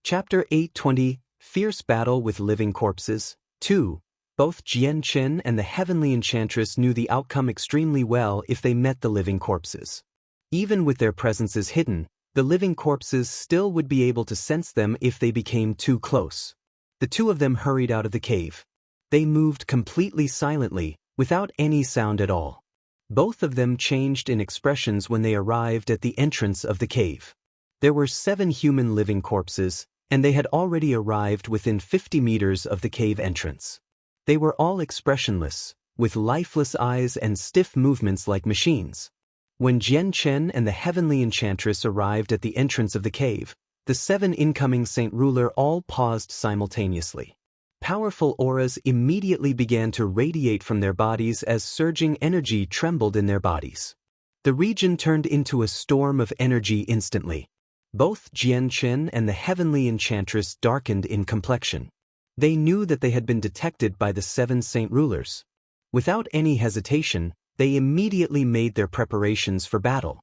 Chapter 820, Fierce Battle with Living Corpses. 2. Both Jian Chen and the Heavenly Enchantress knew the outcome extremely well if they met the living corpses. Even with their presences hidden, the living corpses still would be able to sense them if they became too close. The two of them hurried out of the cave. They moved completely silently, without any sound at all. Both of them changed in expressions when they arrived at the entrance of the cave. There were 7 human living corpses, and they had already arrived within 50 meters of the cave entrance. They were all expressionless, with lifeless eyes and stiff movements like machines. When Jian Chen and the Heavenly Enchantress arrived at the entrance of the cave, the 7 incoming Saint Ruler all paused simultaneously. Powerful auras immediately began to radiate from their bodies as surging energy trembled in their bodies. The region turned into a storm of energy instantly. Both Jian Chen and the Heavenly Enchantress darkened in complexion. They knew that they had been detected by the 7 Saint Rulers. Without any hesitation, they immediately made their preparations for battle.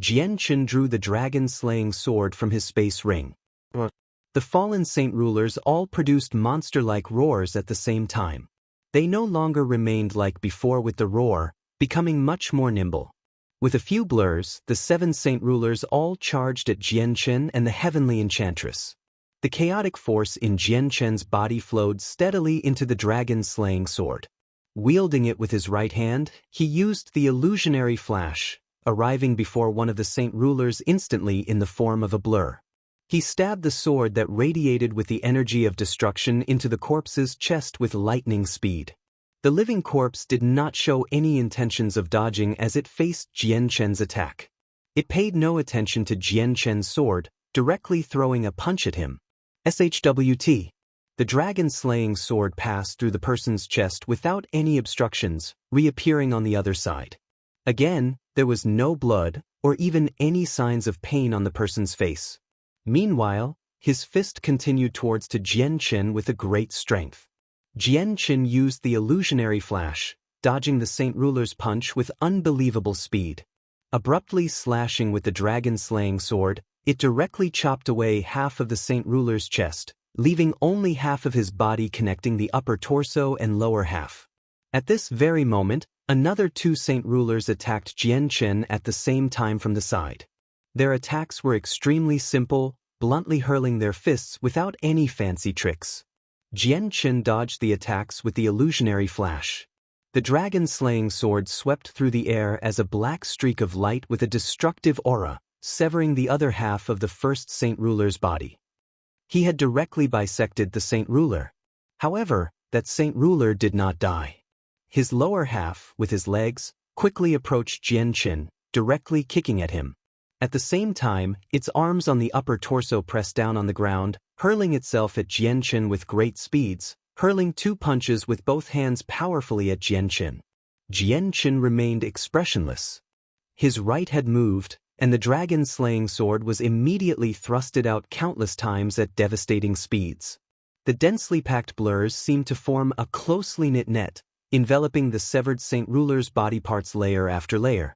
Jian Chen drew the dragon-slaying sword from his space ring. The fallen Saint Rulers all produced monster-like roars at the same time. They no longer remained like before with the roar, becoming much more nimble. With a few blurs, the 7 Saint Rulers all charged at Jian Chen and the Heavenly Enchantress. The chaotic force in Jian Chen's body flowed steadily into the dragon-slaying sword. Wielding it with his right hand, he used the illusionary flash, arriving before one of the Saint Rulers instantly in the form of a blur. He stabbed the sword that radiated with the energy of destruction into the corpse's chest with lightning speed. The living corpse did not show any intentions of dodging as it faced Jian Chen's attack. It paid no attention to Jian Chen's sword, directly throwing a punch at him. SHWT. The dragon-slaying sword passed through the person's chest without any obstructions, reappearing on the other side. Again, there was no blood, or even any signs of pain on the person's face. Meanwhile, his fist continued towards to Jian Chen with a great strength. Jian Chen used the illusionary flash, dodging the Saint Ruler's punch with unbelievable speed. Abruptly slashing with the dragon-slaying sword, it directly chopped away half of the Saint Ruler's chest, leaving only half of his body connecting the upper torso and lower half. At this very moment, another 2 Saint Rulers attacked Jian Chen at the same time from the side. Their attacks were extremely simple, bluntly hurling their fists without any fancy tricks. Jian Chen dodged the attacks with the illusionary flash. The dragon-slaying sword swept through the air as a black streak of light with a destructive aura, severing the other half of the first Saint Ruler's body. He had directly bisected the Saint Ruler. However, that Saint Ruler did not die. His lower half, with his legs, quickly approached Jian Chen, directly kicking at him. At the same time, its arms on the upper torso pressed down on the ground, hurling itself at Jian Chen with great speeds, hurling 2 punches with both hands powerfully at Jian Chen. Jian Chen remained expressionless. His right had moved, and the dragon-slaying sword was immediately thrusted out countless times at devastating speeds. The densely packed blurs seemed to form a closely knit net, enveloping the severed Saint Ruler's body parts layer after layer.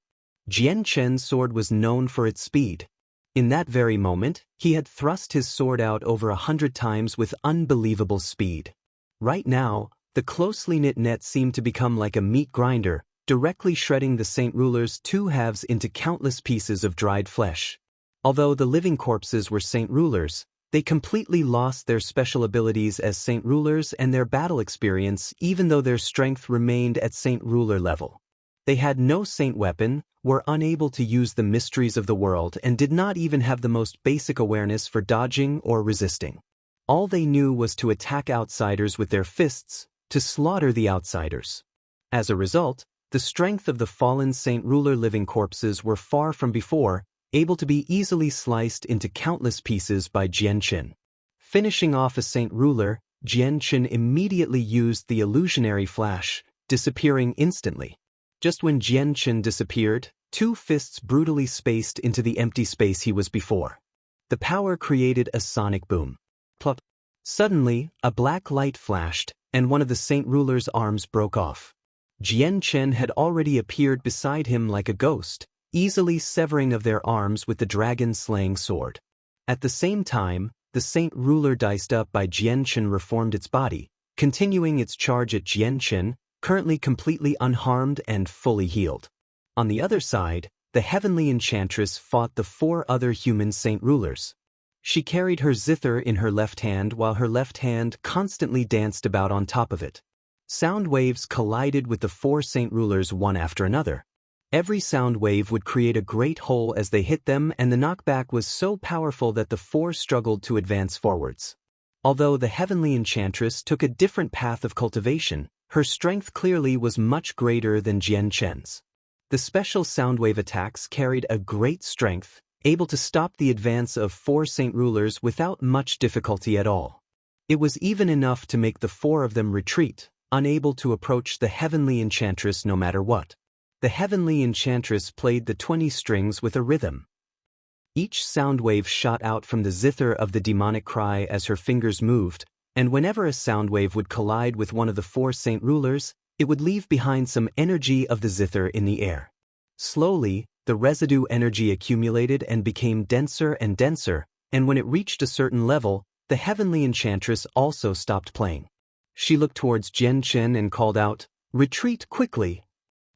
Jian Chen's sword was known for its speed. In that very moment, he had thrust his sword out over 100 times with unbelievable speed. Right now, the closely knit net seemed to become like a meat grinder, directly shredding the Saint Ruler's 2 halves into countless pieces of dried flesh. Although the living corpses were Saint Rulers, they completely lost their special abilities as Saint Rulers and their battle experience even though their strength remained at Saint Ruler level. They had no saint weapon, were unable to use the mysteries of the world and did not even have the most basic awareness for dodging or resisting. All they knew was to attack outsiders with their fists, to slaughter the outsiders. As a result, the strength of the fallen Saint Ruler living corpses were far from before, able to be easily sliced into countless pieces by Jian Chen. Finishing off a Saint Ruler, Jian Chen immediately used the illusionary flash, disappearing instantly. Just when Jian Chen disappeared, 2 fists brutally spaced into the empty space he was before. The power created a sonic boom. Plop. Suddenly, a black light flashed, and one of the Saint Ruler's arms broke off. Jian Chen had already appeared beside him like a ghost, easily severing of their arms with the dragon-slaying sword. At the same time, the the saint ruler diced up by Jianchen reformed its body, continuing its charge at Jianchen, currently completely unharmed and fully healed. On the other side, the heavenly enchantress fought the 4 other human saint rulers. She carried her zither in her left hand while her left hand constantly danced about on top of it. Sound waves collided with the 4 saint rulers one after another. Every sound wave would create a great hole as they hit them, and the knockback was so powerful that the 4 struggled to advance forwards. Although the heavenly enchantress took a different path of cultivation, her strength clearly was much greater than Jian Chen's. The special soundwave attacks carried a great strength, able to stop the advance of 4 saint rulers without much difficulty at all. It was even enough to make the 4 of them retreat, unable to approach the heavenly enchantress no matter what. The heavenly enchantress played the 20 strings with a rhythm. Each sound wave shot out from the zither of the demonic cry as her fingers moved, and whenever a sound wave would collide with one of the 4 saint rulers, it would leave behind some energy of the zither in the air. Slowly, the residue energy accumulated and became denser and denser, and when it reached a certain level, the heavenly enchantress also stopped playing. She looked towards Jianchen and called out, "Retreat quickly!"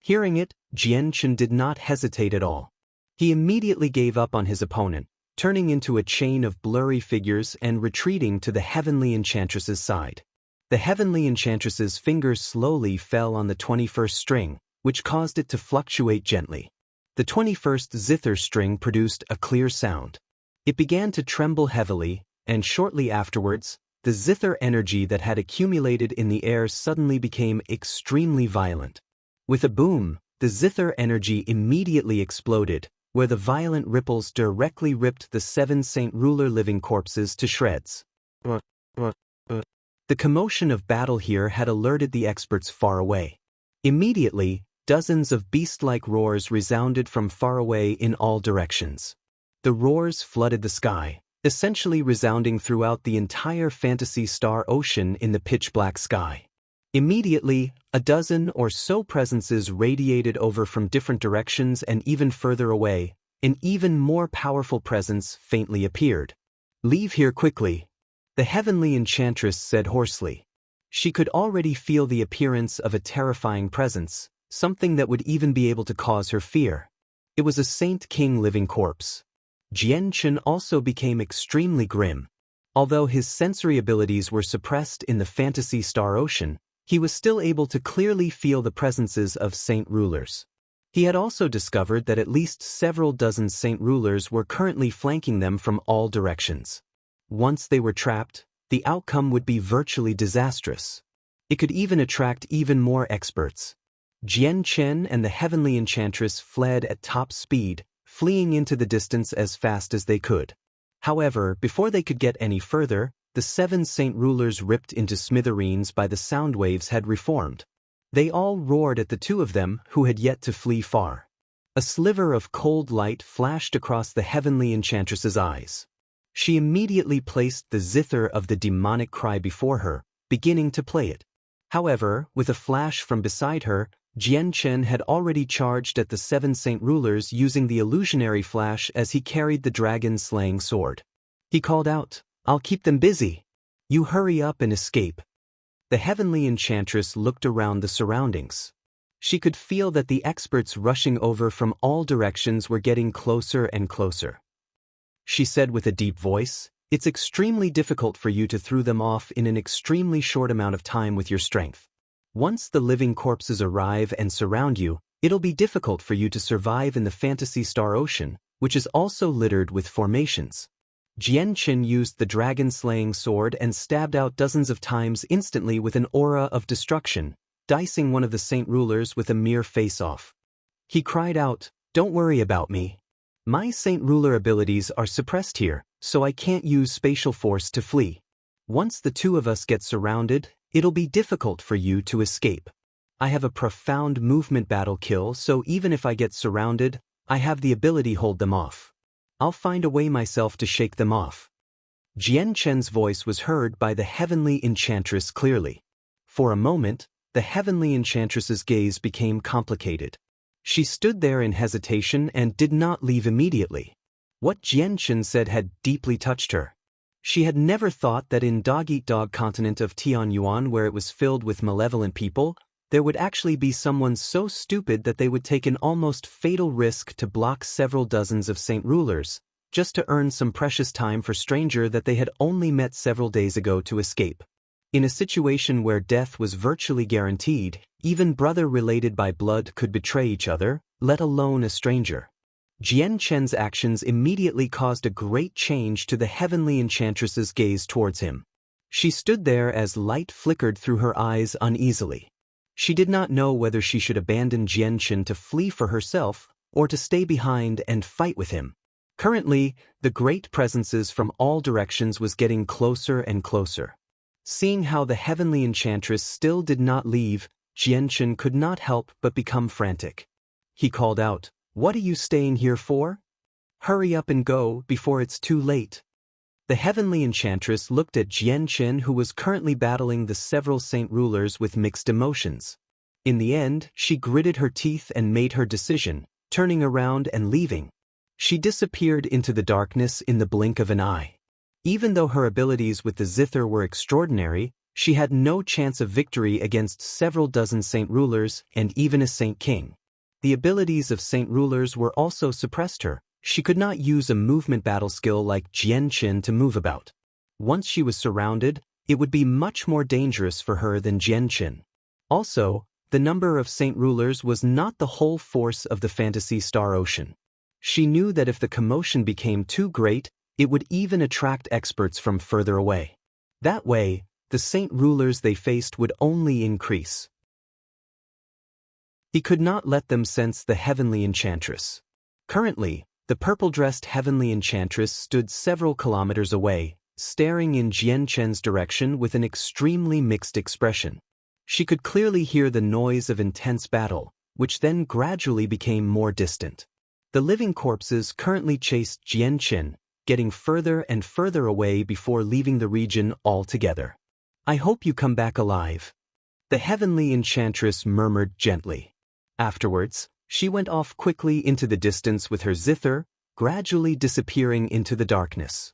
Hearing it, Jianchen did not hesitate at all. He immediately gave up on his opponent, turning into a chain of blurry figures and retreating to the heavenly enchantress's side. The heavenly enchantress's fingers slowly fell on the 21st string, which caused it to fluctuate gently. The 21st zither string produced a clear sound. It began to tremble heavily, and shortly afterwards, the zither energy that had accumulated in the air suddenly became extremely violent. With a boom, the zither energy immediately exploded, where the violent ripples directly ripped the 7 saint ruler living corpses to shreds. The commotion of battle here had alerted the experts far away. Immediately, dozens of beast-like roars resounded from far away in all directions. The roars flooded the sky, essentially resounding throughout the entire fantasy star ocean in the pitch-black sky. Immediately, a dozen or so presences radiated over from different directions, and even further away, an even more powerful presence faintly appeared. "Leave here quickly," the heavenly enchantress said hoarsely. She could already feel the appearance of a terrifying presence, something that would even be able to cause her fear. It was a Saint King living corpse. Jianchen also became extremely grim. Although his sensory abilities were suppressed in the fantasy star ocean, he was still able to clearly feel the presences of saint rulers. He had also discovered that at least several dozen saint rulers were currently flanking them from all directions. Once they were trapped, the outcome would be virtually disastrous. It could even attract even more experts. Jianchen and the heavenly enchantress fled at top speed, fleeing into the distance as fast as they could. However, before they could get any further, the 7 saint rulers ripped into smithereens by the sound waves had reformed. They all roared at the 2 of them who had yet to flee far. A sliver of cold light flashed across the heavenly enchantress's eyes. She immediately placed the zither of the demonic cry before her, beginning to play it. However, with a flash from beside her, Jianchen had already charged at the 7 saint rulers using the illusionary flash as he carried the dragon-slaying sword. He called out, "I'll keep them busy. You hurry up and escape." The heavenly enchantress looked around the surroundings. She could feel that the experts rushing over from all directions were getting closer and closer. She said with a deep voice, "It's extremely difficult for you to throw them off in an extremely short amount of time with your strength. Once the living corpses arrive and surround you, it'll be difficult for you to survive in the fantasy star ocean, which is also littered with formations." Jianchen used the dragon-slaying sword and stabbed out dozens of times instantly with an aura of destruction, dicing one of the saint rulers with a mere face-off. He cried out, "Don't worry about me. My saint ruler abilities are suppressed here, so I can't use spatial force to flee. Once the 2 of us get surrounded, it'll be difficult for you to escape. I have a profound movement battle kill, so even if I get surrounded, I have the ability hold them off. I'll find a way myself to shake them off." Jianchen's voice was heard by the heavenly enchantress clearly. For a moment, the heavenly enchantress's gaze became complicated. She stood there in hesitation and did not leave immediately. What Jianchen said had deeply touched her. She had never thought that in dog-eat-dog continent of Tianyuan, where it was filled with malevolent people, there would actually be someone so stupid that they would take an almost fatal risk to block several dozens of saint rulers, just to earn some precious time for stranger that they had only met several days ago to escape. In a situation where death was virtually guaranteed, even brother related by blood could betray each other, let alone a stranger. Jian Chen's actions immediately caused a great change to the heavenly enchantress's gaze towards him. She stood there as light flickered through her eyes uneasily. She did not know whether she should abandon Jian Chen to flee for herself or to stay behind and fight with him. Currently, the great presences from all directions was getting closer and closer. Seeing how the heavenly enchantress still did not leave, Jian Chen could not help but become frantic. He called out, "What are you staying here for? Hurry up and go before it's too late." The heavenly enchantress looked at Jian Chen, who was currently battling the several saint rulers, with mixed emotions. In the end, she gritted her teeth and made her decision, turning around and leaving. She disappeared into the darkness in the blink of an eye. Even though her abilities with the zither were extraordinary, she had no chance of victory against several dozen saint rulers and even a saint king. The abilities of saint rulers were also suppressed her. She could not use a movement battle skill like Jian Chen to move about. Once she was surrounded, it would be much more dangerous for her than Jian Chen. Also, the number of saint rulers was not the whole force of the Fantasy Star Ocean. She knew that if the commotion became too great, it would even attract experts from further away. That way, the saint rulers they faced would only increase. He could not let them sense the heavenly enchantress. Currently, the purple-dressed heavenly enchantress stood several kilometers away, staring in Jian Chen's direction with an extremely mixed expression. She could clearly hear the noise of intense battle, which then gradually became more distant. The living corpses currently chased Jian Chen, getting further and further away before leaving the region altogether. "I hope you come back alive," the heavenly enchantress murmured gently. Afterwards, she went off quickly into the distance with her zither, gradually disappearing into the darkness.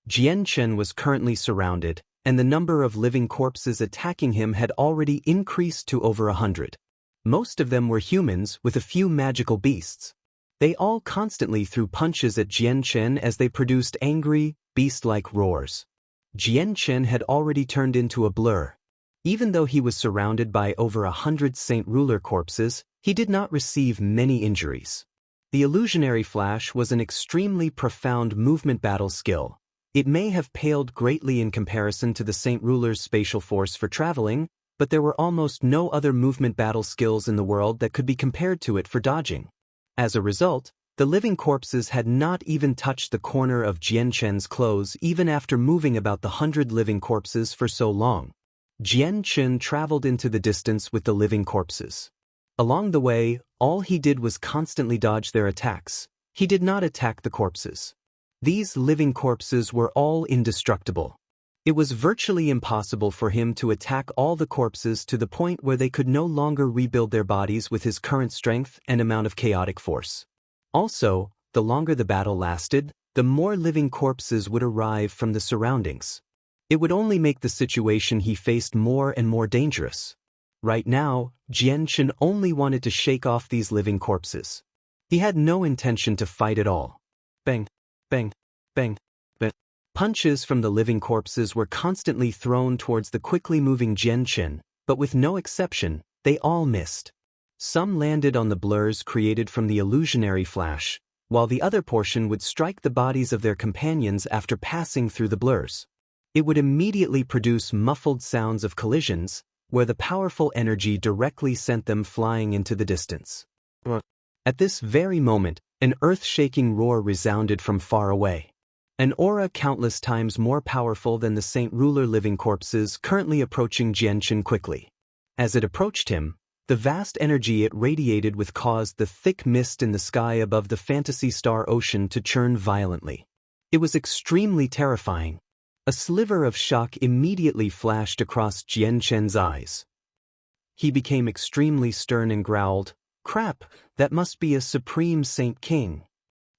Jian Chen was currently surrounded, and the number of living corpses attacking him had already increased to over 100. Most of them were humans with a few magical beasts. They all constantly threw punches at Jian Chen as they produced angry, beast-like roars. Jian Chen had already turned into a blur. Even though he was surrounded by over 100 saint ruler corpses, he did not receive many injuries. The illusionary flash was an extremely profound movement battle skill. It may have paled greatly in comparison to the saint ruler's spatial force for traveling, but there were almost no other movement battle skills in the world that could be compared to it for dodging. As a result, the living corpses had not even touched the corner of Jian Chen's clothes even after moving about the 100 living corpses for so long. Jian Chen traveled into the distance with the living corpses. Along the way, all he did was constantly dodge their attacks. He did not attack the corpses. These living corpses were all indestructible. It was virtually impossible for him to attack all the corpses to the point where they could no longer rebuild their bodies with his current strength and amount of chaotic force. Also, the longer the battle lasted, the more living corpses would arrive from the surroundings. It would only make the situation he faced more and more dangerous. Right now, Jian Chen only wanted to shake off these living corpses. He had no intention to fight at all. Bang, bang, bang, bang. Punches from the living corpses were constantly thrown towards the quickly moving Jian Chen, but with no exception, they all missed. Some landed on the blurs created from the illusionary flash, while the other portion would strike the bodies of their companions after passing through the blurs. It would immediately produce muffled sounds of collisions, where the powerful energy directly sent them flying into the distance. At this very moment, an earth-shaking roar resounded from far away. An aura countless times more powerful than the Saint Ruler living corpses currently approaching Jian Chen quickly. As it approached him, the vast energy it radiated with caused the thick mist in the sky above the Fantasy Star Ocean to churn violently. It was extremely terrifying. A sliver of shock immediately flashed across Jian Chen's eyes. He became extremely stern and growled, "Crap, that must be a Supreme Saint King."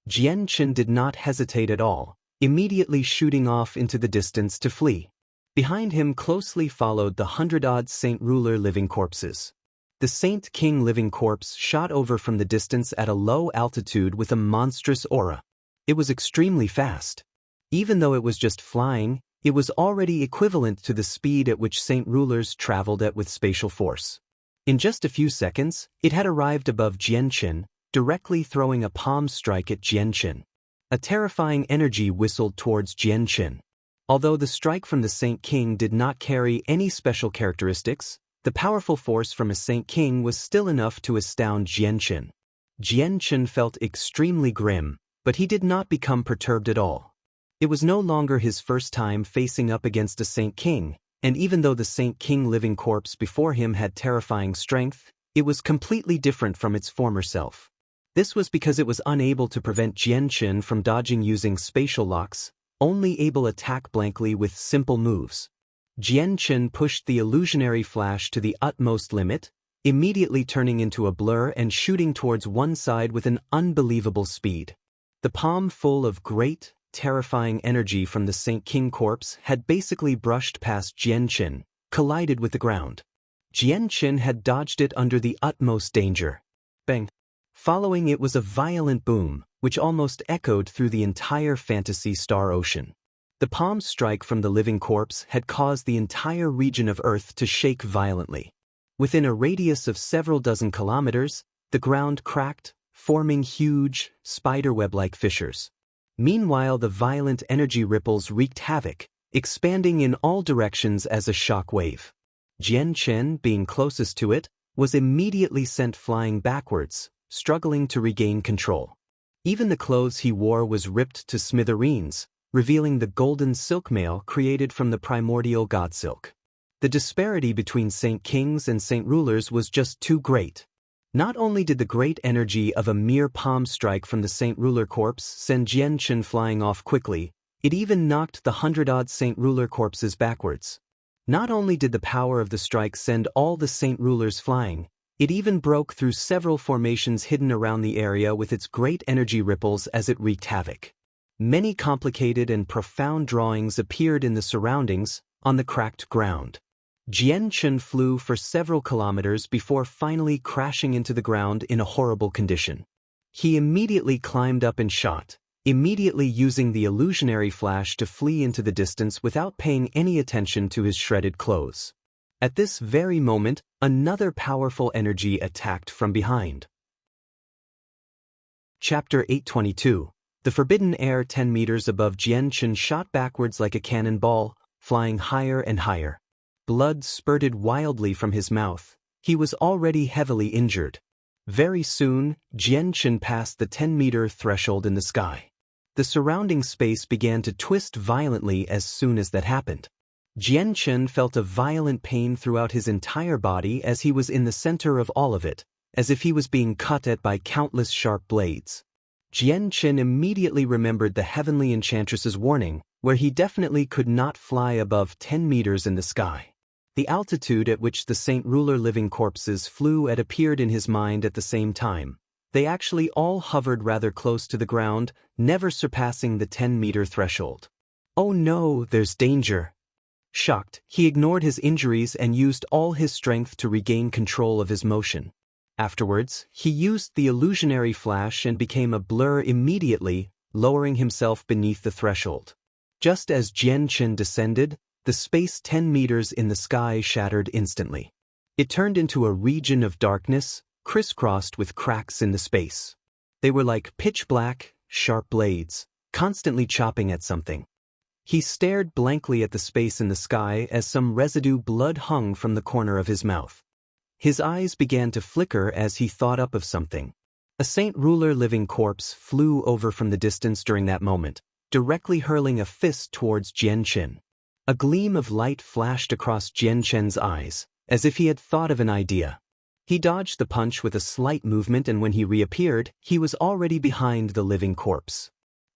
Jian Chen did not hesitate at all. immediately shooting off into the distance to flee. Behind him closely followed the 100-odd Saint Ruler living corpses. The Saint King living corpse shot over from the distance at a low altitude with a monstrous aura. It was extremely fast. Even though it was just flying, it was already equivalent to the speed at which Saint Rulers traveled at with spatial force. In just a few seconds, it had arrived above Jianqin, directly throwing a palm strike at Jianqin. A terrifying energy whistled towards Jianqin. Although the strike from the Saint King did not carry any special characteristics, the powerful force from a Saint King was still enough to astound Jianqin. Jianqin felt extremely grim, but he did not become perturbed at all. It was no longer his first time facing up against a Saint King, and even though the Saint King living corpse before him had terrifying strength, it was completely different from its former self. This was because it was unable to prevent Jianqin from dodging using spatial locks, only able to attack blankly with simple moves. Jianqin pushed the illusionary flash to the utmost limit, immediately turning into a blur and shooting towards one side with an unbelievable speed. The palm full of great, terrifying energy from the Saint King corpse had basically brushed past Jianqin, collided with the ground. Jianqin had dodged it under the utmost danger. Bang! Following it was a violent boom, which almost echoed through the entire fantasy star ocean. The palm strike from the living corpse had caused the entire region of Earth to shake violently. Within a radius of several dozen kilometers, the ground cracked, forming huge, spiderweb-like fissures. Meanwhile, the violent energy ripples wreaked havoc, expanding in all directions as a shock wave. Jianqin, being closest to it, was immediately sent flying backwards, struggling to regain control. Even the clothes he wore was ripped to smithereens, revealing the golden silk mail created from the primordial god silk. The disparity between Saint Kings and Saint Rulers was just too great. Not only did the great energy of a mere palm strike from the Saint Ruler corpse send Jianqin flying off quickly, it even knocked the 100-odd Saint Ruler corpses backwards. Not only did the power of the strike send all the Saint Rulers flying, it even broke through several formations hidden around the area with its great energy ripples as it wreaked havoc. Many complicated and profound drawings appeared in the surroundings, on the cracked ground. Jianqin flew for several kilometers before finally crashing into the ground in a horrible condition. He immediately climbed up and shot, immediately using the illusionary flash to flee into the distance without paying any attention to his shredded clothes. At this very moment, another powerful energy attacked from behind. Chapter 822. The forbidden air 10 meters above Jianqin shot backwards like a cannonball, flying higher and higher. Blood spurted wildly from his mouth. He was already heavily injured. Very soon, Jianqin passed the 10-meter threshold in the sky. The surrounding space began to twist violently as soon as that happened. Jianqin felt a violent pain throughout his entire body as he was in the center of all of it, as if he was being cut at by countless sharp blades. Jianqin immediately remembered the heavenly enchantress's warning, where he definitely could not fly above 10 meters in the sky. The altitude at which the Saint Ruler living corpses flew at appeared in his mind at the same time. They actually all hovered rather close to the ground, never surpassing the 10-meter threshold. Oh no, there's danger. Shocked, he ignored his injuries and used all his strength to regain control of his motion. Afterwards, he used the illusionary flash and became a blur immediately, lowering himself beneath the threshold. Just as Jianqin descended, the space 10 meters in the sky shattered instantly. It turned into a region of darkness, crisscrossed with cracks in the space. They were like pitch-black, sharp blades, constantly chopping at something. He stared blankly at the space in the sky as some residue blood hung from the corner of his mouth. His eyes began to flicker as he thought up of something. A Saint Ruler living corpse flew over from the distance during that moment, directly hurling a fist towards Jianqin. A gleam of light flashed across Jianqin's eyes, as if he had thought of an idea. He dodged the punch with a slight movement, and when he reappeared, he was already behind the living corpse.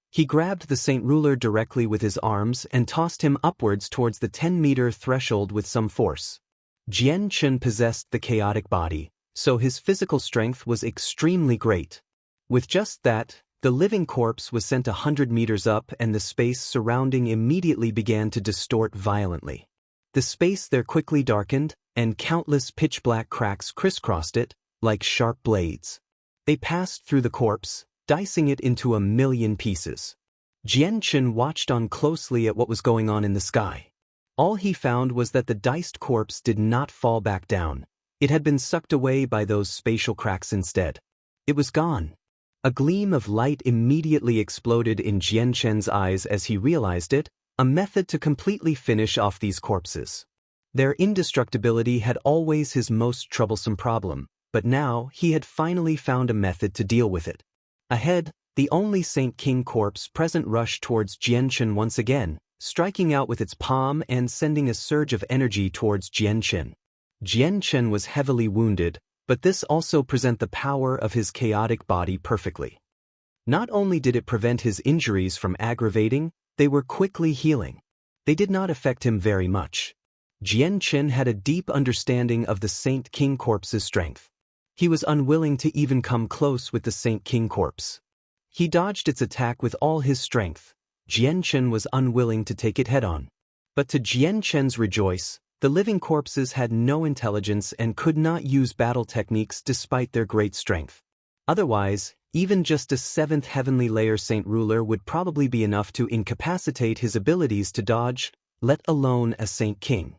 He grabbed the Saint Ruler directly with his arms and tossed him upwards towards the 10-meter threshold with some force. Jianqin possessed the chaotic body, so his physical strength was extremely great. With just that, The living corpse was sent 100 meters up and the space surrounding immediately began to distort violently. The space there quickly darkened, and countless pitch-black cracks crisscrossed it, like sharp blades. They passed through the corpse, dicing it into 1,000,000 pieces. Jian-Chen watched on closely at what was going on in the sky. All he found was that the diced corpse did not fall back down. It had been sucked away by those spatial cracks instead. It was gone. A gleam of light immediately exploded in Jian-Chen's eyes as he realized it, a method to completely finish off these corpses. Their indestructibility had always his most troublesome problem, but now he had finally found a method to deal with it. Ahead, the only Saint King corpse present rushed towards Jian-Chen once again, striking out with its palm and sending a surge of energy towards Jian-Chen. Jian-Chen was heavily wounded, but this also present the power of his chaotic body perfectly. Not only did it prevent his injuries from aggravating, they were quickly healing. They did not affect him very much. Jian-Chen had a deep understanding of the Saint King corpse's strength. He was unwilling to even come close with the Saint King corpse. He dodged its attack with all his strength. Jian-Chen was unwilling to take it head-on. But to Jian-Chen's rejoice, the living corpses had no intelligence and could not use battle techniques despite their great strength. Otherwise, even just a 7th heavenly layer Saint Ruler would probably be enough to incapacitate his abilities to dodge, let alone a Saint King.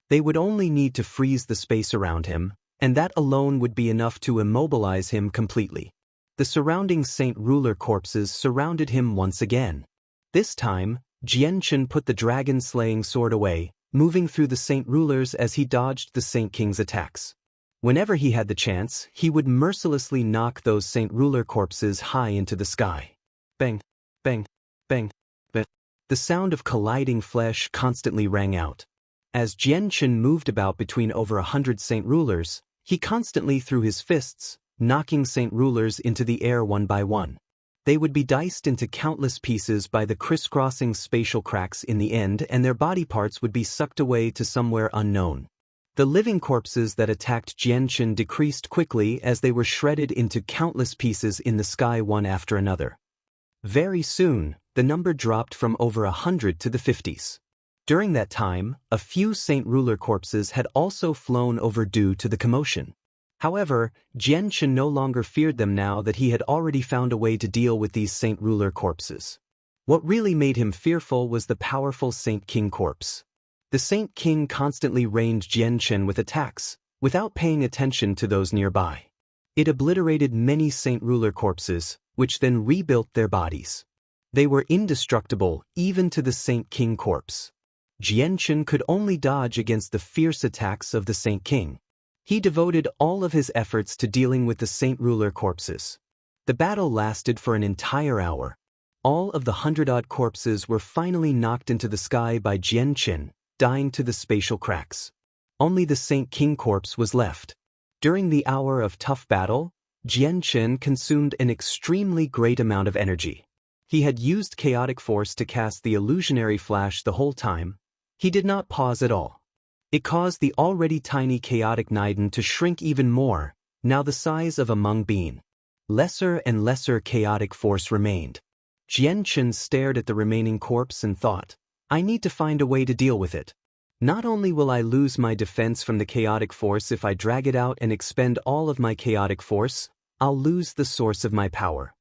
They would only need to freeze the space around him, and that alone would be enough to immobilize him completely. The surrounding Saint Ruler corpses surrounded him once again. This time, Jian-Chen put the dragon-slaying sword away, moving through the Saint Rulers as he dodged the Saint King's attacks. Whenever he had the chance, he would mercilessly knock those Saint Ruler corpses high into the sky. Bang, bang, bang, bang. The sound of colliding flesh constantly rang out. As Jian-Chen moved about between over 100 Saint Rulers, he constantly threw his fists, knocking Saint Rulers into the air one by one. They would be diced into countless pieces by the crisscrossing spatial cracks in the end, and their body parts would be sucked away to somewhere unknown. The living corpses that attacked Jian-Chen decreased quickly as they were shredded into countless pieces in the sky one after another. Very soon, the number dropped from over 100 to the 50s. During that time, a few Saint Ruler corpses had also flown over due to the commotion. However, Jian-Chen no longer feared them now that he had already found a way to deal with these Saint Ruler corpses. What really made him fearful was the powerful Saint King corpse. The Saint King constantly rained Jian-Chen with attacks, without paying attention to those nearby. It obliterated many Saint Ruler corpses, which then rebuilt their bodies. They were indestructible, even to the Saint King corpse. Jian-Chen could only dodge against the fierce attacks of the Saint King. He devoted all of his efforts to dealing with the Saint Ruler corpses. The battle lasted for an entire hour. All of the 100-odd corpses were finally knocked into the sky by Jian-Chen, dying to the spatial cracks. Only the Saint King corpse was left. During the hour of tough battle, Jian-Chen consumed an extremely great amount of energy. He had used chaotic force to cast the illusionary flash the whole time. He did not pause at all. It caused the already tiny chaotic Naiden to shrink even more, now the size of a mung bean. Lesser and lesser chaotic force remained. Jian-Chen stared at the remaining corpse and thought, I need to find a way to deal with it. Not only will I lose my defense from the chaotic force if I drag it out and expend all of my chaotic force, I'll lose the source of my power.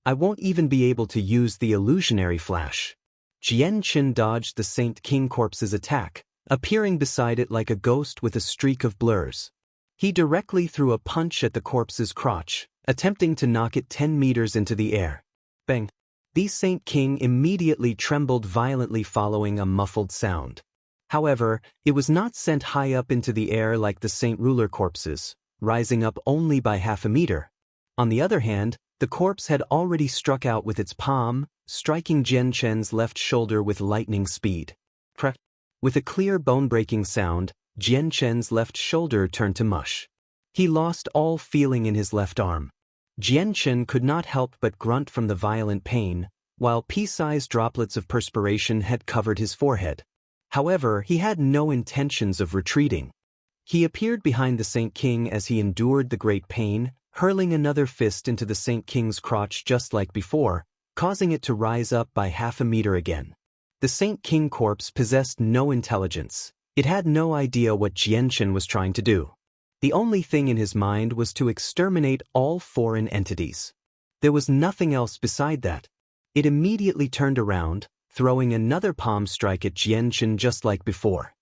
I won't even be able to use the illusionary flash. Jian-Chen dodged the Saint King corpse's attack, appearing beside it like a ghost with a streak of blurs. He directly threw a punch at the corpse's crotch, attempting to knock it 10 meters into the air. Bang! The Saint King immediately trembled violently following a muffled sound. However, it was not sent high up into the air like the Saint Ruler corpses, rising up only by half a meter. On the other hand, the corpse had already struck out with its palm, striking Jian-Chen's left shoulder with lightning speed. Crack! With a clear bone-breaking sound, Jian-Chen's left shoulder turned to mush. He lost all feeling in his left arm. Jian-Chen could not help but grunt from the violent pain, while pea-sized droplets of perspiration had covered his forehead. However, he had no intentions of retreating. He appeared behind the Saint King as he endured the great pain, hurling another fist into the Saint King's crotch just like before, causing it to rise up by half a meter again. The Saint King corpse possessed no intelligence. It had no idea what Jianchen was trying to do. The only thing in his mind was to exterminate all foreign entities. There was nothing else beside that. It immediately turned around, throwing another palm strike at Jianchen just like before.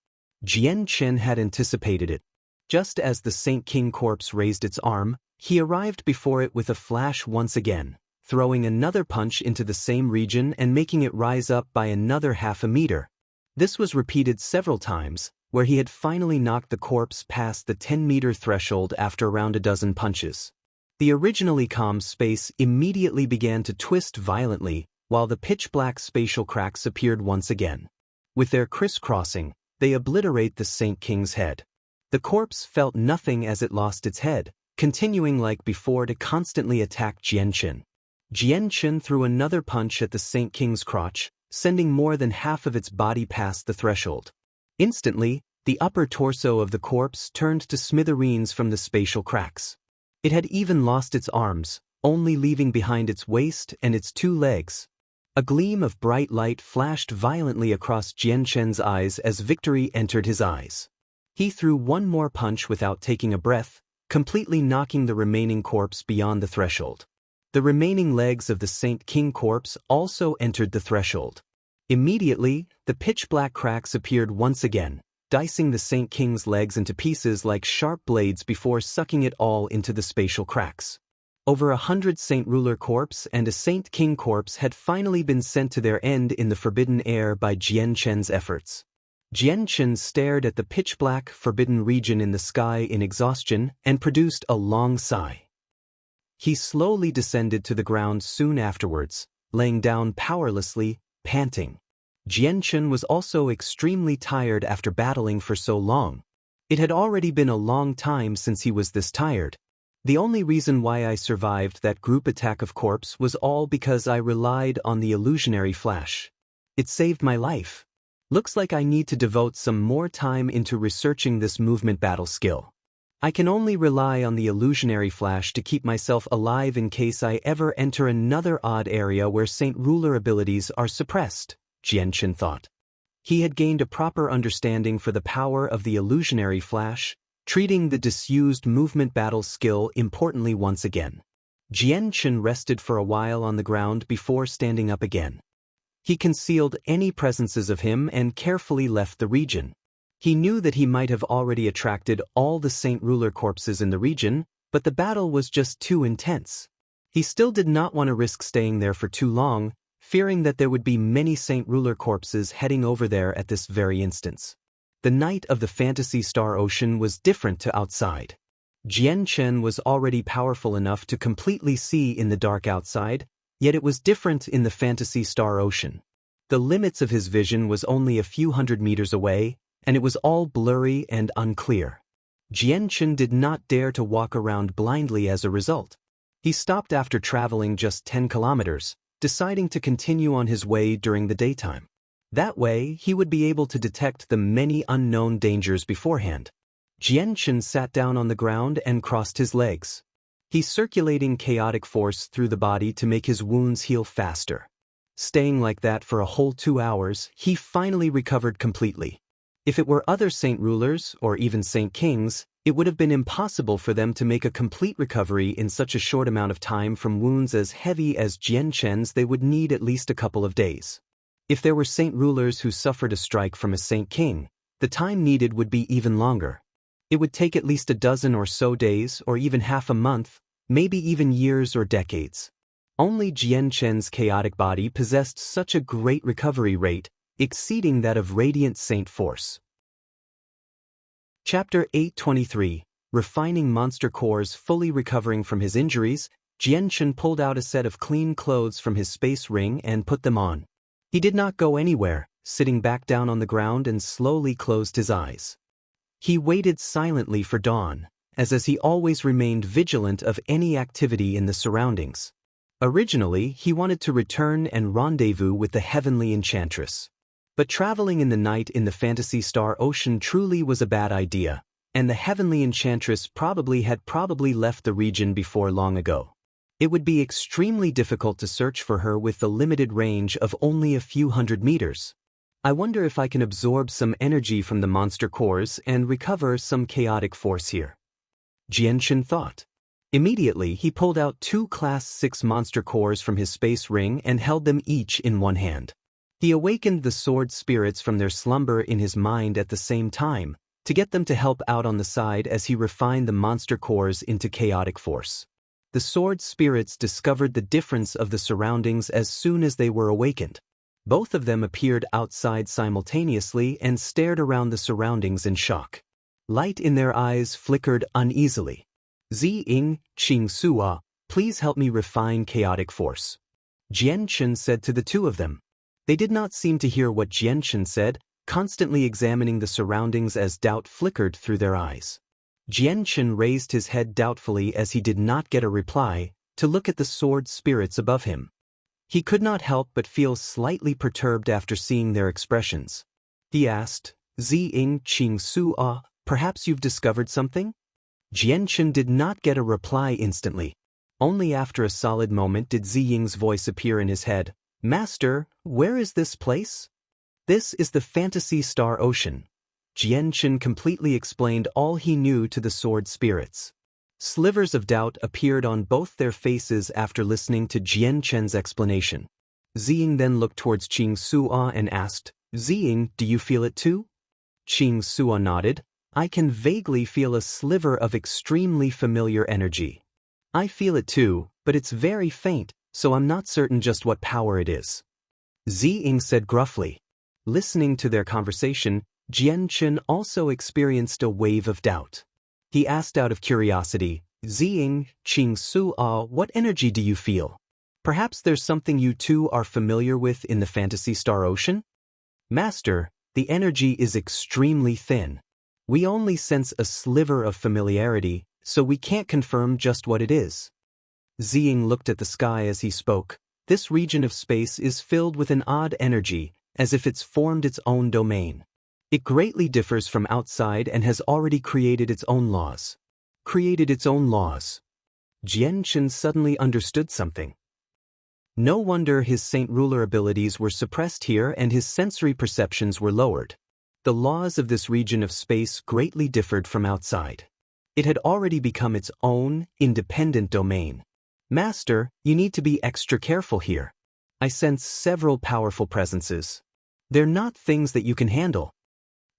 Jianchen had anticipated it. Just as the Saint King corpse raised its arm, he arrived before it with a flash once again, throwing another punch into the same region and making it rise up by another half a meter. This was repeated several times, where he had finally knocked the corpse past the 10-meter threshold after around a dozen punches. The originally calm space immediately began to twist violently, while the pitch-black spatial cracks appeared once again. With their crisscrossing, they obliterate the Saint King's head. The corpse felt nothing as it lost its head, continuing like before to constantly attack Jianchen. Jianchen threw another punch at the Saint King's crotch, sending more than half of its body past the threshold. Instantly, the upper torso of the corpse turned to smithereens from the spatial cracks. It had even lost its arms, only leaving behind its waist and its 2 legs. A gleam of bright light flashed violently across Jianchen's eyes as victory entered his eyes. He threw one more punch without taking a breath, completely knocking the remaining corpse beyond the threshold. The remaining legs of the Saint King corpse also entered the threshold. Immediately, the pitch-black cracks appeared once again, dicing the Saint King's legs into pieces like sharp blades before sucking it all into the spatial cracks. Over 100 Saint Ruler corpse and a Saint King corpse had finally been sent to their end in the forbidden air by Jianchen's efforts. Jianchen stared at the pitch-black, forbidden region in the sky in exhaustion and produced a long sigh. He slowly descended to the ground soon afterwards, laying down powerlessly, panting. Jianchen was also extremely tired after battling for so long. It had already been a long time since he was this tired. The only reason why I survived that group attack of corpse was all because I relied on the illusionary flash. It saved my life. Looks like I need to devote some more time into researching this movement battle skill. I can only rely on the illusionary flash to keep myself alive in case I ever enter another odd area where Saint Ruler abilities are suppressed, Jianchen thought. He had gained a proper understanding for the power of the illusionary flash, treating the disused movement battle skill importantly once again. Jianchen rested for a while on the ground before standing up again. He concealed any presences of him and carefully left the region. He knew that he might have already attracted all the Saint Ruler corpses in the region, but the battle was just too intense. He still did not want to risk staying there for too long, fearing that there would be many Saint Ruler corpses heading over there at this very instance. The night of the Fantasy Star Ocean was different to outside. Jianchen was already powerful enough to completely see in the dark outside, yet it was different in the Fantasy Star Ocean. The limits of his vision was only a few hundred meters away, and it was all blurry and unclear. Jianchen did not dare to walk around blindly as a result. He stopped after traveling just 10 kilometers, deciding to continue on his way during the daytime. That way, he would be able to detect the many unknown dangers beforehand. Jianchen sat down on the ground and crossed his legs. He's circulating chaotic force through the body to make his wounds heal faster. Staying like that for a whole 2 hours, he finally recovered completely. If it were other Saint Rulers, or even Saint Kings, it would have been impossible for them to make a complete recovery in such a short amount of time from wounds as heavy as Jianchen's. They would need at least a couple of days. If there were Saint Rulers who suffered a strike from a Saint King, the time needed would be even longer. It would take at least a dozen or so days, or even half a month, maybe even years or decades. Only Jianchen's chaotic body possessed such a great recovery rate, exceeding that of Radiant Saint Force. Chapter 823, Refining Monster Cores. Fully recovering from his injuries, Jianchen pulled out a set of clean clothes from his space ring and put them on. He did not go anywhere, sitting back down on the ground and slowly closed his eyes. He waited silently for dawn, as he always remained vigilant of any activity in the surroundings. Originally, he wanted to return and rendezvous with the Heavenly Enchantress. But traveling in the night in the Fantasy Star Ocean truly was a bad idea, and the heavenly enchantress had probably left the region before long ago. It would be extremely difficult to search for her with the limited range of only a few hundred meters. I wonder if I can absorb some energy from the monster cores and recover some chaotic force here. Jianchen thought. Immediately, he pulled out 2 Class 6 monster cores from his space ring and held them each in one hand. He awakened the sword spirits from their slumber in his mind at the same time, to get them to help out on the side as he refined the monster cores into chaotic force. The sword spirits discovered the difference of the surroundings as soon as they were awakened. Both of them appeared outside simultaneously and stared around the surroundings in shock. Light in their eyes flickered uneasily. Ziying, Qingsuo, please help me refine chaotic force. Jianchen said to the two of them. They did not seem to hear what Jianchen said, constantly examining the surroundings as doubt flickered through their eyes. Jianchen raised his head doubtfully as he did not get a reply, to look at the sword spirits above him. He could not help but feel slightly perturbed after seeing their expressions. He asked, Ziying, Qingsuo, perhaps you've discovered something? Jianchen did not get a reply instantly. Only after a solid moment did Ziying's voice appear in his head. Master, where is this place? This is the Fantasy Star Ocean. Jianchen completely explained all he knew to the sword spirits. Slivers of doubt appeared on both their faces after listening to Jianchen's explanation. Ziying then looked towards Qingsuo and asked, Ziying, do you feel it too? Qingsuo nodded. I can vaguely feel a sliver of extremely familiar energy. I feel it too, but it's very faint, so I'm not certain just what power it is. Ziying said gruffly. Listening to their conversation, Jianchen also experienced a wave of doubt. He asked out of curiosity, Ziying, Qingsuo, what energy do you feel? Perhaps there's something you two are familiar with in the Fantasy Star Ocean? Master, the energy is extremely thin. We only sense a sliver of familiarity, so we can't confirm just what it is. Ziying looked at the sky as he spoke. This region of space is filled with an odd energy, as if it's formed its own domain. It greatly differs from outside and has already created its own laws. Jianchen suddenly understood something. No wonder his Saint Ruler abilities were suppressed here and his sensory perceptions were lowered. The laws of this region of space greatly differed from outside. It had already become its own, independent domain. Master, you need to be extra careful here. I sense several powerful presences. They're not things that you can handle.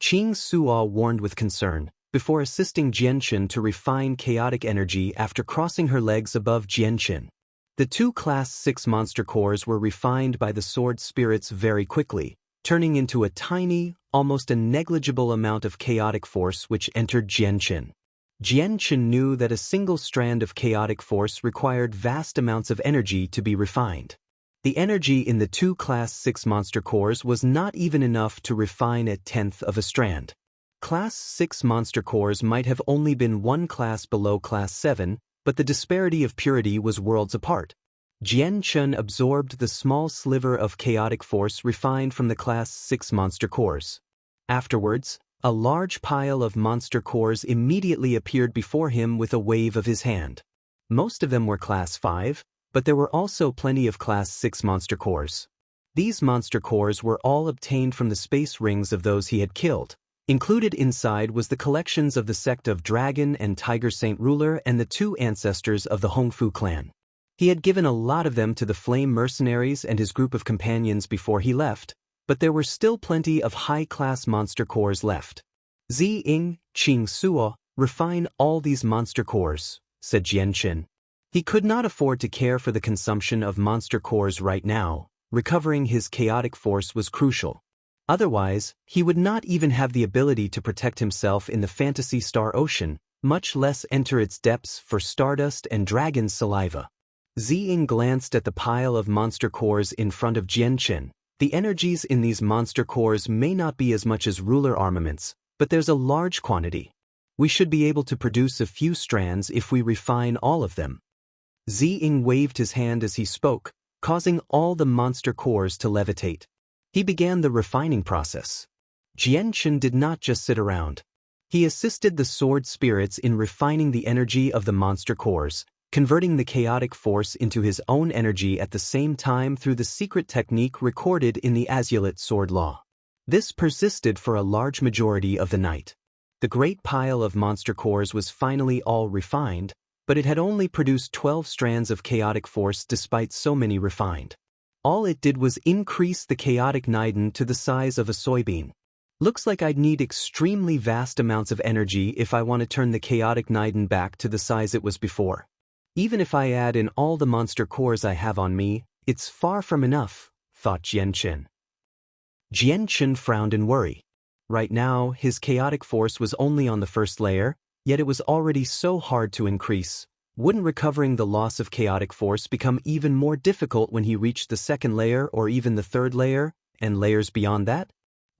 Qingsuo warned with concern, before assisting Jianchen to refine chaotic energy after crossing her legs above Jianchen. The 2 Class 6 monster cores were refined by the sword spirits very quickly, turning into a tiny, almost a negligible amount of chaotic force which entered Jianchen. Jianchen knew that a single strand of chaotic force required vast amounts of energy to be refined. The energy in the 2 Class 6 monster cores was not even enough to refine a tenth of a strand. Class 6 monster cores might have only been one class below Class 7, but the disparity of purity was worlds apart. Jianchen absorbed the small sliver of chaotic force refined from the Class 6 monster cores. Afterwards, a large pile of monster cores immediately appeared before him with a wave of his hand. Most of them were Class 5, but there were also plenty of Class 6 monster cores. These monster cores were all obtained from the space rings of those he had killed. Included inside was the collections of the sect of Dragon and Tiger Saint Ruler and the 2 ancestors of the Hongfu clan. He had given a lot of them to the Flame Mercenaries and his group of companions before he left, but there were still plenty of high-class monster cores left. Ziying, Qingsuo, refine all these monster cores, said Jianchen. He could not afford to care for the consumption of monster cores right now. Recovering his chaotic force was crucial. Otherwise, he would not even have the ability to protect himself in the Fantasy Star Ocean, much less enter its depths for stardust and dragon's saliva. Ziying glanced at the pile of monster cores in front of Jianchen. The energies in these monster cores may not be as much as ruler armaments, but there's a large quantity. We should be able to produce a few strands if we refine all of them. Ziying waved his hand as he spoke, causing all the monster cores to levitate. He began the refining process. Jianchen did not just sit around. He assisted the sword spirits in refining the energy of the monster cores, converting the chaotic force into his own energy at the same time through the secret technique recorded in the Azulite sword law. This persisted for a large majority of the night. The great pile of monster cores was finally all refined, but it had only produced 12 strands of chaotic force despite so many refined. All it did was increase the chaotic Niden to the size of a soybean. Looks like I'd need extremely vast amounts of energy if I want to turn the chaotic Niden back to the size it was before. Even if I add in all the monster cores I have on me, it's far from enough, thought Jianchen. Jianchen frowned in worry. Right now, his chaotic force was only on the first layer, yet it was already so hard to increase. Wouldn't recovering the loss of chaotic force become even more difficult when he reached the second layer or even the third layer, and layers beyond that?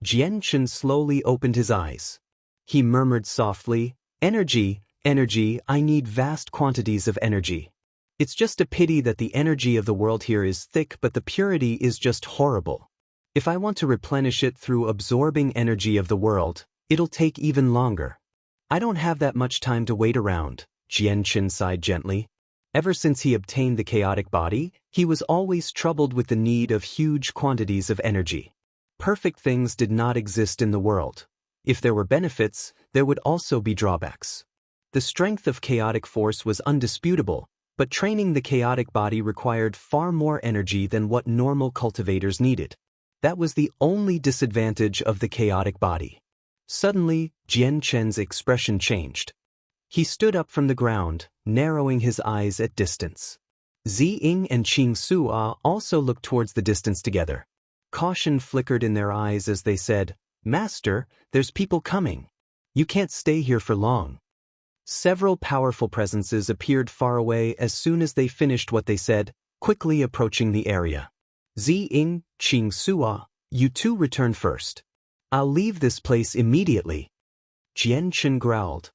Jianchen slowly opened his eyes. He murmured softly, "Energy, energy, I need vast quantities of energy. It's just a pity that the energy of the world here is thick but the purity is just horrible. If I want to replenish it through absorbing energy of the world, it'll take even longer. I don't have that much time to wait around," Jianchen sighed gently. Ever since he obtained the chaotic body, he was always troubled with the need of huge quantities of energy. Perfect things did not exist in the world. If there were benefits, there would also be drawbacks. The strength of chaotic force was undisputable, but training the chaotic body required far more energy than what normal cultivators needed. That was the only disadvantage of the chaotic body. Suddenly, Jianchen's expression changed. He stood up from the ground, narrowing his eyes at distance. Ziying and Qing Sua also looked towards the distance together. Caution flickered in their eyes as they said, "Master, there's people coming. You can't stay here for long." Several powerful presences appeared far away as soon as they finished what they said, quickly approaching the area. Ziying, Qing Sua, you two return first. I'll leave this place immediately. Jianchen growled.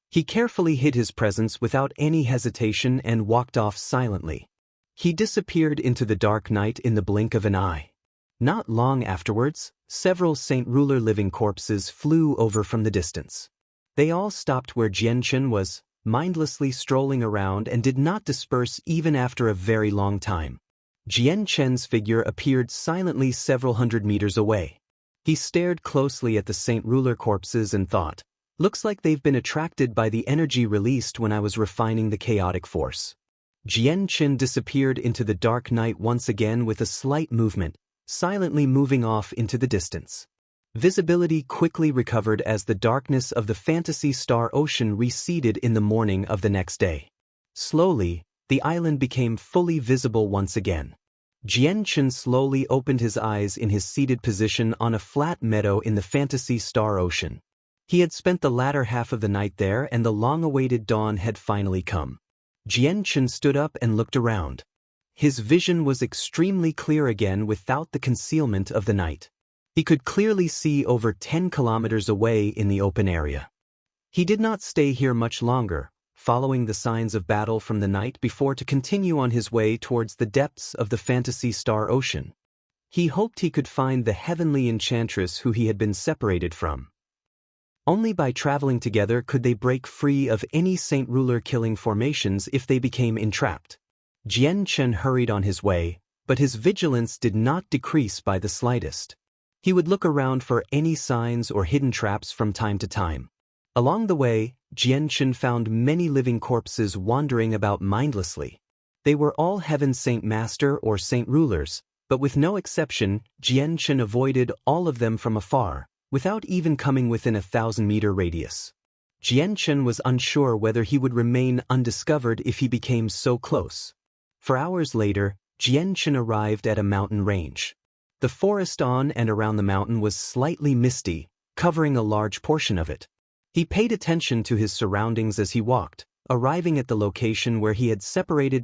He carefully hid his presence without any hesitation and walked off silently. He disappeared into the dark night in the blink of an eye. Not long afterwards, several Saint Ruler living corpses flew over from the distance. They all stopped where Jianchen was, mindlessly strolling around and did not disperse even after a very long time. Jianchen's figure appeared silently several hundred meters away. He stared closely at the Saint Ruler corpses and thought, "Looks like they've been attracted by the energy released when I was refining the chaotic force." Jianchen disappeared into the dark night once again with a slight movement, silently moving off into the distance. Visibility quickly recovered as the darkness of the Fantasy Star Ocean receded in the morning of the next day. Slowly, the island became fully visible once again. Jianchen slowly opened his eyes in his seated position on a flat meadow in the Fantasy Star Ocean. He had spent the latter half of the night there and the long-awaited dawn had finally come. Jianchen stood up and looked around. His vision was extremely clear again without the concealment of the night. He could clearly see over 10 kilometers away in the open area. He did not stay here much longer, following the signs of battle from the night before to continue on his way towards the depths of the Fantasy Star Ocean. He hoped he could find the heavenly enchantress who he had been separated from. Only by traveling together could they break free of any Saint Ruler killing formations if they became entrapped. Jianchen hurried on his way, but his vigilance did not decrease by the slightest. He would look around for any signs or hidden traps from time to time. Along the way, Jianchen found many living corpses wandering about mindlessly. They were all Heaven Saint Master or Saint Rulers, but with no exception, Jianchen avoided all of them from afar, without even coming within a 1,000-meter radius. Jianchen was unsure whether he would remain undiscovered if he became so close. For hours later, Jianchen arrived at a mountain range. The forest on and around the mountain was slightly misty, covering a large portion of it. He paid attention to his surroundings as he walked, arriving at the location where he had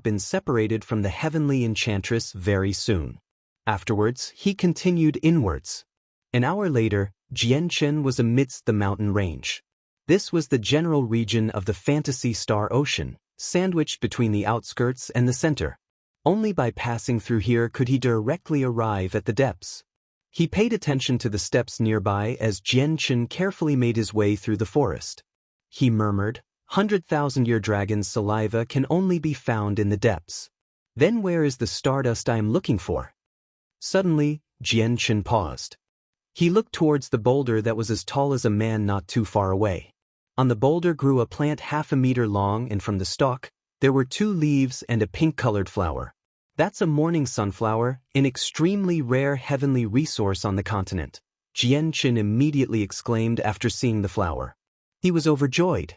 been separated from the heavenly enchantress very soon. Afterwards, he continued inwards. An hour later, Jianchen was amidst the mountain range. This was the general region of the Fantasy Star Ocean, sandwiched between the outskirts and the center. Only by passing through here could he directly arrive at the depths. He paid attention to the steps nearby as Jianchen carefully made his way through the forest. He murmured, 100,000-year dragon's saliva can only be found in the depths. Then where is the stardust I am looking for? Suddenly, Jianchen paused. He looked towards the boulder that was as tall as a man not too far away. On the boulder grew a plant half a meter long, and from the stalk, there were 2 leaves and a pink-colored flower. That's a morning sunflower, an extremely rare heavenly resource on the continent, Jianchen immediately exclaimed after seeing the flower. He was overjoyed.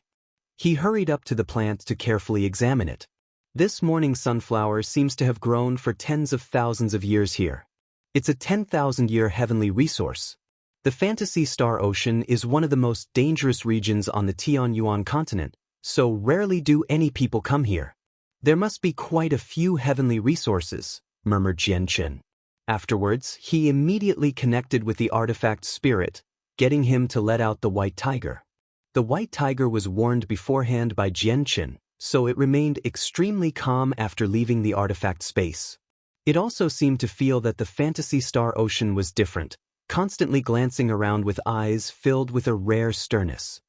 He hurried up to the plant to carefully examine it. This morning sunflower seems to have grown for tens of thousands of years here. It's a 10,000-year heavenly resource. The Fantasy Star Ocean is one of the most dangerous regions on the Tianyuan continent, so rarely do any people come here. There must be quite a few heavenly resources, murmured Jianchen. Afterwards, he immediately connected with the artifact spirit, getting him to let out the white tiger. The white tiger was warned beforehand by Jianchen, so it remained extremely calm after leaving the artifact space. It also seemed to feel that the Fantasy Star Ocean was different, constantly glancing around with eyes filled with a rare sternness.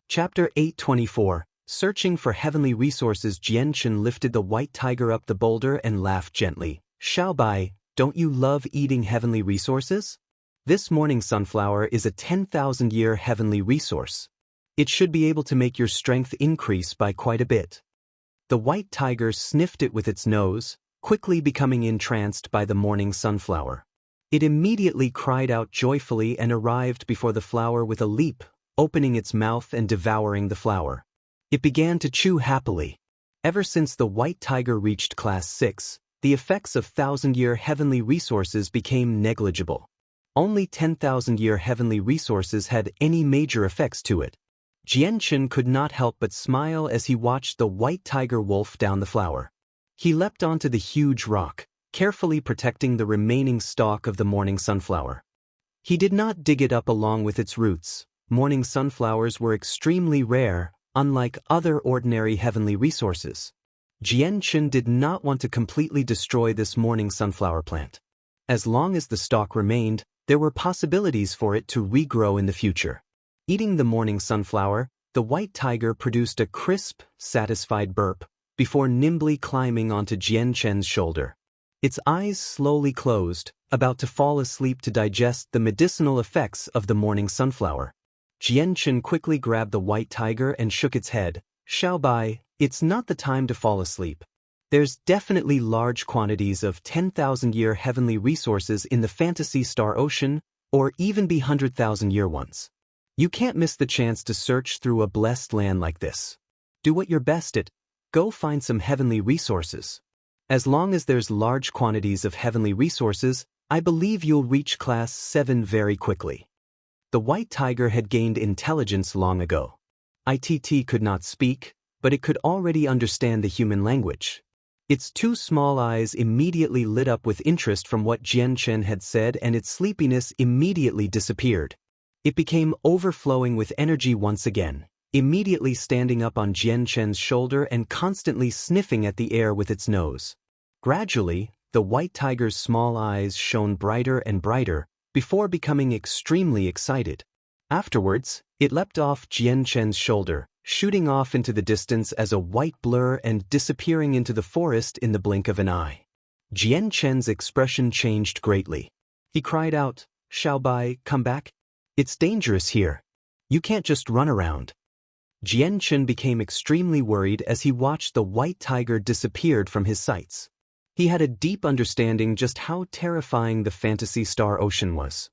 Chapter 824. Searching for heavenly resources. Jianchen lifted the white tiger up the boulder and laughed gently. Xiaobai, don't you love eating heavenly resources? This morning sunflower is a 10,000-year heavenly resource. It should be able to make your strength increase by quite a bit. The white tiger sniffed it with its nose, quickly becoming entranced by the morning sunflower. It immediately cried out joyfully and arrived before the flower with a leap, opening its mouth and devouring the flower. It began to chew happily. Ever since the white tiger reached Class 6, the effects of 1,000-year heavenly resources became negligible. Only 10,000-year heavenly resources had any major effects to it. Jianchen could not help but smile as he watched the white tiger wolf down the flower. He leapt onto the huge rock, carefully protecting the remaining stalk of the morning sunflower. He did not dig it up along with its roots. Morning sunflowers were extremely rare, unlike other ordinary heavenly resources. Jianchen did not want to completely destroy this morning sunflower plant. As long as the stalk remained, there were possibilities for it to regrow in the future. Eating the morning sunflower, the white tiger produced a crisp, satisfied burp, before nimbly climbing onto Jianchen's shoulder. Its eyes slowly closed, about to fall asleep to digest the medicinal effects of the morning sunflower. Jianchen quickly grabbed the white tiger and shook its head. Xiaobai, it's not the time to fall asleep. There's definitely large quantities of 10,000-year heavenly resources in the Fantasy Star Ocean, or even be 100,000-year ones. You can't miss the chance to search through a blessed land like this. Do what you're best at. Go find some heavenly resources. As long as there's large quantities of heavenly resources, I believe you'll reach Class 7 very quickly. The white tiger had gained intelligence long ago. It could not speak, but it could already understand the human language. Its 2 small eyes immediately lit up with interest from what Jianchen had said, and its sleepiness immediately disappeared. It became overflowing with energy once again, immediately standing up on Jianchen's shoulder and constantly sniffing at the air with its nose. Gradually, the white tiger's small eyes shone brighter and brighter, before becoming extremely excited. Afterwards, it leapt off Jianchen's shoulder, shooting off into the distance as a white blur and disappearing into the forest in the blink of an eye. Jianchen's expression changed greatly. He cried out, Xiaobai, come back. It's dangerous here. You can't just run around. Jianchen became extremely worried as he watched the white tiger disappeared from his sights. He had a deep understanding just how terrifying the Fantasy Star Ocean was.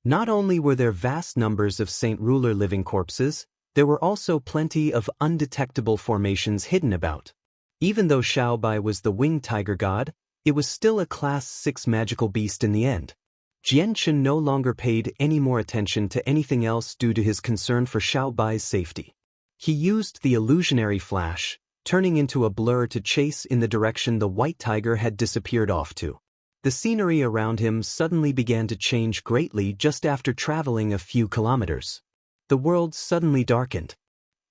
Not only were there vast numbers of Saint Ruler living corpses, there were also plenty of undetectable formations hidden about. Even though Xiaobai was the winged tiger god, it was still a Class 6 magical beast in the end. Jianchen no longer paid any more attention to anything else due to his concern for Xiaobai's safety. He used the illusionary flash, turning into a blur to chase in the direction the white tiger had disappeared off to. The scenery around him suddenly began to change greatly just after traveling a few kilometers. The world suddenly darkened.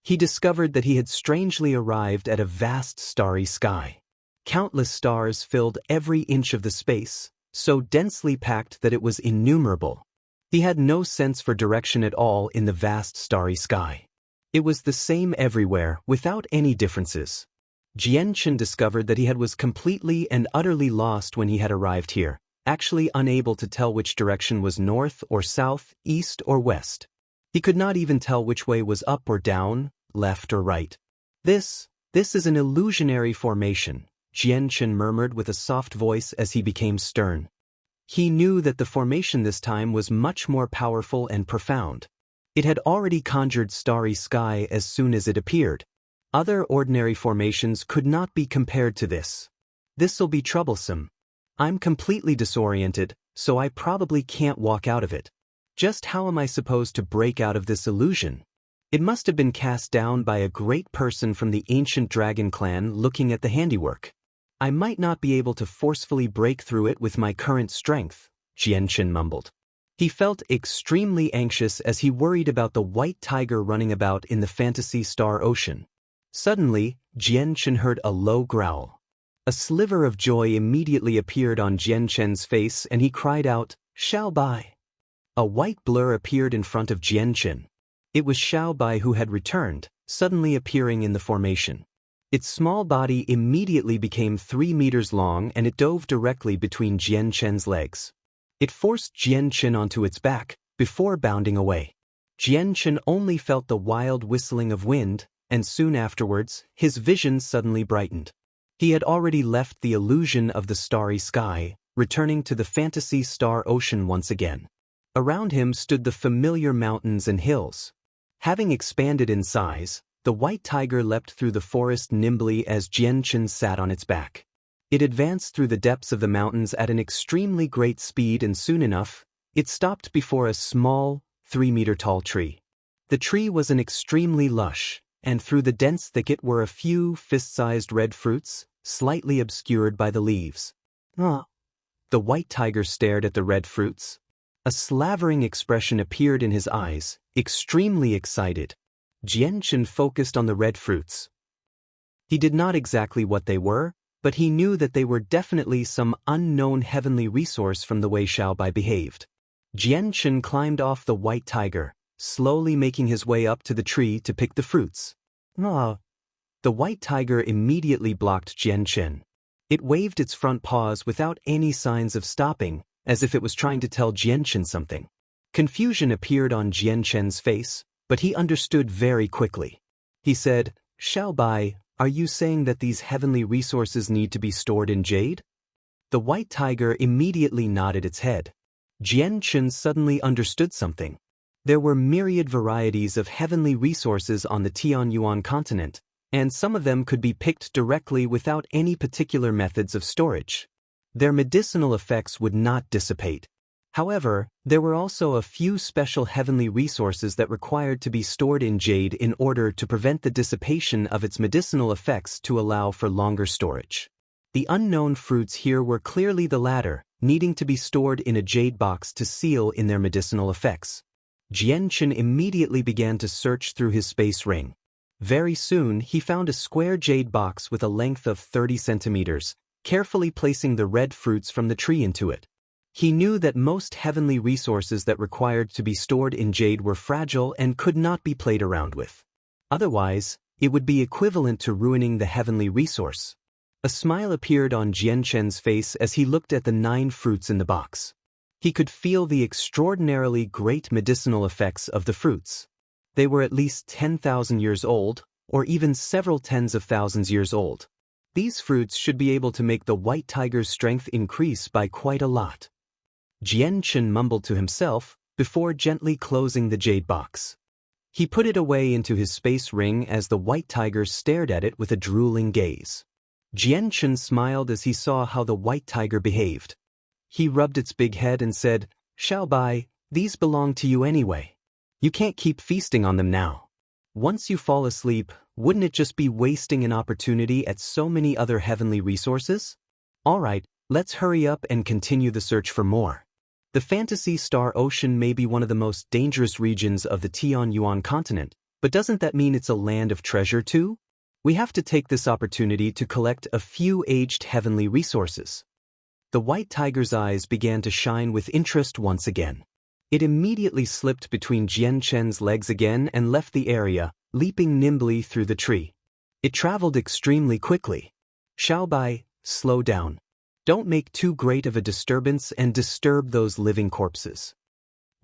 He discovered that he had strangely arrived at a vast starry sky. Countless stars filled every inch of the space, so densely packed that it was innumerable. He had no sense for direction at all in the vast starry sky. It was the same everywhere, without any differences. Jianchen discovered that he was completely and utterly lost when he had arrived here, actually unable to tell which direction was north or south, east or west. He could not even tell which way was up or down, left or right. This is an illusionary formation, Jianchen murmured with a soft voice as he became stern. He knew that the formation this time was much more powerful and profound. It had already conjured starry sky as soon as it appeared. Other ordinary formations could not be compared to this. This'll be troublesome. I'm completely disoriented, so I probably can't walk out of it. Just how am I supposed to break out of this illusion? It must have been cast down by a great person from the ancient dragon clan looking at the handiwork. I might not be able to forcefully break through it with my current strength, Jianchen mumbled. He felt extremely anxious as he worried about the white tiger running about in the fantasy star ocean. Suddenly, Jianchen heard a low growl. A sliver of joy immediately appeared on Jianchen's face and he cried out, "Xiao Bai!" A white blur appeared in front of Jianchen. It was Xiao Bai who had returned, suddenly appearing in the formation. Its small body immediately became 3 meters long and it dove directly between Jianchen's legs. It forced Jianchen onto its back, before bounding away. Jianchen only felt the wild whistling of wind, and soon afterwards, his vision suddenly brightened. He had already left the illusion of the starry sky, returning to the fantasy star ocean once again. Around him stood the familiar mountains and hills. Having expanded in size, the white tiger leapt through the forest nimbly as Jianchen sat on its back. It advanced through the depths of the mountains at an extremely great speed and soon enough, it stopped before a small, 3-meter-tall tree. The tree was an extremely lush, and through the dense thicket were a few fist-sized red fruits, slightly obscured by the leaves. The white tiger stared at the red fruits. A slavering expression appeared in his eyes, extremely excited. Jianchen focused on the red fruits. He did not exactly what they were, but he knew that they were definitely some unknown heavenly resource from the way Xiao Bai behaved. Jianchen climbed off the white tiger, slowly making his way up to the tree to pick the fruits. The white tiger immediately blocked Jianchen. It waved its front paws without any signs of stopping, as if it was trying to tell Jianchen something. Confusion appeared on Jianchen's face, but he understood very quickly. He said, "Xiao Bai, are you saying that these heavenly resources need to be stored in jade?" The white tiger immediately nodded its head. Jianchen suddenly understood something. There were myriad varieties of heavenly resources on the Tianyuan continent, and some of them could be picked directly without any particular methods of storage. Their medicinal effects would not dissipate. However, there were also a few special heavenly resources that required to be stored in jade in order to prevent the dissipation of its medicinal effects to allow for longer storage. The unknown fruits here were clearly the latter, needing to be stored in a jade box to seal in their medicinal effects. Jianchen immediately began to search through his space ring. Very soon he found a square jade box with a length of 30 centimeters, carefully placing the red fruits from the tree into it. He knew that most heavenly resources that required to be stored in jade were fragile and could not be played around with. Otherwise, it would be equivalent to ruining the heavenly resource. A smile appeared on Jianchen's face as he looked at the 9 fruits in the box. He could feel the extraordinarily great medicinal effects of the fruits. They were at least 10,000 years old, or even several tens of thousands years old. These fruits should be able to make the white tiger's strength increase by quite a lot. Jianchen mumbled to himself, before gently closing the jade box. He put it away into his space ring as the white tiger stared at it with a drooling gaze. Jianchen smiled as he saw how the white tiger behaved. He rubbed its big head and said, "Xiao Bai, these belong to you anyway. You can't keep feasting on them now. Once you fall asleep, wouldn't it just be wasting an opportunity at so many other heavenly resources? Alright, let's hurry up and continue the search for more." The Fantasy Star Ocean may be one of the most dangerous regions of the Tianyuan continent, but doesn't that mean it's a land of treasure too? We have to take this opportunity to collect a few aged heavenly resources. The white tiger's eyes began to shine with interest once again. It immediately slipped between Jian Chen's legs again and left the area, leaping nimbly through the tree. It traveled extremely quickly. Xiaobai, slow down. Don't make too great of a disturbance and disturb those living corpses.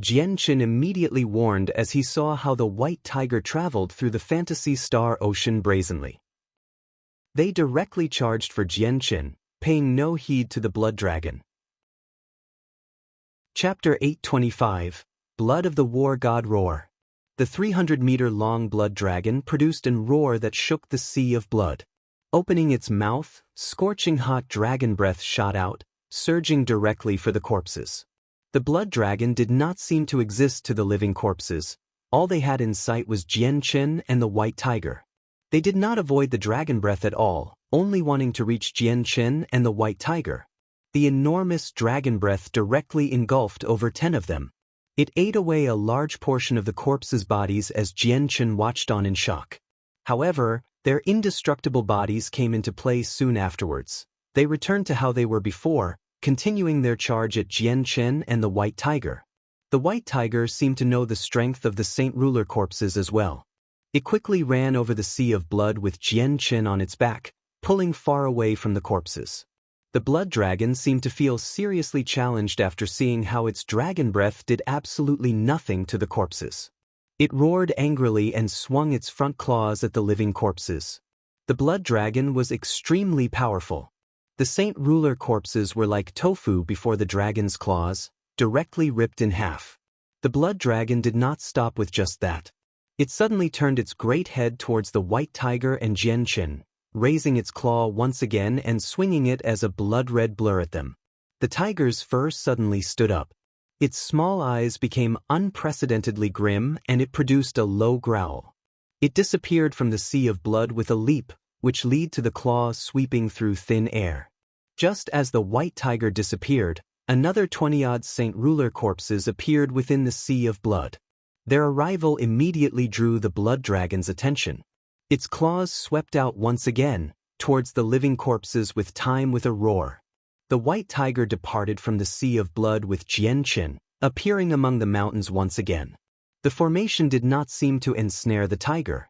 Jian Chen immediately warned as he saw how the white tiger traveled through the fantasy star ocean brazenly. They directly charged for Jian Chen, paying no heed to the blood dragon. Chapter 825, Blood of the War God Roar. The 300-meter-long blood dragon produced a roar that shook the sea of blood. Opening its mouth, scorching hot dragon breath shot out, surging directly for the corpses. The blood dragon did not seem to exist to the living corpses. All they had in sight was Jian Chen and the white tiger. They did not avoid the dragon breath at all, only wanting to reach Jian Chen and the white tiger. The enormous dragon breath directly engulfed over 10 of them. It ate away a large portion of the corpses' bodies as Jian Chen watched on in shock. However, their indestructible bodies came into play soon afterwards. They returned to how they were before, continuing their charge at Jian Chen and the white tiger. The white tiger seemed to know the strength of the Saint Ruler corpses as well. It quickly ran over the sea of blood with Jian Chen on its back, pulling far away from the corpses. The blood dragon seemed to feel seriously challenged after seeing how its dragon breath did absolutely nothing to the corpses. It roared angrily and swung its front claws at the living corpses. The blood dragon was extremely powerful. The Saint Ruler corpses were like tofu before the dragon's claws, directly ripped in half. The blood dragon did not stop with just that. It suddenly turned its great head towards the white tiger and Jian Chen, raising its claw once again and swinging it as a blood-red blur at them. The tiger's fur suddenly stood up. Its small eyes became unprecedentedly grim and it produced a low growl. It disappeared from the sea of blood with a leap, which led to the claw sweeping through thin air. Just as the white tiger disappeared, another 20-odd Saint Ruler corpses appeared within the sea of blood. Their arrival immediately drew the blood dragon's attention. Its claws swept out once again, towards the living corpses with a roar. The white tiger departed from the sea of blood with Jian Chen, appearing among the mountains once again. The formation did not seem to ensnare the tiger.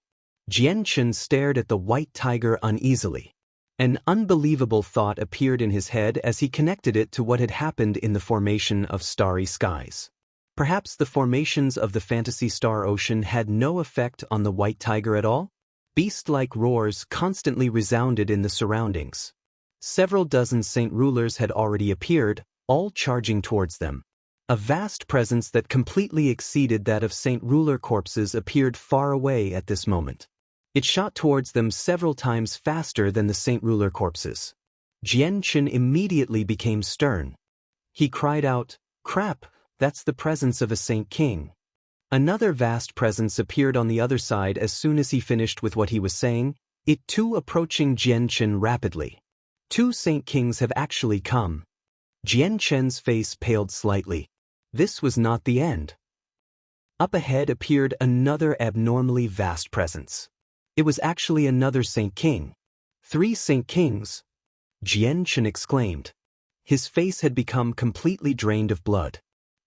Jian Chen stared at the white tiger uneasily. An unbelievable thought appeared in his head as he connected it to what had happened in the formation of starry skies. Perhaps the formations of the fantasy star ocean had no effect on the white tiger at all? Beast-like roars constantly resounded in the surroundings. Several dozen Saint Rulers had already appeared, all charging towards them. A vast presence that completely exceeded that of Saint Ruler corpses appeared far away at this moment. It shot towards them several times faster than the Saint Ruler corpses. Jian Chen immediately became stern. He cried out, "Crap, that's the presence of a Saint King." Another vast presence appeared on the other side as soon as he finished with what he was saying, it too approaching Jian Chen rapidly. 2 Saint Kings have actually come. Jian Chen's face paled slightly. This was not the end. Up ahead appeared another abnormally vast presence. It was actually another Saint King. 3 Saint Kings? Jian Chen exclaimed. His face had become completely drained of blood.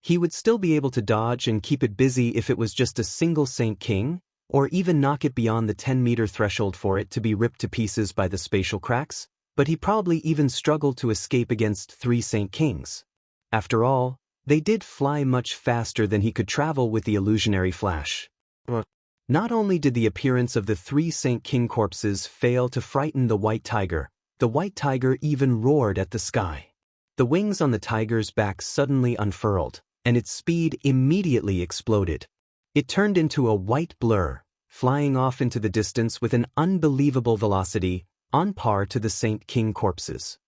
He would still be able to dodge and keep it busy if it was just a single Saint King, or even knock it beyond the 10-meter threshold for it to be ripped to pieces by the spatial cracks, but he probably even struggled to escape against 3 Saint Kings. After all, they did fly much faster than he could travel with the illusionary flash. Not only did the appearance of the 3 Saint King corpses fail to frighten the white tiger even roared at the sky. The wings on the tiger's back suddenly unfurled, and its speed immediately exploded. It turned into a white blur, flying off into the distance with an unbelievable velocity, on par to the Saint King corpses.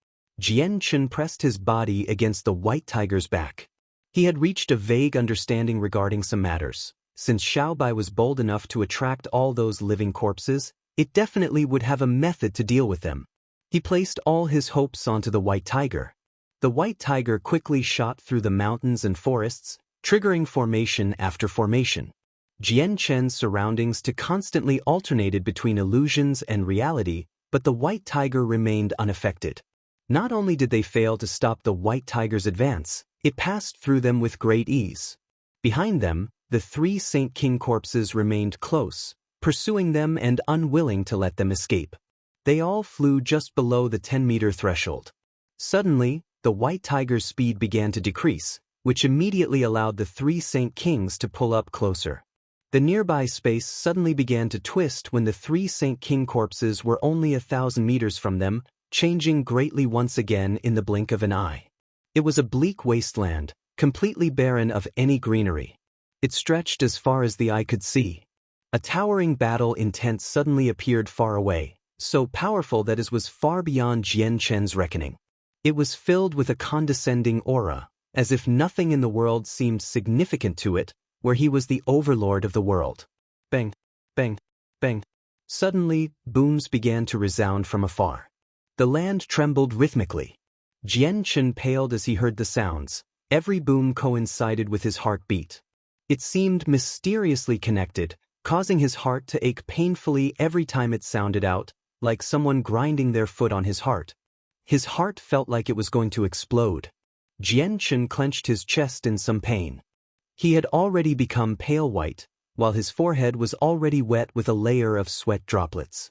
Jian Chen pressed his body against the white tiger's back. He had reached a vague understanding regarding some matters. Since Xiaobai was bold enough to attract all those living corpses, it definitely would have a method to deal with them. He placed all his hopes onto the white tiger. The white tiger quickly shot through the mountains and forests, triggering formation after formation. Jian Chen's surroundings constantly alternated between illusions and reality, but the white tiger remained unaffected. Not only did they fail to stop the white tiger's advance, it passed through them with great ease. Behind them, the 3 Saint King corpses remained close, pursuing them and unwilling to let them escape. They all flew just below the 10-meter threshold. Suddenly, the white tiger's speed began to decrease, which immediately allowed the 3 Saint Kings to pull up closer. The nearby space suddenly began to twist when the 3 Saint King corpses were only 1,000 meters from them, changing greatly once again in the blink of an eye. It was a bleak wasteland, completely barren of any greenery. It stretched as far as the eye could see. A towering battle intent suddenly appeared far away, so powerful that it was far beyond Jian Chen's reckoning. It was filled with a condescending aura, as if nothing in the world seemed significant to it, where he was the overlord of the world. Bang, bang, bang. Suddenly, booms began to resound from afar. The land trembled rhythmically. Jian Chen paled as he heard the sounds. Every boom coincided with his heartbeat. It seemed mysteriously connected, causing his heart to ache painfully every time it sounded out, like someone grinding their foot on his heart. His heart felt like it was going to explode. Jian Chen clenched his chest in some pain. He had already become pale white, while his forehead was already wet with a layer of sweat droplets.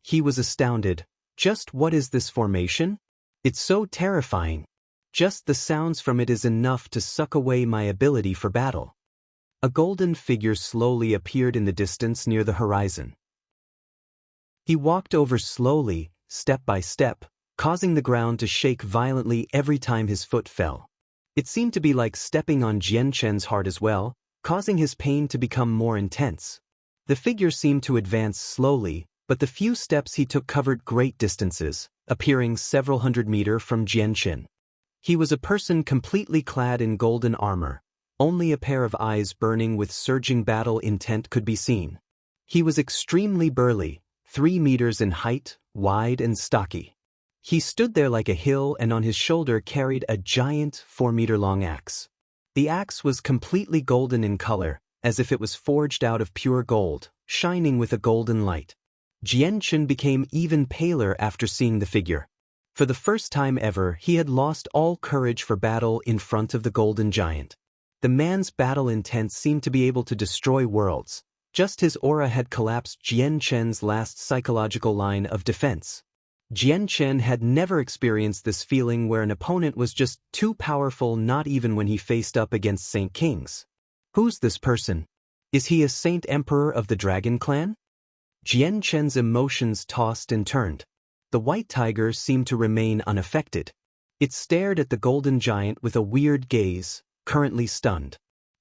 He was astounded. Just what is this formation? It's so terrifying. Just the sounds from it is enough to suck away my ability for battle. A golden figure slowly appeared in the distance near the horizon. He walked over slowly, step by step, causing the ground to shake violently every time his foot fell. It seemed to be like stepping on Jian Chen's heart as well, causing his pain to become more intense. The figure seemed to advance slowly, but the few steps he took covered great distances, appearing several hundred meters from Jian Chen. He was a person completely clad in golden armor. Only a pair of eyes burning with surging battle intent could be seen. He was extremely burly, 3 meters in height, wide and stocky. He stood there like a hill and on his shoulder carried a giant 4-meter-long axe. The axe was completely golden in color, as if it was forged out of pure gold, shining with a golden light. Jian Chen became even paler after seeing the figure. For the first time ever, he had lost all courage for battle in front of the golden giant. The man's battle intent seemed to be able to destroy worlds. Just his aura had collapsed Jian Chen's last psychological line of defense. Jian Chen had never experienced this feeling where an opponent was just too powerful, not even when he faced up against Saint Kings. Who's this person? Is he a Saint Emperor of the Dragon Clan? Jian Chen's emotions tossed and turned. The white tiger seemed to remain unaffected. It stared at the golden giant with a weird gaze, currently stunned.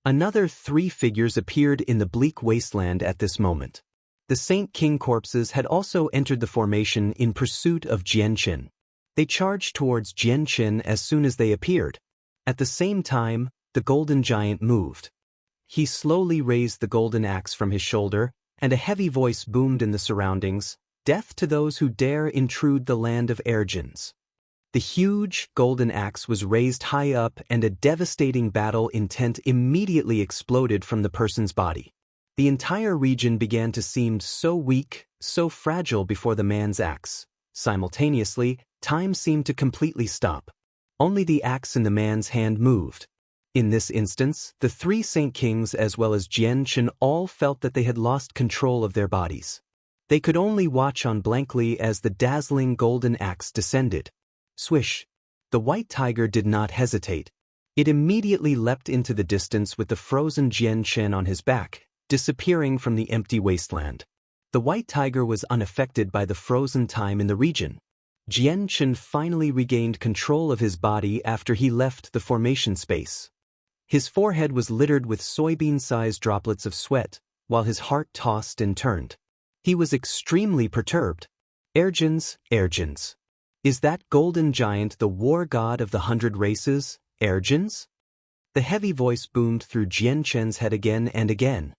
Another 3 figures appeared in the bleak wasteland at this moment. The Saint King corpses had also entered the formation in pursuit of Jian Chen. They charged towards Jian Chen as soon as they appeared. At the same time, the golden giant moved. He slowly raised the golden axe from his shoulder, and a heavy voice boomed in the surroundings, "Death to those who dare intrude the land of Ergens." The huge, golden axe was raised high up and a devastating battle intent immediately exploded from the person's body. The entire region began to seem so weak, so fragile before the man's axe. Simultaneously, time seemed to completely stop. Only the axe in the man's hand moved. In this instance, the 3 Saint Kings as well as Jian Chen all felt that they had lost control of their bodies. They could only watch on blankly as the dazzling golden axe descended. Swish! The white tiger did not hesitate. It immediately leapt into the distance with the frozen Jian Chen on his back, disappearing from the empty wasteland. The white tiger was unaffected by the frozen time in the region. Jian Chen finally regained control of his body after he left the formation space. His forehead was littered with soybean-sized droplets of sweat, while his heart tossed and turned. He was extremely perturbed. Ergens. Is that golden giant the war god of the 100 races, Ergens? The heavy voice boomed through Jian Chen's head again and again.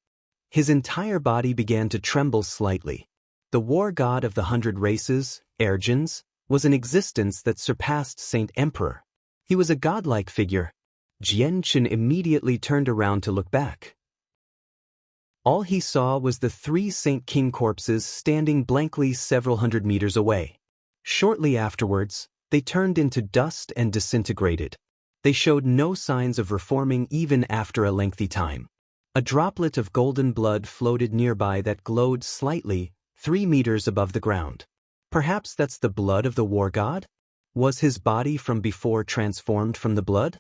His entire body began to tremble slightly. The war god of the 100 races, Ergens, was an existence that surpassed Saint Emperor. He was a godlike figure. Jian Chen immediately turned around to look back. All he saw was the 3 Saint King corpses standing blankly several hundred meters away. Shortly afterwards, they turned into dust and disintegrated. They showed no signs of reforming even after a lengthy time. A droplet of golden blood floated nearby that glowed slightly, 3 meters above the ground. Perhaps that's the blood of the war god? Was his body from before transformed from the blood?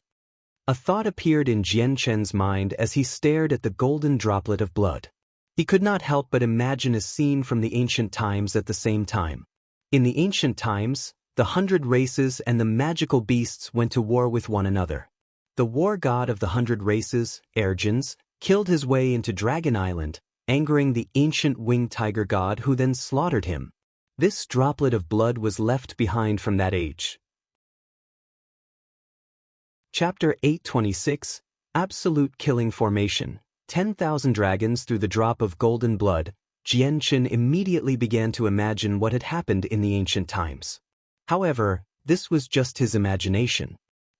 A thought appeared in Jian Chen's mind as he stared at the golden droplet of blood. He could not help but imagine a scene from the ancient times at the same time. In the ancient times, the 100 races and the magical beasts went to war with one another. The war god of the 100 races, Ergens, killed his way into Dragon Island, angering the ancient winged tiger god who then slaughtered him. This droplet of blood was left behind from that age. Chapter 826, Absolute Killing Formation. 10,000 dragons through the drop of golden blood. Jian Chen immediately began to imagine what had happened in the ancient times. However, this was just his imagination.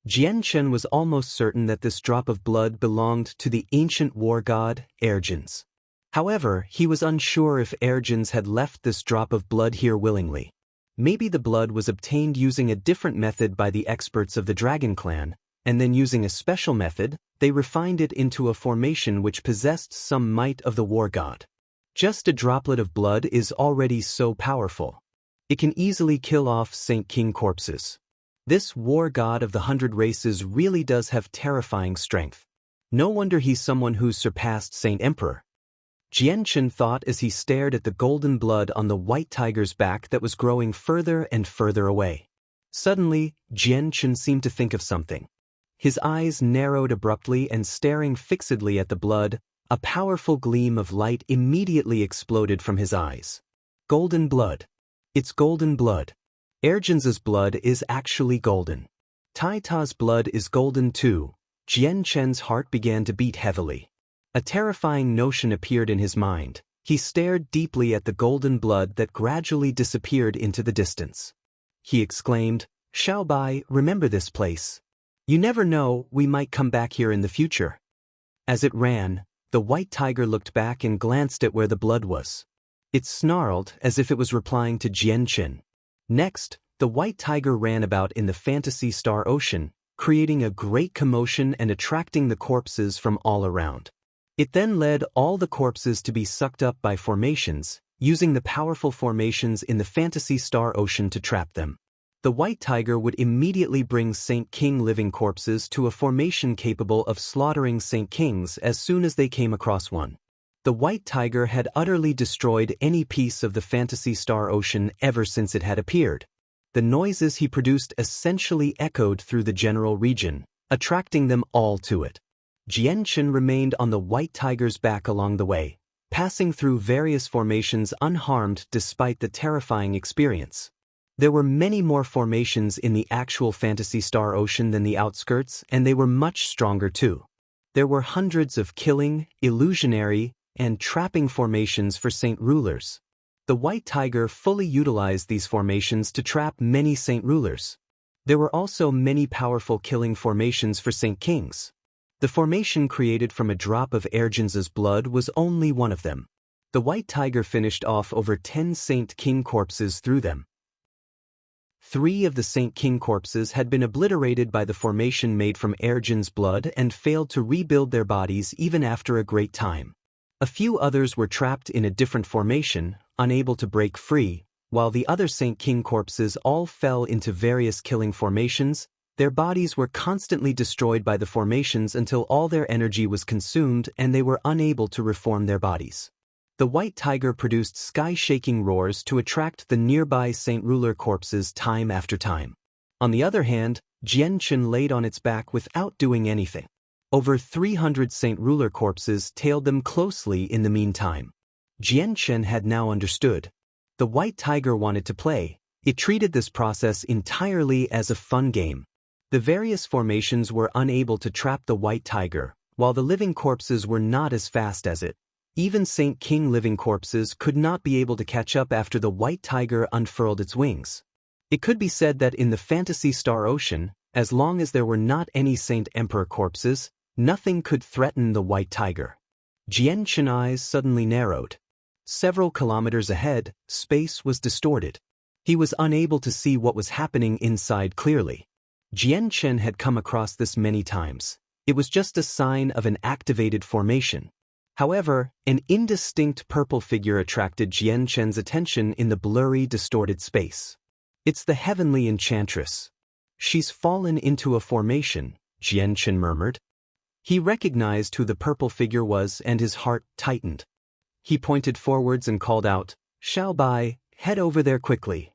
Jian Chen was almost certain that this drop of blood belonged to the ancient war god, Ergens. However, he was unsure if Ergens had left this drop of blood here willingly. Maybe the blood was obtained using a different method by the experts of the Dragon Clan, and then using a special method, they refined it into a formation which possessed some might of the war god. Just a droplet of blood is already so powerful. It can easily kill off Saint King corpses. This war god of the 100 races really does have terrifying strength. No wonder he's someone who's surpassed Saint Emperor. Jian Chen thought as he stared at the golden blood on the white tiger's back that was growing further and further away. Suddenly, Jian Chen seemed to think of something. His eyes narrowed abruptly, and staring fixedly at the blood, a powerful gleam of light immediately exploded from his eyes. Golden blood. It's golden blood. Ergens's blood is actually golden. Tai Ta's blood is golden too. Jian Chen's heart began to beat heavily. A terrifying notion appeared in his mind. He stared deeply at the golden blood that gradually disappeared into the distance. He exclaimed, "Xiao Bai, remember this place. You never know, we might come back here in the future." As it ran, the white tiger looked back and glanced at where the blood was. It snarled as if it was replying to Jian Chen. Next, the white tiger ran about in the Fantasy Star Ocean, creating a great commotion and attracting the corpses from all around. It then led all the corpses to be sucked up by formations, using the powerful formations in the Fantasy Star Ocean to trap them. The white tiger would immediately bring Saint King living corpses to a formation capable of slaughtering Saint Kings as soon as they came across one. The white tiger had utterly destroyed any piece of the Fantasy Star Ocean ever since it had appeared. The noises he produced essentially echoed through the general region, attracting them all to it. Jian Chen remained on the white tiger's back along the way, passing through various formations unharmed despite the terrifying experience. There were many more formations in the actual Fantasy Star Ocean than the outskirts, and they were much stronger too. There were hundreds of killing, illusionary, and trapping formations for Saint Rulers. The white tiger fully utilized these formations to trap many Saint Rulers. There were also many powerful killing formations for Saint Kings. The formation created from a drop of Ergens's blood was only one of them. The white tiger finished off over 10 Saint King corpses through them. 3 of the Saint King corpses had been obliterated by the formation made from Ergen's blood and failed to rebuild their bodies even after a great time. A few others were trapped in a different formation, unable to break free, while the other Saint King corpses all fell into various killing formations. Their bodies were constantly destroyed by the formations until all their energy was consumed and they were unable to reform their bodies. The white tiger produced sky-shaking roars to attract the nearby Saint Ruler corpses time after time. On the other hand, Jian Chen laid on its back without doing anything. Over 300 Saint Ruler corpses tailed them closely in the meantime. Jian Chen had now understood. The white tiger wanted to play. It treated this process entirely as a fun game. The various formations were unable to trap the white tiger, while the living corpses were not as fast as it. Even Saint King living corpses could not be able to catch up after the white tiger unfurled its wings. It could be said that in the Fantasy Star Ocean, as long as there were not any Saint Emperor corpses, nothing could threaten the white tiger. Jian Chen's eyes suddenly narrowed. Several kilometers ahead, space was distorted. He was unable to see what was happening inside clearly. Jian Chen had come across this many times. It was just a sign of an activated formation. However, an indistinct purple figure attracted Jian Chen's attention in the blurry, distorted space. It's the Heavenly Enchantress. She's fallen into a formation, Jian Chen murmured. He recognized who the purple figure was and his heart tightened. He pointed forwards and called out, "Xiao Bai, head over there quickly."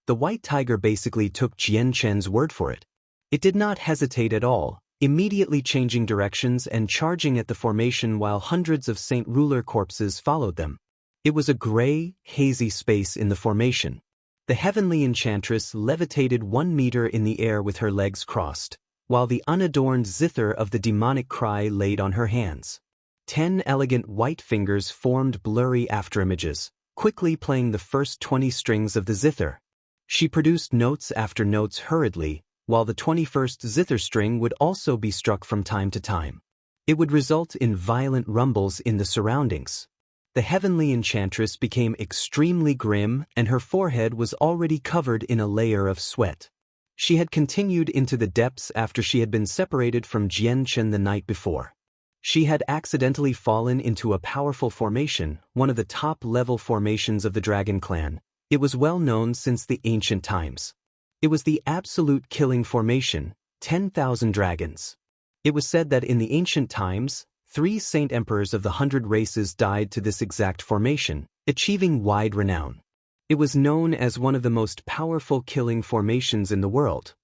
The white tiger basically took Jian Chen's word for it. It did not hesitate at all, immediately changing directions and charging at the formation while hundreds of Saint Ruler corpses followed them. It was a gray, hazy space in the formation. The Heavenly Enchantress levitated 1 meter in the air with her legs crossed, while the unadorned zither of the demonic cry laid on her hands. 10 elegant white fingers formed blurry afterimages, quickly playing the first 20 strings of the zither. She produced notes after notes hurriedly, while the 21st zither string would also be struck from time to time. It would result in violent rumbles in the surroundings. The Heavenly Enchantress became extremely grim and her forehead was already covered in a layer of sweat. She had continued into the depths after she had been separated from Jian Chen the night before. She had accidentally fallen into a powerful formation, one of the top-level formations of the Dragon Clan. It was well known since the ancient times. It was the absolute killing formation, 10,000 dragons. It was said that in the ancient times, 3 Saint Emperors of the 100 races died to this exact formation, achieving wide renown. It was known as one of the most powerful killing formations in the world.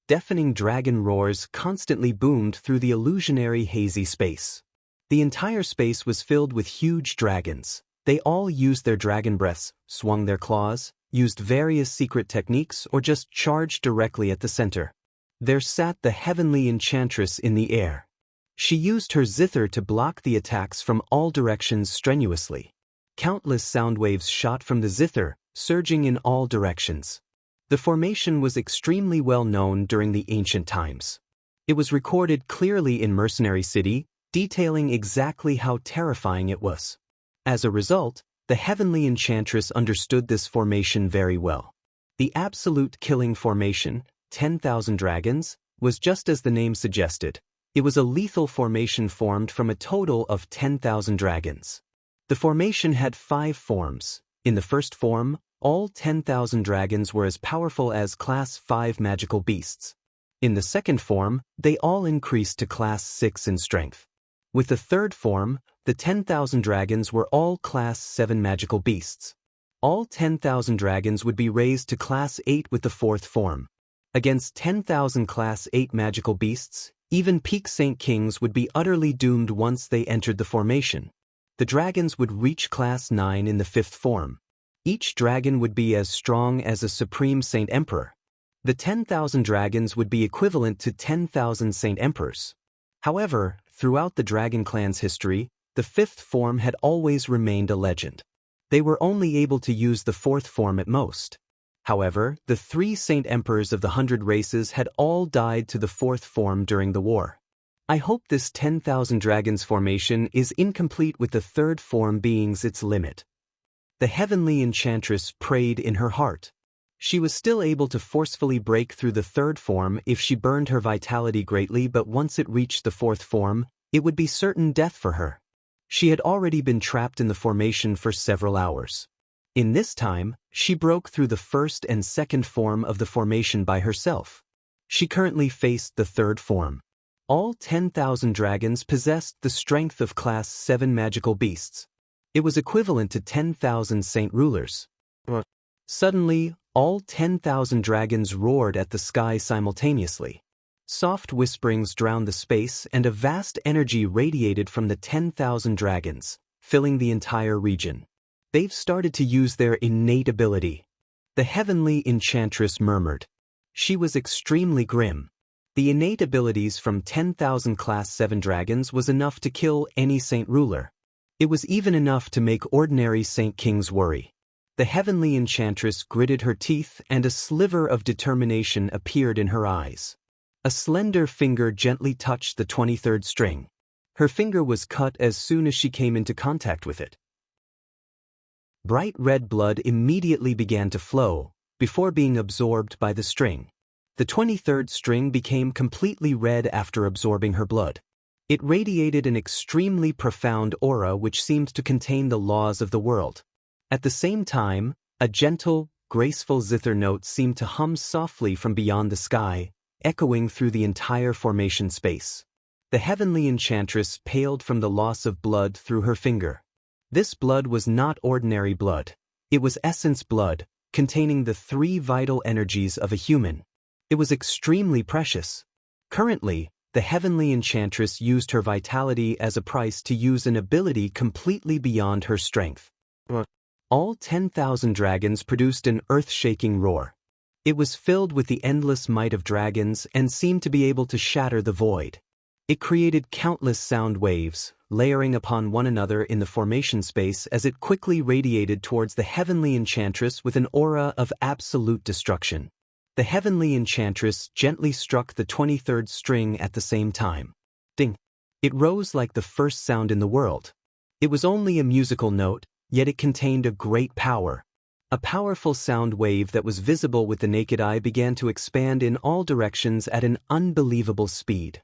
Deafening dragon roars constantly boomed through the illusionary hazy space. The entire space was filled with huge dragons. They all used their dragon breaths, swung their claws, used various secret techniques, or just charged directly at the center. There sat the Heavenly Enchantress in the air. She used her zither to block the attacks from all directions strenuously. Countless sound waves shot from the zither, surging in all directions. The formation was extremely well known during the ancient times. It was recorded clearly in Mercenary City, detailing exactly how terrifying it was. As a result, the Heavenly Enchantress understood this formation very well. The absolute killing formation, 10,000 dragons, was just as the name suggested. It was a lethal formation formed from a total of 10,000 dragons. The formation had 5 forms. In the first form, all 10,000 dragons were as powerful as Class 5 magical beasts. In the second form, they all increased to Class 6 in strength. With the third form, the 10,000 dragons were all Class 7 magical beasts. All 10,000 dragons would be raised to Class 8 with the fourth form. Against 10,000 Class 8 magical beasts, even peak Saint Kings would be utterly doomed once they entered the formation. The dragons would reach Class 9 in the fifth form. Each dragon would be as strong as a Supreme Saint Emperor. The 10,000 dragons would be equivalent to 10,000 Saint Emperors. However, throughout the Dragon Clan's history, the fifth form had always remained a legend. They were only able to use the fourth form at most. However, the 3 Saint Emperors of the 100 races had all died to the fourth form during the war. I hope this 10,000 dragons formation is incomplete with the third form being its limit. The Heavenly Enchantress prayed in her heart. She was still able to forcefully break through the third form if she burned her vitality greatly, but once it reached the fourth form, it would be certain death for her. She had already been trapped in the formation for several hours. In this time, she broke through the first and second form of the formation by herself. She currently faced the third form. All 10,000 dragons possessed the strength of Class 7 magical beasts. It was equivalent to 10,000 Saint Rulers. Suddenly, all 10,000 dragons roared at the sky simultaneously. Soft whisperings drowned the space and a vast energy radiated from the 10,000 dragons, filling the entire region. They've started to use their innate ability. The Heavenly Enchantress murmured. She was extremely grim. The innate abilities from 10,000 Class 7 dragons was enough to kill any Saint Ruler. It was even enough to make ordinary Saint Kings worry. The Heavenly Enchantress gritted her teeth and a sliver of determination appeared in her eyes. A slender finger gently touched the 23rd string. Her finger was cut as soon as she came into contact with it. Bright red blood immediately began to flow, before being absorbed by the string. The 23rd string became completely red after absorbing her blood. It radiated an extremely profound aura which seemed to contain the laws of the world. At the same time, a gentle, graceful zither note seemed to hum softly from beyond the sky, echoing through the entire formation space. The heavenly enchantress paled from the loss of blood through her finger. This blood was not ordinary blood. It was essence blood, containing the 3 vital energies of a human. It was extremely precious. Currently, the heavenly enchantress used her vitality as a price to use an ability completely beyond her strength. All 10,000 dragons produced an earth-shaking roar. It was filled with the endless might of dragons and seemed to be able to shatter the void. It created countless sound waves, layering upon one another in the formation space as it quickly radiated towards the heavenly enchantress with an aura of absolute destruction. The heavenly enchantress gently struck the 23rd string at the same time. Ding! It rose like the first sound in the world. It was only a musical note, yet it contained a great power. A powerful sound wave that was visible with the naked eye began to expand in all directions at an unbelievable speed.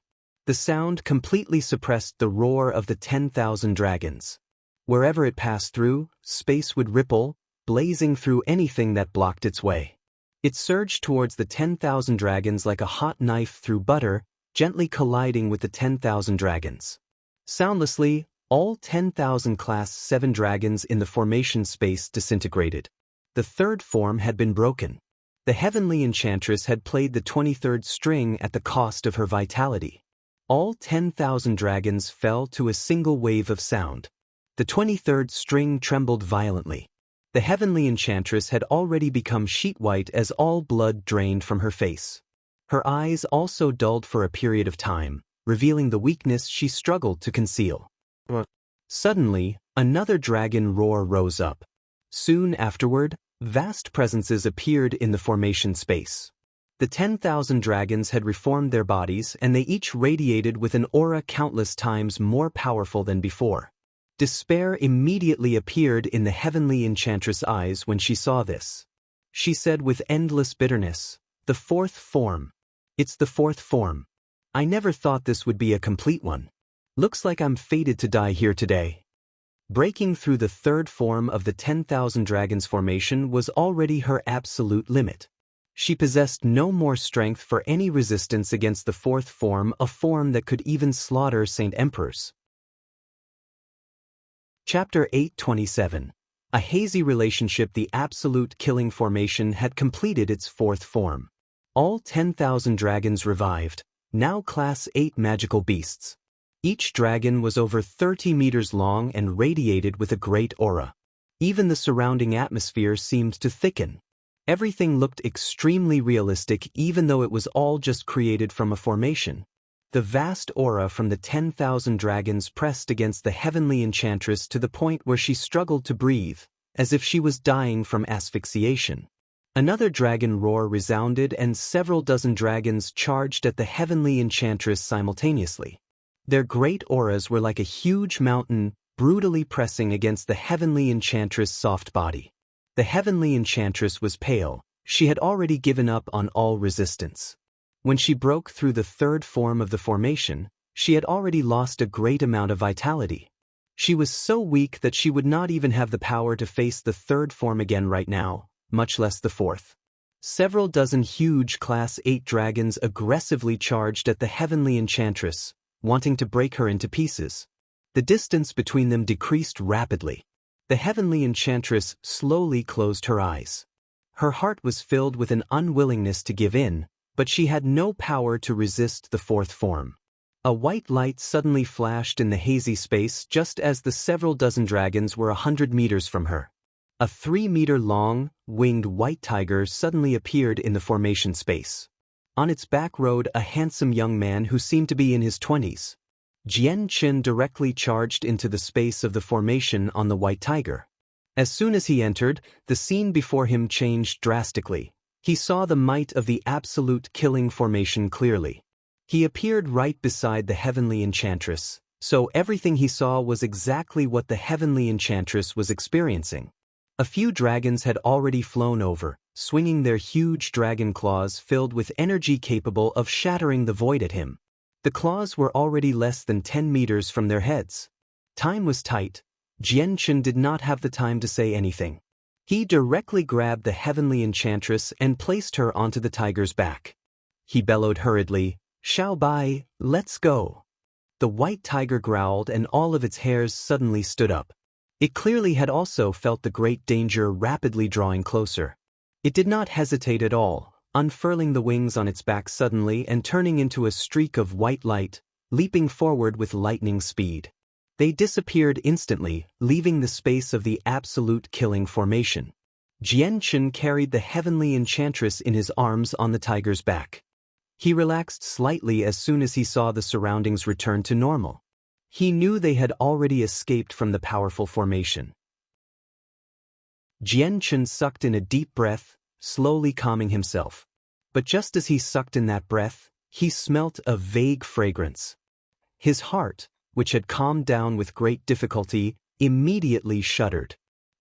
The sound completely suppressed the roar of the 10,000 dragons. Wherever it passed through, space would ripple, blazing through anything that blocked its way. It surged towards the 10,000 dragons like a hot knife through butter, gently colliding with the 10,000 dragons. Soundlessly, all 10,000 Class 7 dragons in the formation space disintegrated. The 3rd form had been broken. The heavenly enchantress had played the 23rd string at the cost of her vitality. All 10,000 dragons fell to a single wave of sound. The 23rd string trembled violently. The heavenly enchantress had already become sheet white as all blood drained from her face. Her eyes also dulled for a period of time, revealing the weakness she struggled to conceal. Suddenly, another dragon roar rose up. Soon afterward, vast presences appeared in the formation space. The 10,000 dragons had reformed their bodies and they each radiated with an aura countless times more powerful than before. Despair immediately appeared in the heavenly enchantress' eyes when she saw this. She said with endless bitterness, "The 4th form. It's the 4th form. I never thought this would be a complete one. Looks like I'm fated to die here today." Breaking through the 3rd form of the 10,000 dragons formation was already her absolute limit. She possessed no more strength for any resistance against the 4th form, a form that could even slaughter Saint Emperors. Chapter 827. A hazy relationship. The absolute killing formation had completed its 4th form. All 10,000 dragons revived, now Class 8 magical beasts. Each dragon was over 30 meters long and radiated with a great aura. Even the surrounding atmosphere seemed to thicken. Everything looked extremely realistic even though it was all just created from a formation. The vast aura from the 10,000 dragons pressed against the heavenly enchantress to the point where she struggled to breathe, as if she was dying from asphyxiation. Another dragon roar resounded and several dozen dragons charged at the heavenly enchantress simultaneously. Their great auras were like a huge mountain, brutally pressing against the heavenly enchantress' soft body. The heavenly enchantress was pale. She had already given up on all resistance. When she broke through the 3rd form of the formation, she had already lost a great amount of vitality. She was so weak that she would not even have the power to face the 3rd form again right now, much less the 4th. Several dozen huge Class 8 dragons aggressively charged at the heavenly enchantress, wanting to break her into pieces. The distance between them decreased rapidly. The heavenly enchantress slowly closed her eyes. Her heart was filled with an unwillingness to give in, but she had no power to resist the 4th form. A white light suddenly flashed in the hazy space just as the several dozen dragons were 100 meters from her. A 3-meter-long, winged white tiger suddenly appeared in the formation space. On its back rode a handsome young man who seemed to be in his 20s. Jian Qin directly charged into the space of the formation on the white tiger. As soon as he entered, the scene before him changed drastically. He saw the might of the absolute killing formation clearly. He appeared right beside the heavenly enchantress, so everything he saw was exactly what the heavenly enchantress was experiencing. A few dragons had already flown over, swinging their huge dragon claws filled with energy capable of shattering the void at him. The claws were already less than 10 meters from their heads. Time was tight. Jianchen did not have the time to say anything. He directly grabbed the heavenly enchantress and placed her onto the tiger's back. He bellowed hurriedly, "Xiaobai, let's go." The white tiger growled and all of its hairs suddenly stood up. It clearly had also felt the great danger rapidly drawing closer. It did not hesitate at all, unfurling the wings on its back suddenly and turning into a streak of white light, leaping forward with lightning speed. They disappeared instantly, leaving the space of the absolute killing formation. Jianchen carried the heavenly enchantress in his arms on the tiger's back. He relaxed slightly as soon as he saw the surroundings return to normal. He knew they had already escaped from the powerful formation. Jianchen sucked in a deep breath, slowly calming himself. But just as he sucked in that breath, he smelt a vague fragrance. His heart, which had calmed down with great difficulty, immediately shuddered.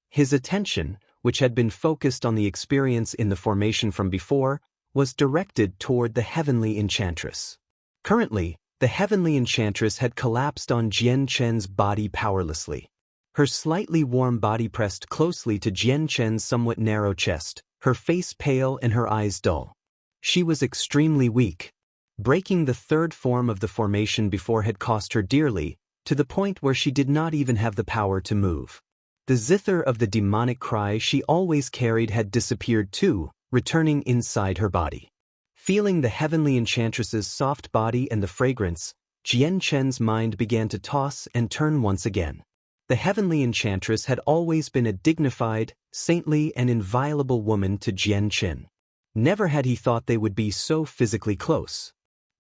His attention, which had been focused on the experience in the formation from before, was directed toward the heavenly enchantress. Currently, the heavenly enchantress had collapsed on Jianchen's body powerlessly. Her slightly warm body pressed closely to Jianchen's somewhat narrow chest, her face pale and her eyes dull. She was extremely weak. Breaking the third form of the formation before had cost her dearly, to the point where she did not even have the power to move. The zither of the demonic cry she always carried had disappeared too, returning inside her body. Feeling the heavenly enchantress's soft body and the fragrance, Jianchen's mind began to toss and turn once again. The heavenly enchantress had always been a dignified, saintly and inviolable woman to Jianchen. Never had he thought they would be so physically close.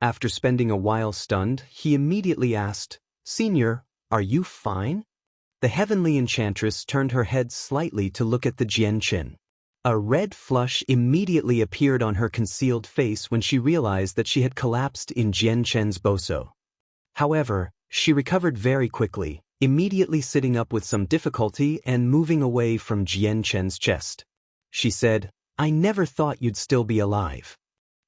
After spending a while stunned, he immediately asked, "Senior, are you fine?" The heavenly enchantress turned her head slightly to look at the Jianchen. A red flush immediately appeared on her concealed face when she realized that she had collapsed in Jianchen's boso. However, she recovered very quickly, immediately sitting up with some difficulty and moving away from Jianchen's chest. She said, "I never thought you'd still be alive."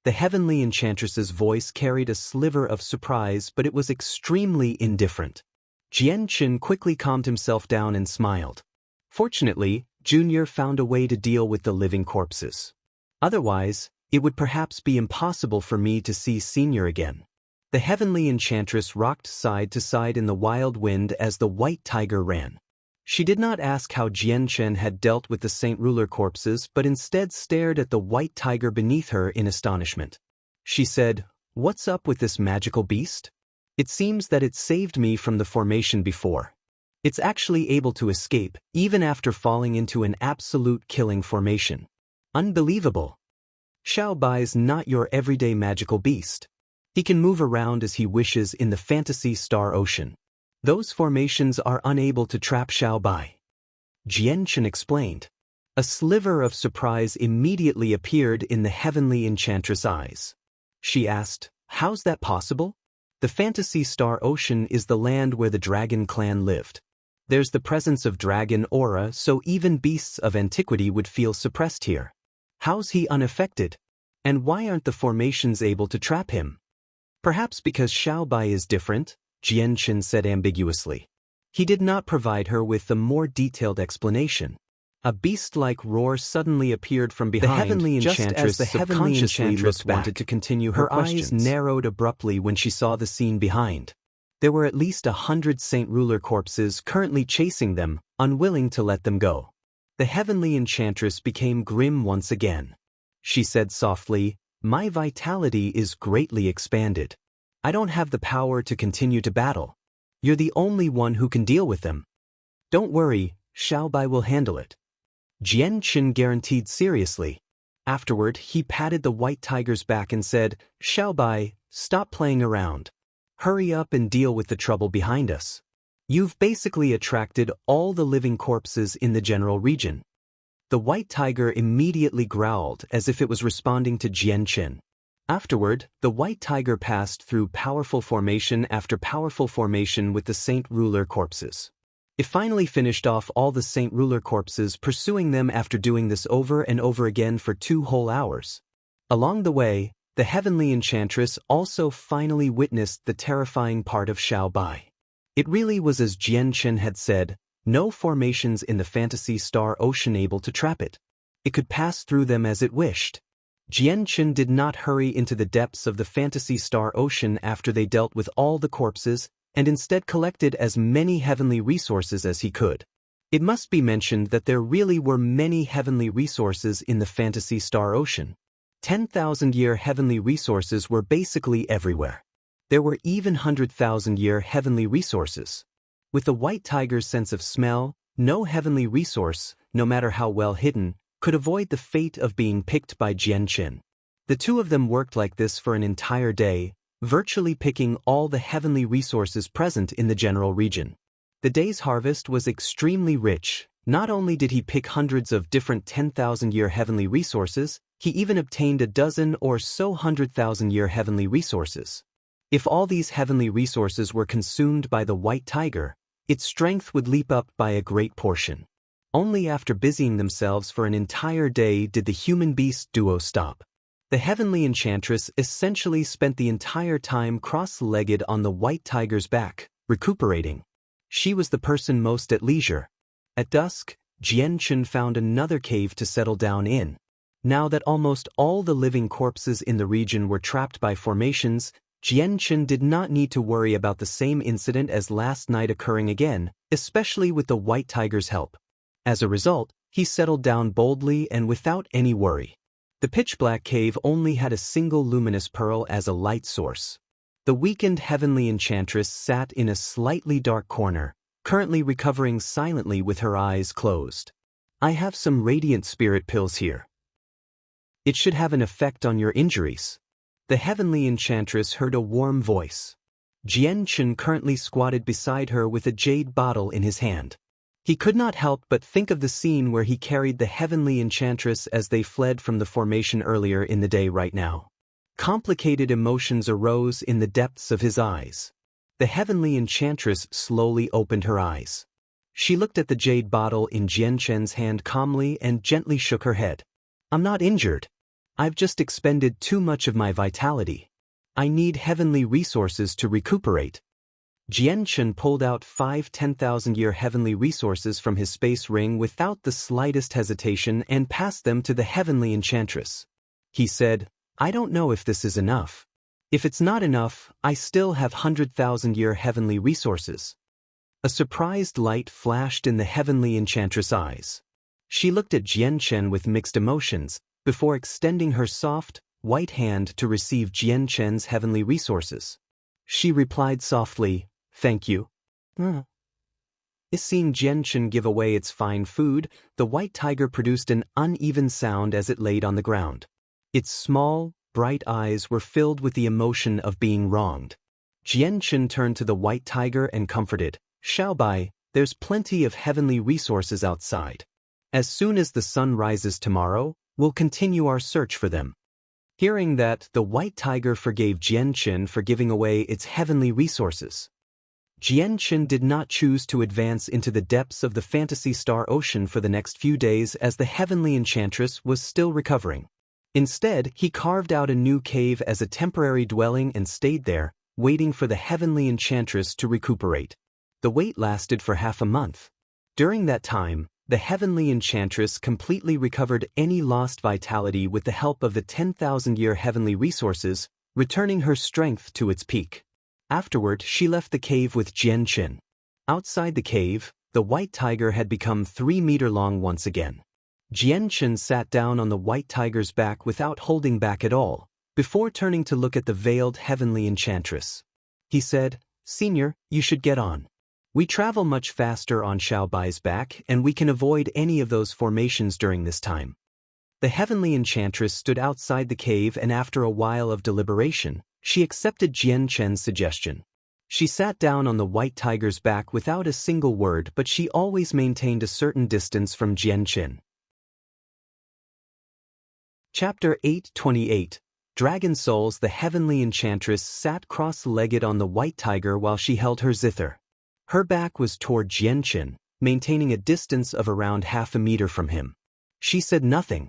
The heavenly enchantress's voice carried a sliver of surprise, but it was extremely indifferent. Jianchen quickly calmed himself down and smiled. Fortunately, Junior found a way to deal with the living corpses. Otherwise, it would perhaps be impossible for me to see Senior again. The heavenly enchantress rocked side to side in the wild wind as the white tiger ran. She did not ask how Jianchen had dealt with the Saint Ruler corpses but instead stared at the white tiger beneath her in astonishment. She said, "What's up with this magical beast? It seems that it saved me from the formation before. It's actually able to escape, even after falling into an absolute killing formation. Unbelievable. Xiaobai's not your everyday magical beast. He can move around as he wishes in the fantasy star ocean. Those formations are unable to trap Xiaobai." Jianchen explained. A sliver of surprise immediately appeared in the heavenly enchantress' eyes. She asked, "How's that possible?" The fantasy star ocean is the land where the dragon clan lived. There's the presence of dragon aura, so even beasts of antiquity would feel suppressed here. How's he unaffected? And why aren't the formations able to trap him? Perhaps because Xiaobai is different, Jianchen said ambiguously. He did not provide her with a more detailed explanation. A beast-like roar suddenly appeared from behind. The heavenly enchantress subconsciously wanted to continue her questions. Her eyes narrowed abruptly when she saw the scene behind. There were at least 100 Saint Ruler corpses currently chasing them, unwilling to let them go. The heavenly enchantress became grim once again. She said softly, "My vitality is greatly expanded. I don't have the power to continue to battle. You're the only one who can deal with them. Don't worry, Xiaobai will handle it." Jianchen guaranteed seriously. Afterward, he patted the white tiger's back and said, "Xiaobai, stop playing around. Hurry up and deal with the trouble behind us. You've basically attracted all the living corpses in the general region." The white tiger immediately growled as if it was responding to Jianchen. Afterward, the white tiger passed through powerful formation after powerful formation with the Saint Ruler corpses. It finally finished off all the Saint Ruler corpses, pursuing them after doing this over and over again for 2 whole hours. Along the way, the heavenly enchantress also finally witnessed the terrifying part of Xiao Bai. It really was as Jian Chen had said, no formations in the fantasy star ocean able to trap it. It could pass through them as it wished. Jian Chen did not hurry into the depths of the fantasy star ocean after they dealt with all the corpses, and instead collected as many heavenly resources as he could. It must be mentioned that there really were many heavenly resources in the fantasy star ocean. 10,000-year heavenly resources were basically everywhere. There were even 100,000-year heavenly resources. With the white tiger's sense of smell, no heavenly resource, no matter how well hidden, could avoid the fate of being picked by Jian Chen. The two of them worked like this for an entire day, virtually picking all the heavenly resources present in the general region. The day's harvest was extremely rich. Not only did he pick hundreds of different 10,000-year heavenly resources, he even obtained a dozen or so 100,000-year heavenly resources. If all these heavenly resources were consumed by the white tiger, its strength would leap up by a great portion. Only after busying themselves for an entire day did the human-beast duo stop. The heavenly enchantress essentially spent the entire time cross-legged on the white tiger's back, recuperating. She was the person most at leisure. At dusk, Jian Chen found another cave to settle down in. Now that almost all the living corpses in the region were trapped by formations, Jian Chen did not need to worry about the same incident as last night occurring again, especially with the white tiger's help. As a result, he settled down boldly and without any worry. The pitch-black cave only had a single luminous pearl as a light source. The weakened heavenly enchantress sat in a slightly dark corner, currently recovering silently with her eyes closed. I have some radiant spirit pills here. It should have an effect on your injuries. The heavenly enchantress heard a warm voice. Jian Chen currently squatted beside her with a jade bottle in his hand. He could not help but think of the scene where he carried the heavenly enchantress as they fled from the formation earlier in the day right now. Complicated emotions arose in the depths of his eyes. The heavenly enchantress slowly opened her eyes. She looked at the jade bottle in Jian Chen's hand calmly and gently shook her head. I'm not injured. I've just expended too much of my vitality. I need heavenly resources to recuperate. Jian Chen pulled out 5 10,000-year heavenly resources from his space ring without the slightest hesitation and passed them to the heavenly enchantress. He said, I don't know if this is enough. If it's not enough, I still have 100,000-year heavenly resources. A surprised light flashed in the heavenly enchantress' eyes. She looked at Jian Chen with mixed emotions, before extending her soft, white hand to receive Jian Chen's heavenly resources. She replied softly, Thank you. Seeing Jian Chen give away its fine food, the white tiger produced an uneven sound as it laid on the ground. Its small, bright eyes were filled with the emotion of being wronged. Jian Chen turned to the white tiger and comforted, Xiao Bai, there's plenty of heavenly resources outside. As soon as the sun rises tomorrow, we'll continue our search for them. Hearing that, the white tiger forgave Jian Chen for giving away its heavenly resources. Jian Chen did not choose to advance into the depths of the fantasy star ocean for the next few days as the heavenly enchantress was still recovering. Instead, he carved out a new cave as a temporary dwelling and stayed there, waiting for the heavenly enchantress to recuperate. The wait lasted for half a month. During that time, the heavenly enchantress completely recovered any lost vitality with the help of the 10,000-year heavenly resources, returning her strength to its peak. Afterward, she left the cave with Jian Chen. Outside the cave, the white tiger had become 3 meters long once again. Jian Chen sat down on the white tiger's back without holding back at all, before turning to look at the veiled heavenly enchantress. He said, Senior, you should get on. We travel much faster on Xiao Bai's back and we can avoid any of those formations during this time. The heavenly enchantress stood outside the cave and after a while of deliberation, she accepted Jian Chen's suggestion. She sat down on the white tiger's back without a single word, but she always maintained a certain distance from Jian Chen. Chapter 8:28 Dragon Souls. The heavenly enchantress sat cross-legged on the white tiger while she held her zither. Her back was toward Jianchen, maintaining a distance of around half a meter from him. She said nothing.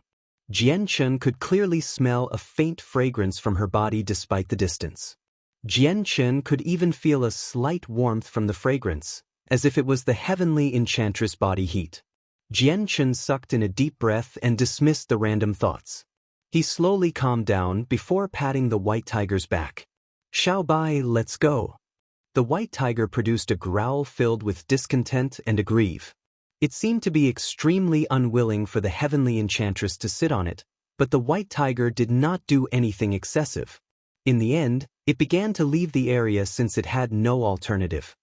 Jianchen could clearly smell a faint fragrance from her body despite the distance. Jianchen could even feel a slight warmth from the fragrance, as if it was the heavenly enchantress body heat. Jianchen sucked in a deep breath and dismissed the random thoughts. He slowly calmed down before patting the white tiger's back. "Xiaobai, let's go." The white tiger produced a growl filled with discontent and aggrieve. It seemed to be extremely unwilling for the heavenly enchantress to sit on it, but the white tiger did not do anything excessive. In the end, it began to leave the area since it had no alternative.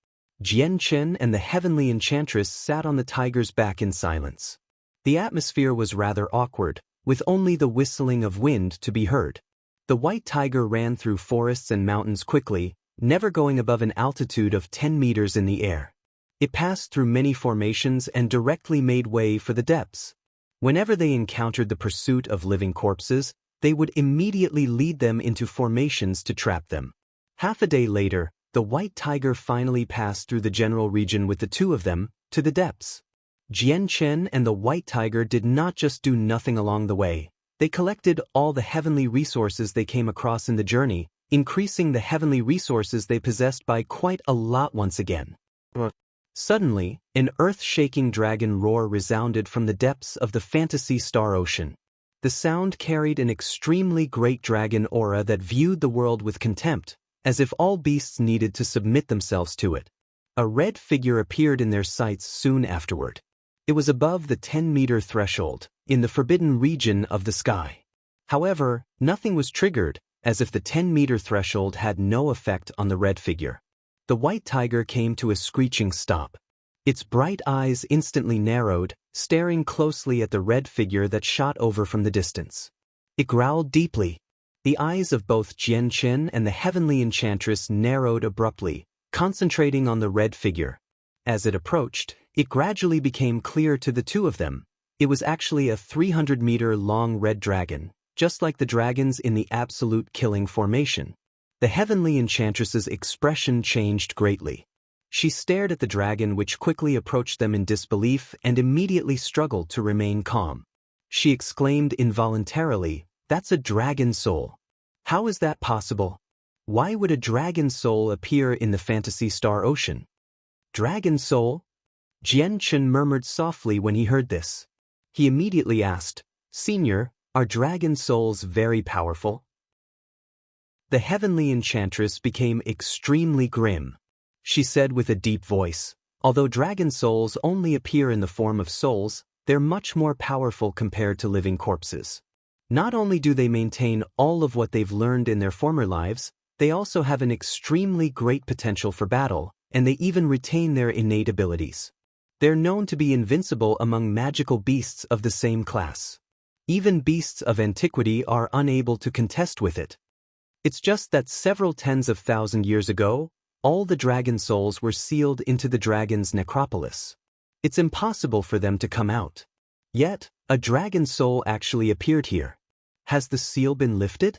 Jianchen and the heavenly enchantress sat on the tiger's back in silence. The atmosphere was rather awkward, with only the whistling of wind to be heard. The white tiger ran through forests and mountains quickly, never going above an altitude of 10 meters in the air. It passed through many formations and directly made way for the depths. Whenever they encountered the pursuit of living corpses, they would immediately lead them into formations to trap them. Half a day later, the white tiger finally passed through the general region with the two of them, to the depths. Jianchen and the white tiger did not just do nothing along the way. They collected all the heavenly resources they came across in the journey, increasing the heavenly resources they possessed by quite a lot once again. Suddenly, an earth-shaking dragon roar resounded from the depths of the fantasy star ocean. The sound carried an extremely great dragon aura that viewed the world with contempt, as if all beasts needed to submit themselves to it. A red figure appeared in their sights soon afterward. It was above the 10-meter threshold, in the forbidden region of the sky. However, nothing was triggered, as if the 10-meter threshold had no effect on the red figure. The white tiger came to a screeching stop. Its bright eyes instantly narrowed, staring closely at the red figure that shot over from the distance. It growled deeply. The eyes of both Jianchen and the heavenly enchantress narrowed abruptly, concentrating on the red figure. As it approached, it gradually became clear to the two of them. It was actually a 300-meter-long red dragon, just like the dragons in the absolute killing formation. The heavenly enchantress's expression changed greatly. She stared at the dragon, which quickly approached them in disbelief and immediately struggled to remain calm. She exclaimed involuntarily, "That's a dragon soul. How is that possible? Why would a dragon soul appear in the fantasy star ocean?" "Dragon soul?" Jianchen murmured softly when he heard this. He immediately asked, "Senior, are dragon souls very powerful?" The heavenly enchantress became extremely grim. She said with a deep voice, "Although dragon souls only appear in the form of souls, they're much more powerful compared to living corpses. Not only do they maintain all of what they've learned in their former lives, they also have an extremely great potential for battle, and they even retain their innate abilities. They're known to be invincible among magical beasts of the same class. Even beasts of antiquity are unable to contest with it. It's just that several tens of thousand years ago, all the dragon souls were sealed into the dragon's necropolis. It's impossible for them to come out. Yet, a dragon soul actually appeared here. Has the seal been lifted?"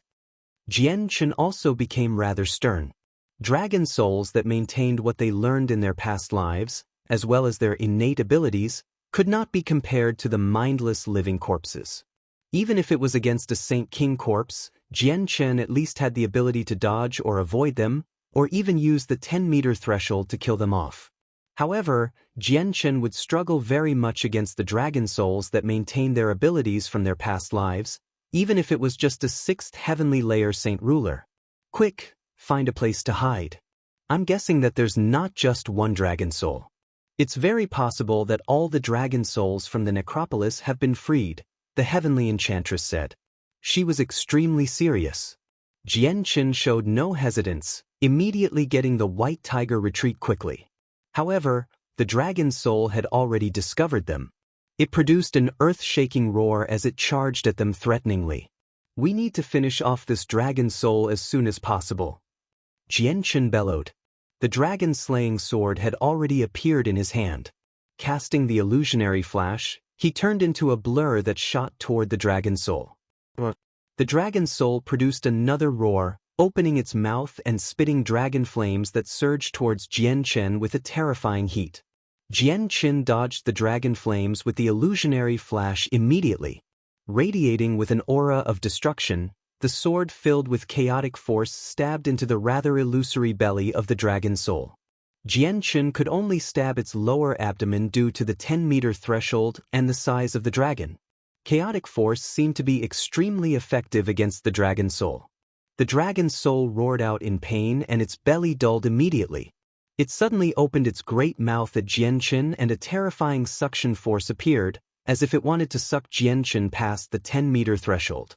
Jianchen also became rather stern. Dragon souls that maintained what they learned in their past lives, as well as their innate abilities, could not be compared to the mindless living corpses. Even if it was against a Saint King corpse, Jianchen at least had the ability to dodge or avoid them, or even use the 10-meter threshold to kill them off. However, Jianchen would struggle very much against the dragon souls that maintained their abilities from their past lives, even if it was just a 6th heavenly layer saint ruler. "Quick, find a place to hide. I'm guessing that there's not just one dragon soul. It's very possible that all the dragon souls from the necropolis have been freed," the heavenly enchantress said. She was extremely serious. Jianchen showed no hesitance, immediately getting the white tiger retreat quickly. However, the dragon soul had already discovered them. It produced an earth-shaking roar as it charged at them threateningly. "We need to finish off this dragon soul as soon as possible," Jianchen bellowed. The dragon-slaying sword had already appeared in his hand. Casting the illusionary flash, he turned into a blur that shot toward the dragon soul. The dragon soul produced another roar, opening its mouth and spitting dragon flames that surged towards Jian Chen with a terrifying heat. Jian Chen dodged the dragon flames with the illusionary flash immediately. Radiating with an aura of destruction, the sword filled with chaotic force stabbed into the rather illusory belly of the dragon soul. Jian Chen could only stab its lower abdomen due to the 10-meter threshold and the size of the dragon. Chaotic force seemed to be extremely effective against the dragon soul. The dragon soul roared out in pain and its belly dulled immediately. It suddenly opened its great mouth at Jian Chen and a terrifying suction force appeared, as if it wanted to suck Jian Chen past the 10-meter threshold.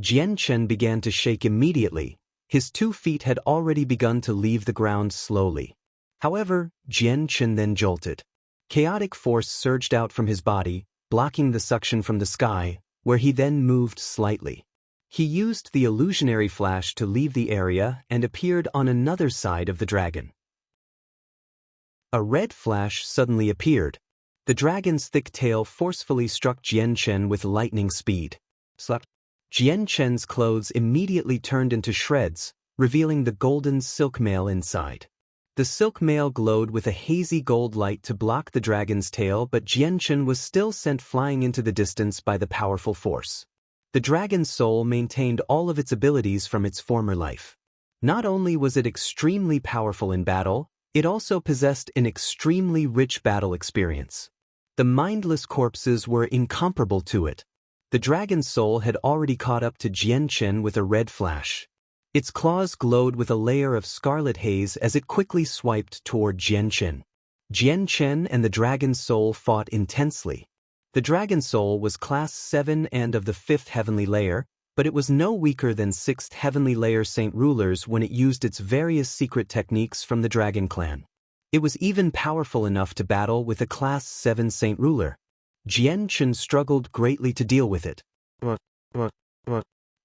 Jian Chen began to shake immediately. His 2 feet had already begun to leave the ground slowly. However, Jian Chen then jolted. Chaotic force surged out from his body, blocking the suction from the sky, where he then moved slightly. He used the illusionary flash to leave the area and appeared on another side of the dragon. A red flash suddenly appeared. The dragon's thick tail forcefully struck Jian Chen with lightning speed. Slap. Jian Chen's clothes immediately turned into shreds, revealing the golden silk mail inside. The silk mail glowed with a hazy gold light to block the dragon's tail, but Jian Chen was still sent flying into the distance by the powerful force. The dragon's soul maintained all of its abilities from its former life. Not only was it extremely powerful in battle, it also possessed an extremely rich battle experience. The mindless corpses were incomparable to it. The dragon's soul had already caught up to Jian Chen with a red flash. Its claws glowed with a layer of scarlet haze as it quickly swiped toward Jian Chen. Jian Chen and the dragon's soul fought intensely. The dragon soul was class 7 and of the 5th heavenly layer, but it was no weaker than 6th heavenly layer Saint Rulers when it used its various secret techniques from the dragon clan. It was even powerful enough to battle with a class 7 Saint Ruler. Jian Chen struggled greatly to deal with it.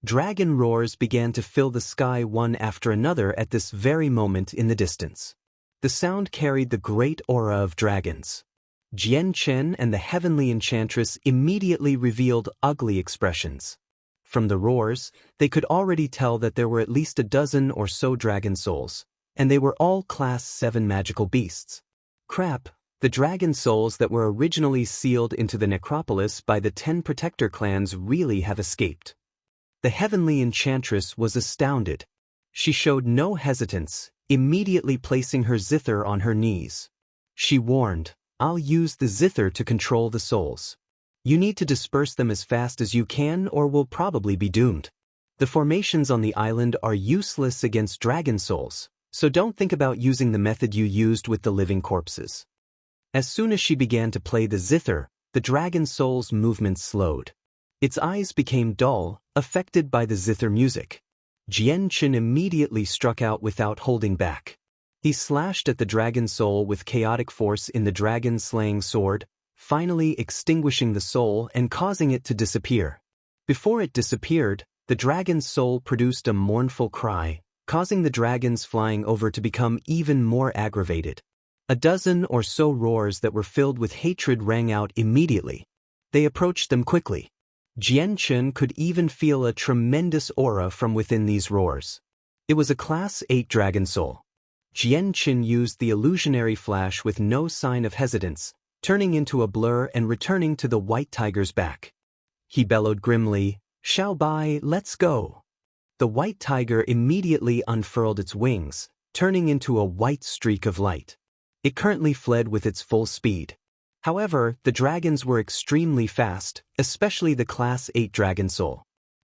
Dragon roars began to fill the sky one after another at this very moment in the distance. The sound carried the great aura of dragons. Jian Chen and the heavenly enchantress immediately revealed ugly expressions. From the roars, they could already tell that there were at least a dozen or so dragon souls, and they were all class 7 magical beasts. Crap, the dragon souls that were originally sealed into the necropolis by the 10 protector clans really have escaped. The heavenly enchantress was astounded. She showed no hesitance, immediately placing her zither on her knees. She warned, "I'll use the zither to control the souls. You need to disperse them as fast as you can or we'll probably be doomed. The formations on the island are useless against dragon souls, so don't think about using the method you used with the living corpses." As soon as she began to play the zither, the dragon soul's movements slowed. Its eyes became dull, affected by the zither music. Jian Chen immediately struck out without holding back. He slashed at the dragon soul with chaotic force in the dragon-slaying sword, finally extinguishing the soul and causing it to disappear. Before it disappeared, the dragon's soul produced a mournful cry, causing the dragons flying over to become even more aggravated. A dozen or so roars that were filled with hatred rang out immediately. They approached them quickly. Jian Chen could even feel a tremendous aura from within these roars. It was a class 8 dragon soul. Jian Chen used the illusionary flash with no sign of hesitance, turning into a blur and returning to the white tiger's back. He bellowed grimly, "Xiao Bai, let's go." The white tiger immediately unfurled its wings, turning into a white streak of light. It currently fled with its full speed. However, the dragons were extremely fast, especially the class 8 dragon soul.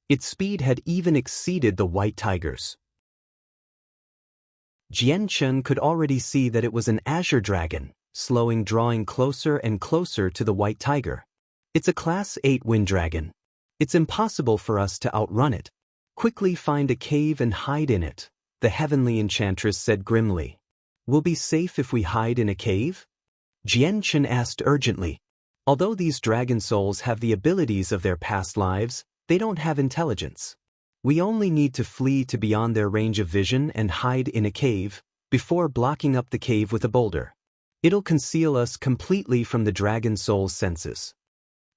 Its speed had even exceeded the white tiger's. Jian Chen could already see that it was an azure dragon, drawing closer and closer to the white tiger. It's a class 8 wind dragon. It's impossible for us to outrun it. Quickly find a cave and hide in it, the heavenly enchantress said grimly. We'll be safe if we hide in a cave? Jian Chen asked urgently. Although these dragon souls have the abilities of their past lives, they don't have intelligence. We only need to flee to beyond their range of vision and hide in a cave, before blocking up the cave with a boulder. It'll conceal us completely from the dragon soul's senses.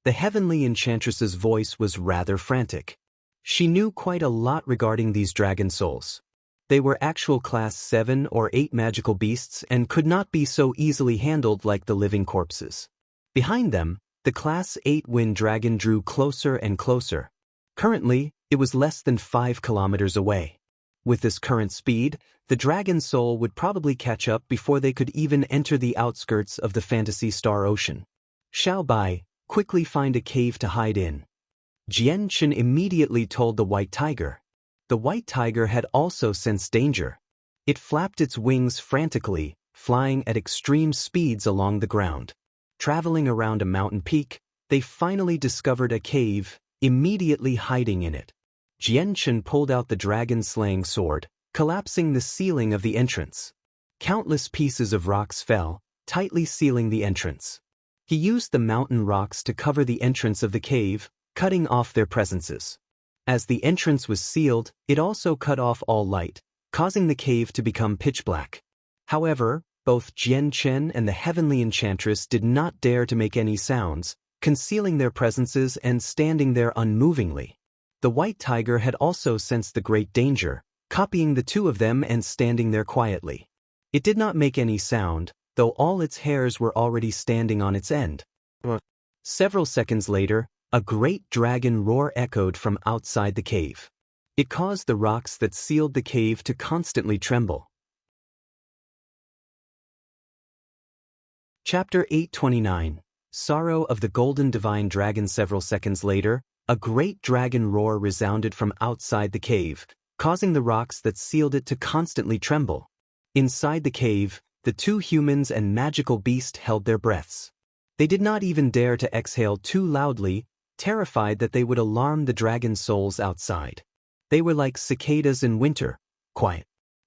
The heavenly enchantress's voice was rather frantic. She knew quite a lot regarding these dragon souls. They were actual Class 7 or 8 magical beasts and could not be so easily handled like the living corpses. Behind them, the Class 8 wind dragon drew closer and closer. Currently, it was less than 5 kilometers away. With this current speed, the dragon's soul would probably catch up before they could even enter the outskirts of the Fantasy Star Ocean. Xiao Bai, quickly find a cave to hide in. Jian Chen immediately told the white tiger. The white tiger had also sensed danger. It flapped its wings frantically, flying at extreme speeds along the ground. Traveling around a mountain peak, they finally discovered a cave, immediately hiding in it. Jian Chen pulled out the dragon-slaying sword, collapsing the ceiling of the entrance. Countless pieces of rocks fell, tightly sealing the entrance. He used the mountain rocks to cover the entrance of the cave, cutting off their presences. As the entrance was sealed, it also cut off all light, causing the cave to become pitch black. However, both Jian Chen and the Heavenly Enchantress did not dare to make any sounds, concealing their presences and standing there unmovingly. The white tiger had also sensed the great danger, copying the two of them and standing there quietly. It did not make any sound, though all its hairs were already standing on its end. Several seconds later, a great dragon roar echoed from outside the cave. It caused the rocks that sealed the cave to constantly tremble. Chapter 829. Sorrow of the Golden Divine Dragon. Several seconds later, a great dragon roar resounded from outside the cave, causing the rocks that sealed it to constantly tremble. Inside the cave, the two humans and magical beast held their breaths. They did not even dare to exhale too loudly, terrified that they would alarm the dragon souls outside. They were like cicadas in winter, quiet.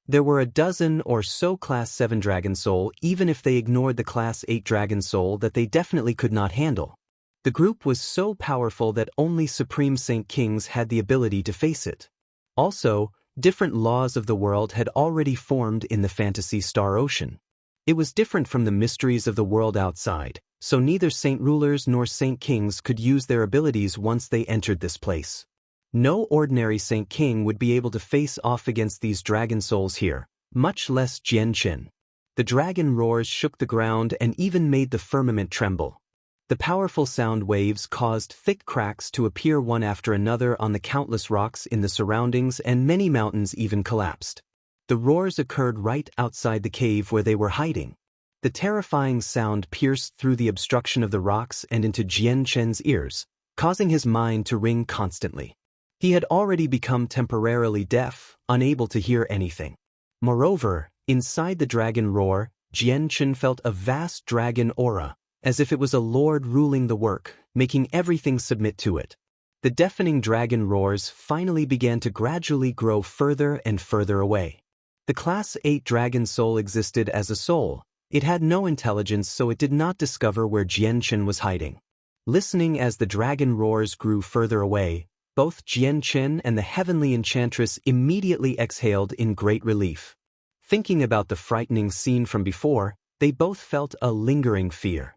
There were a dozen or so Class 7 dragon soul, even if they ignored the Class 8 dragon soul that they definitely could not handle. The group was so powerful that only Supreme Saint Kings had the ability to face it. Also, different laws of the world had already formed in the Fantasy Star Ocean. It was different from the mysteries of the world outside, so neither Saint Rulers nor Saint Kings could use their abilities once they entered this place. No ordinary Saint King would be able to face off against these dragon souls here, much less Jian Chen. The dragon roars shook the ground and even made the firmament tremble. The powerful sound waves caused thick cracks to appear one after another on the countless rocks in the surroundings, and many mountains even collapsed. The roars occurred right outside the cave where they were hiding. The terrifying sound pierced through the obstruction of the rocks and into Jian Chen's ears, causing his mind to ring constantly. He had already become temporarily deaf, unable to hear anything. Moreover, inside the dragon roar, Jian Chen felt a vast dragon aura, as if it was a lord ruling the work, making everything submit to it. The deafening dragon roars finally began to gradually grow further and further away. The Class 8 dragon soul existed as a soul. It had no intelligence, so it did not discover where Jian Chen was hiding. Listening as the dragon roars grew further away, both Jian Chen and the Heavenly Enchantress immediately exhaled in great relief. Thinking about the frightening scene from before, they both felt a lingering fear.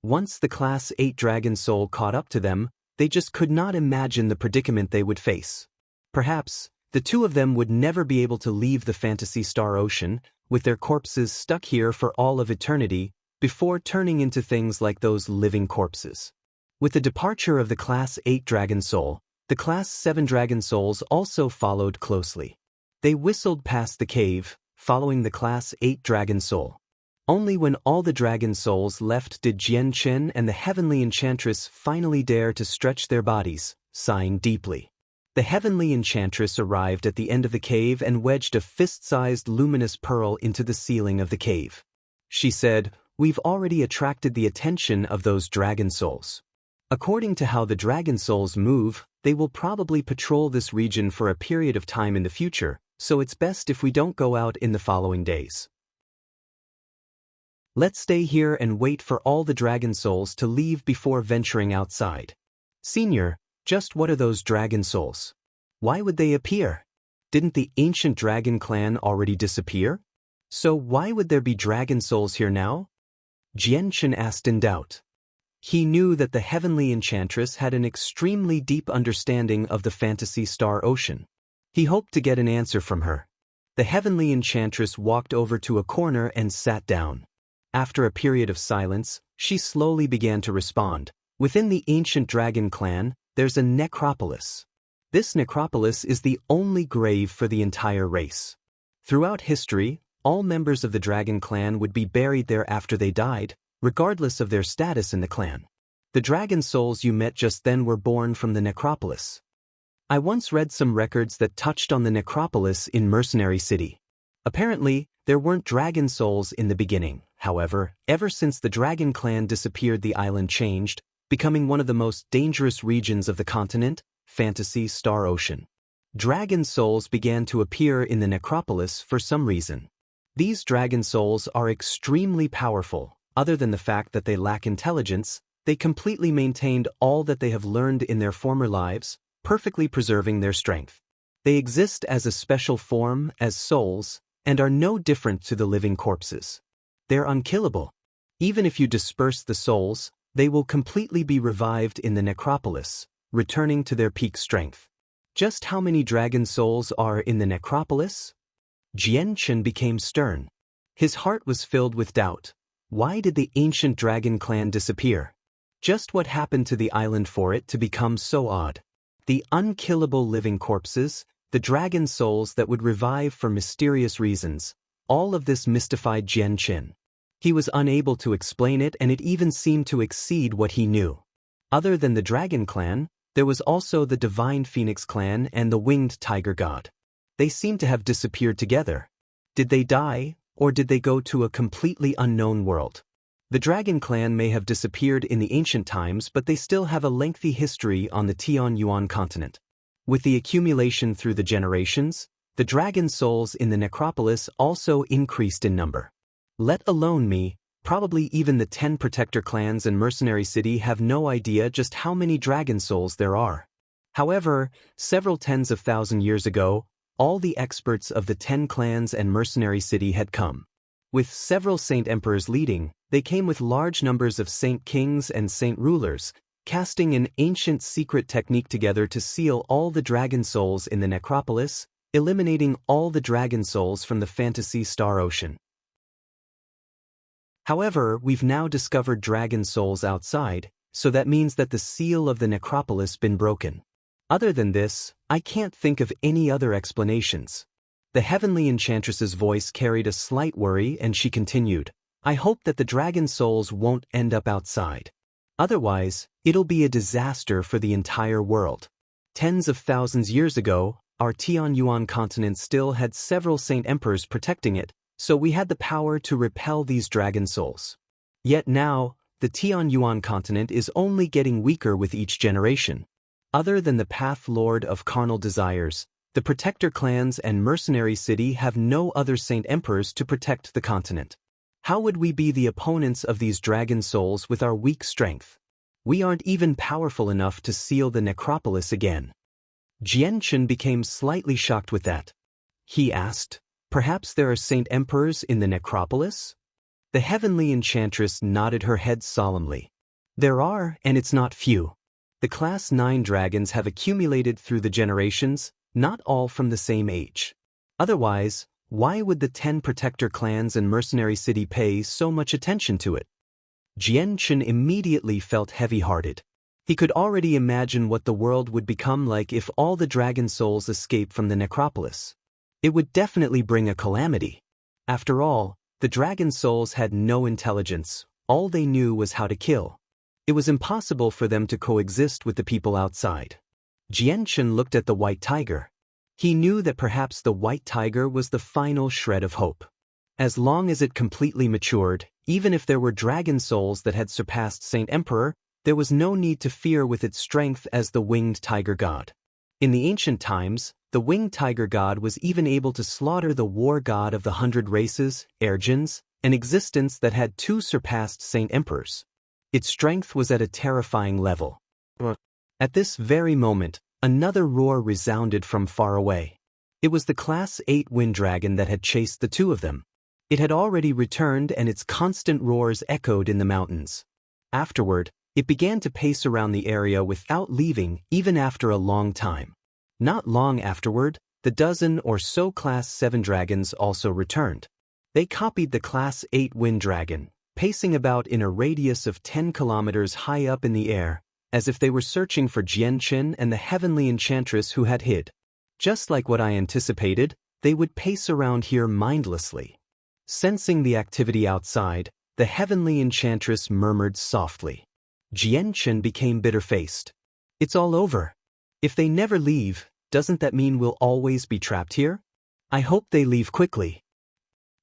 Once the Class 8 dragon soul caught up to them, they just could not imagine the predicament they would face. Perhaps, the two of them would never be able to leave the Fantasy Star Ocean, with their corpses stuck here for all of eternity, before turning into things like those living corpses. With the departure of the Class 8 dragon soul, the Class 7 dragon souls also followed closely. They whistled past the cave, following the Class 8 dragon soul. Only when all the dragon souls left did Jian Chen and the Heavenly Enchantress finally dare to stretch their bodies, sighing deeply. The Heavenly Enchantress arrived at the end of the cave and wedged a fist-sized luminous pearl into the ceiling of the cave. She said, "We've already attracted the attention of those dragon souls. According to how the dragon souls move, they will probably patrol this region for a period of time in the future, so it's best if we don't go out in the following days. Let's stay here and wait for all the dragon souls to leave before venturing outside." "Senior, just what are those dragon souls? Why would they appear? Didn't the ancient dragon clan already disappear? So why would there be dragon souls here now?" Jian Chen asked in doubt. He knew that the Heavenly Enchantress had an extremely deep understanding of the Fantasy Star Ocean. He hoped to get an answer from her. The heavenly enchantress walked over to a corner and sat down. After a period of silence, she slowly began to respond. Within the ancient dragon clan, there's a necropolis. This necropolis is the only grave for the entire race. Throughout history, all members of the dragon clan would be buried there after they died, regardless of their status in the clan. The dragon souls you met just then were born from the necropolis. I once read some records that touched on the necropolis in Mercenary City. Apparently, there weren't dragon souls in the beginning. However, ever since the dragon clan disappeared, the island changed, becoming one of the most dangerous regions of the continent, Fantasy Star Ocean. Dragon souls began to appear in the necropolis for some reason. These dragon souls are extremely powerful. Other than the fact that they lack intelligence, they completely maintained all that they have learned in their former lives, perfectly preserving their strength. They exist as a special form, as souls, and are no different to the living corpses. They're unkillable. Even if you disperse the souls, they will completely be revived in the necropolis, returning to their peak strength. Just how many dragon souls are in the necropolis? Jian-Chen became stern. His heart was filled with doubt. Why did the ancient dragon clan disappear? Just what happened to the island for it to become so odd? The unkillable living corpses, the dragon souls that would revive for mysterious reasons, all of this mystified Jian-Chen. He was unable to explain it, and it even seemed to exceed what he knew. Other than the dragon clan, there was also the divine phoenix clan and the winged tiger god. They seemed to have disappeared together. Did they die, or did they go to a completely unknown world? The dragon clan may have disappeared in the ancient times, but they still have a lengthy history on the Tianyuan continent. With the accumulation through the generations, the dragon souls in the necropolis also increased in number. Let alone me, probably even the 10 protector clans in Mercenary City have no idea just how many dragon souls there are. However, several tens of thousand years ago, all the experts of the 10 clans and Mercenary City had come. With several saint emperors leading, they came with large numbers of saint kings and saint rulers, casting an ancient secret technique together to seal all the dragon souls in the necropolis, eliminating all the dragon souls from the Fantasy Star Ocean. However, we've now discovered dragon souls outside, so that means that the seal of the necropolis been broken. Other than this, I can't think of any other explanations. The heavenly enchantress's voice carried a slight worry, and she continued, I hope that the dragon souls won't end up outside. Otherwise, it'll be a disaster for the entire world. Tens of thousands years ago, our Tianyuan continent still had several saint emperors protecting it, so we had the power to repel these dragon souls. Yet now, the Tianyuan continent is only getting weaker with each generation. Other than the Path Lord of Carnal Desires, the Protector clans and Mercenary City have no other saint emperors to protect the continent. How would we be the opponents of these dragon souls with our weak strength? We aren't even powerful enough to seal the necropolis again. Jian-Chen became slightly shocked with that. He asked, perhaps there are saint emperors in the necropolis? The heavenly enchantress nodded her head solemnly. There are, and it's not few. The Class 9 dragons have accumulated through the generations, not all from the same age. Otherwise, why would the 10 protector clans and Mercenary City pay so much attention to it? Jian-Chen immediately felt heavy-hearted. He could already imagine what the world would become like if all the dragon souls escaped from the necropolis. It would definitely bring a calamity. After all, the dragon souls had no intelligence. All they knew was how to kill. It was impossible for them to coexist with the people outside. Jian-Chen looked at the white tiger. He knew that perhaps the white tiger was the final shred of hope. As long as it completely matured, even if there were dragon souls that had surpassed Saint Emperor, there was no need to fear with its strength as the winged tiger god. In the ancient times, the winged tiger god was even able to slaughter the war god of the 100 races, Ergens, an existence that had 2 surpassed Saint Emperors. Its strength was at a terrifying level. At this very moment, another roar resounded from far away. It was the Class 8 wind dragon that had chased the 2 of them. It had already returned, and its constant roars echoed in the mountains. Afterward, it began to pace around the area without leaving, even after a long time. Not long afterward, the dozen or so Class 7 dragons also returned. They copied the Class 8 wind dragon, pacing about in a radius of 10 kilometers high up in the air, as if they were searching for Jianqin and the heavenly enchantress who had hid. Just like what I anticipated, they would pace around here mindlessly. Sensing the activity outside, the heavenly enchantress murmured softly. Jianqin became bitter-faced. It's all over. If they never leave, doesn't that mean we'll always be trapped here? I hope they leave quickly.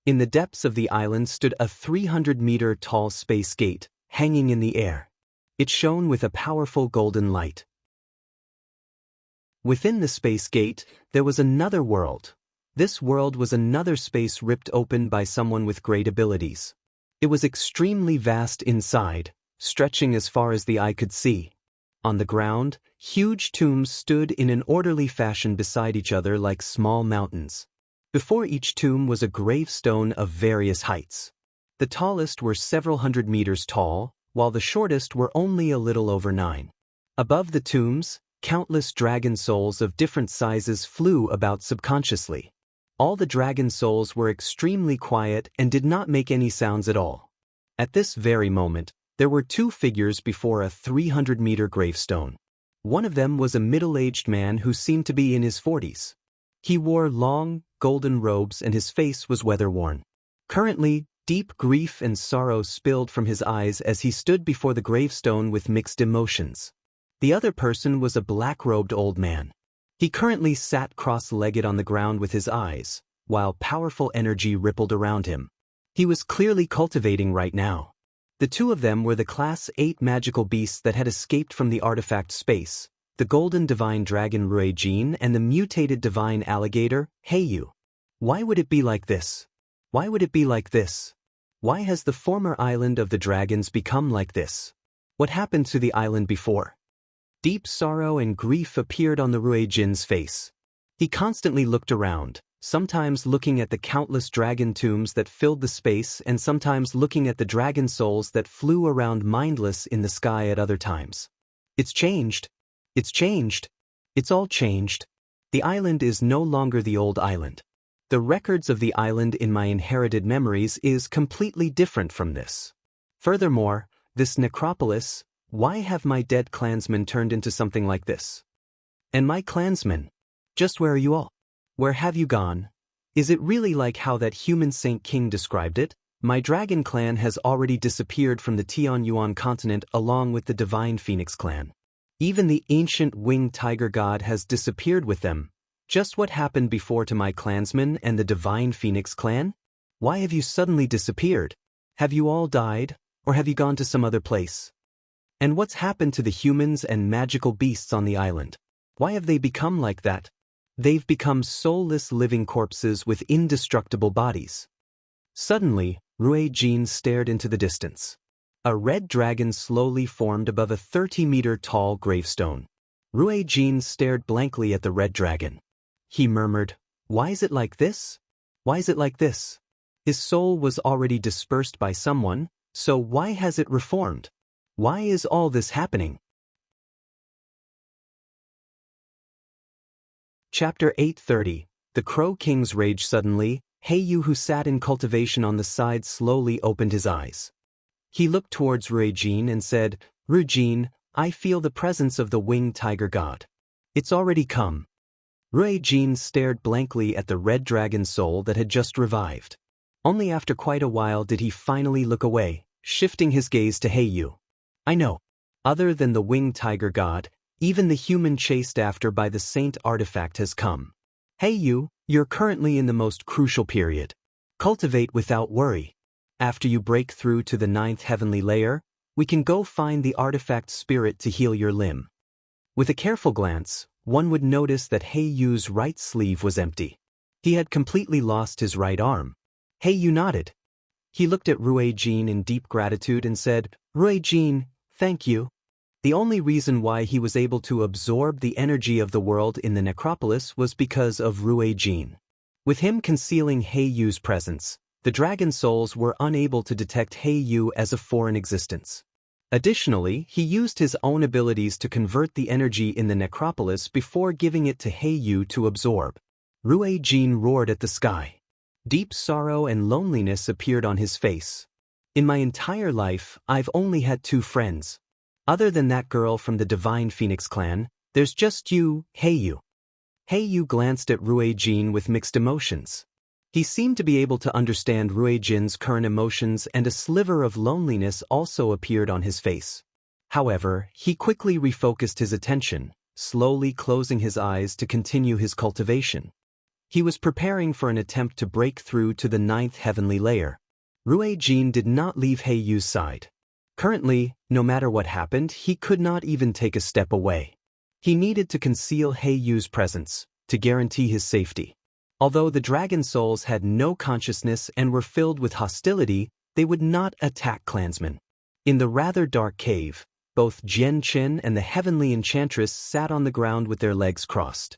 In the depths of the island stood a 300-meter-tall space gate, hanging in the air. It shone with a powerful golden light. Within the space gate, there was another world. This world was another space ripped open by someone with great abilities. It was extremely vast inside, stretching as far as the eye could see. On the ground, huge tombs stood in an orderly fashion beside each other like small mountains. Before each tomb was a gravestone of various heights. The tallest were several hundred meters tall, while the shortest were only a little over 9. Above the tombs, countless dragon souls of different sizes flew about subconsciously. All the dragon souls were extremely quiet and did not make any sounds at all. At this very moment, there were 2 figures before a 300-meter gravestone. One of them was a middle-aged man who seemed to be in his 40s. He wore long, golden robes and his face was weather-worn. Currently, deep grief and sorrow spilled from his eyes as he stood before the gravestone with mixed emotions. The other person was a black-robed old man. He currently sat cross-legged on the ground with his eyes, while powerful energy rippled around him. He was clearly cultivating right now. The 2 of them were the Class 8 magical beasts that had escaped from the artifact space, the golden divine dragon Ruijin and the mutated divine alligator, Heiyu. Why would it be like this? Why would it be like this? Why has the former island of the dragons become like this? What happened to the island before? Deep sorrow and grief appeared on the Ruijin's face. He constantly looked around, sometimes looking at the countless dragon tombs that filled the space and sometimes looking at the dragon souls that flew around mindless in the sky at other times. It's changed. It's changed. It's all changed. The island is no longer the old island. The records of the island in my inherited memories is completely different from this. Furthermore, this necropolis, why have my dead clansmen turned into something like this? And my clansmen? Just where are you all? Where have you gone? Is it really like how that human Saint King described it? My dragon clan has already disappeared from the Tianyuan continent along with the divine phoenix clan. Even the ancient winged tiger god has disappeared with them. Just what happened before to my clansmen and the divine phoenix clan? Why have you suddenly disappeared? Have you all died, or have you gone to some other place? And what's happened to the humans and magical beasts on the island? Why have they become like that? They've become soulless living corpses with indestructible bodies. Suddenly, Ruijin stared into the distance. A red dragon slowly formed above a 30-meter-tall gravestone. Ruijin stared blankly at the red dragon. He murmured, "Why is it like this? Why is it like this?" His soul was already dispersed by someone, so why has it reformed? Why is all this happening? Chapter 830. The Crow King's Rage. Suddenly, Heiyu, who sat in cultivation on the side, slowly opened his eyes. He looked towards Ruijin and said, "Ruijin, I feel the presence of the winged tiger god. It's already come." Ruijin stared blankly at the red dragon soul that had just revived. Only after quite a while did he finally look away, shifting his gaze to Heiyu. "I know. Other than the winged tiger god, even the human chased after by the saint artifact has come. Heiyu, you're currently in the most crucial period. Cultivate without worry. After you break through to the 9th heavenly layer, we can go find the artifact spirit to heal your limb." With a careful glance, one would notice that Heiyu's right sleeve was empty. He had completely lost his right arm. Heiyu nodded. He looked at Ruijin in deep gratitude and said, "Ruijin, thank you." The only reason why he was able to absorb the energy of the world in the necropolis was because of Ruijin. With him concealing Heiyu's presence, the dragon souls were unable to detect Heiyu as a foreign existence. Additionally, he used his own abilities to convert the energy in the necropolis before giving it to Heiyu to absorb. Rue Jin roared at the sky. Deep sorrow and loneliness appeared on his face. In my entire life, I've only had 2 friends. Other than that girl from the Divine Phoenix clan, there's just you, Heiyu. Heiyu glanced at Rue Jin with mixed emotions. He seemed to be able to understand Rue Jin's current emotions, and a sliver of loneliness also appeared on his face. However, he quickly refocused his attention, slowly closing his eyes to continue his cultivation. He was preparing for an attempt to break through to the 9th heavenly layer. Rue Jin did not leave Heiyu's side. Currently, no matter what happened, he could not even take a step away. He needed to conceal Heiyu's presence, to guarantee his safety. Although the dragon souls had no consciousness and were filled with hostility, they would not attack clansmen. In the rather dark cave, both Jian Qin and the heavenly enchantress sat on the ground with their legs crossed.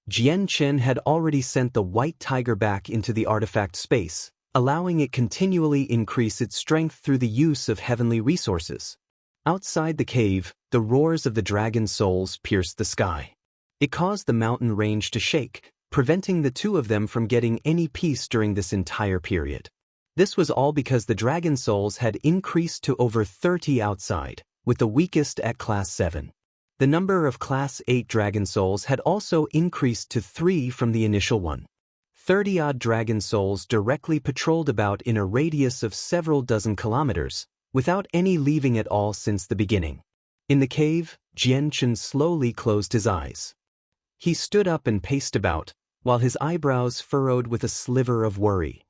Jian Qin had already sent the white tiger back into the artifact space, allowing it continually increase its strength through the use of heavenly resources. Outside the cave, the roars of the dragon souls pierced the sky. It caused the mountain range to shake, preventing the 2 of them from getting any peace during this entire period. This was all because the dragon souls had increased to over 30 outside, with the weakest at class 7. The number of class 8 dragon souls had also increased to 3 from the initial one. 30-odd dragon souls directly patrolled about in a radius of several dozen kilometers, without any leaving at all since the beginning. In the cave, Jian Qin slowly closed his eyes. He stood up and paced about, while his eyebrows furrowed with a sliver of worry.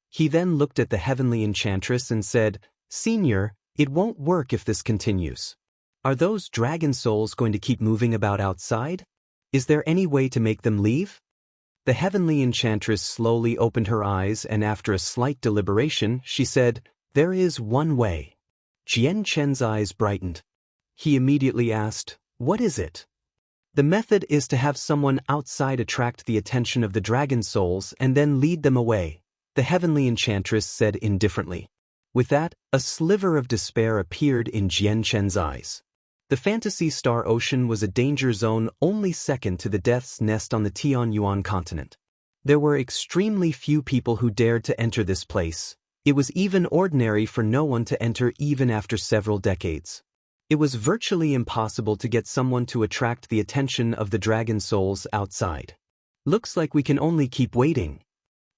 He then looked at the heavenly enchantress and said, "Senior, it won't work if this continues. Are those dragon souls going to keep moving about outside? Is there any way to make them leave?" The heavenly enchantress slowly opened her eyes, and after a slight deliberation, she said, "There is one way." Jian Chen's eyes brightened. He immediately asked, "What is it?" "The method is to have someone outside attract the attention of the dragon souls and then lead them away," the heavenly enchantress said indifferently. With that, a sliver of despair appeared in Jian Chen's eyes. The Fantasy Star Ocean was a danger zone only second to the Death's Nest on the Tianyuan continent. There were extremely few people who dared to enter this place. It was even ordinary for no one to enter even after several decades. It was virtually impossible to get someone to attract the attention of the dragon souls outside. "Looks like we can only keep waiting."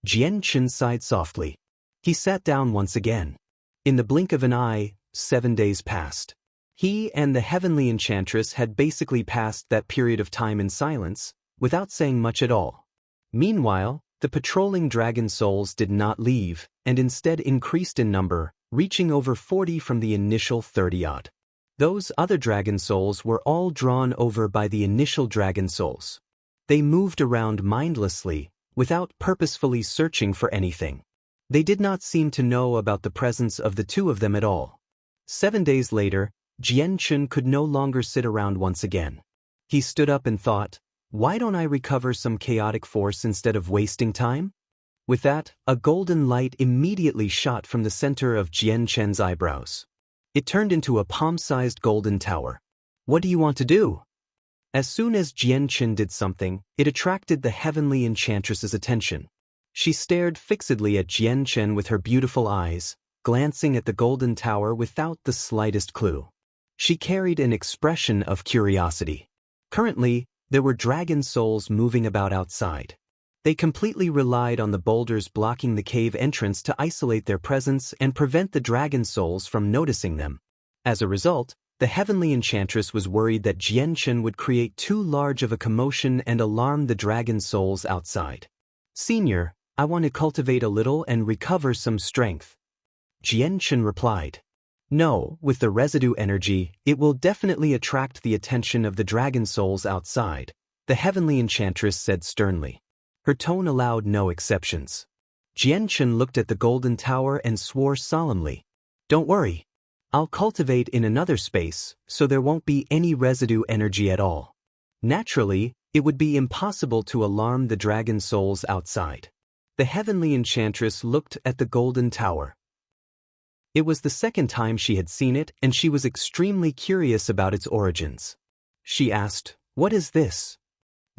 Jian Qin sighed softly. He sat down once again. In the blink of an eye, 7 days passed. He and the heavenly enchantress had basically passed that period of time in silence, without saying much at all. Meanwhile, the patrolling dragon souls did not leave, and instead increased in number, reaching over 40 from the initial 30-odd. Those other dragon souls were all drawn over by the initial dragon souls. They moved around mindlessly, without purposefully searching for anything. They did not seem to know about the presence of the 2 of them at all. 7 days later, Jian Qin could no longer sit around once again. He stood up and thought, "Why don't I recover some chaotic force instead of wasting time?" With that, a golden light immediately shot from the center of Jian Chen's eyebrows. It turned into a palm-sized golden tower. "What do you want to do?" As soon as Jian Qin did something, it attracted the heavenly enchantress's attention. She stared fixedly at Jian Qin with her beautiful eyes, glancing at the golden tower without the slightest clue. She carried an expression of curiosity. Currently, there were dragon souls moving about outside. They completely relied on the boulders blocking the cave entrance to isolate their presence and prevent the dragon souls from noticing them. As a result, the heavenly enchantress was worried that Jian Qin would create too large of a commotion and alarm the dragon souls outside. "Senior, I want to cultivate a little and recover some strength." Jian Qin replied. "No, with the residue energy, it will definitely attract the attention of the dragon souls outside," the heavenly enchantress said sternly. Her tone allowed no exceptions. Jian Qin looked at the golden tower and swore solemnly. "Don't worry. I'll cultivate in another space, so there won't be any residue energy at all. Naturally, it would be impossible to alarm the dragon souls outside." The heavenly enchantress looked at the golden tower. It was the second time she had seen it, and she was extremely curious about its origins. She asked, "What is this?"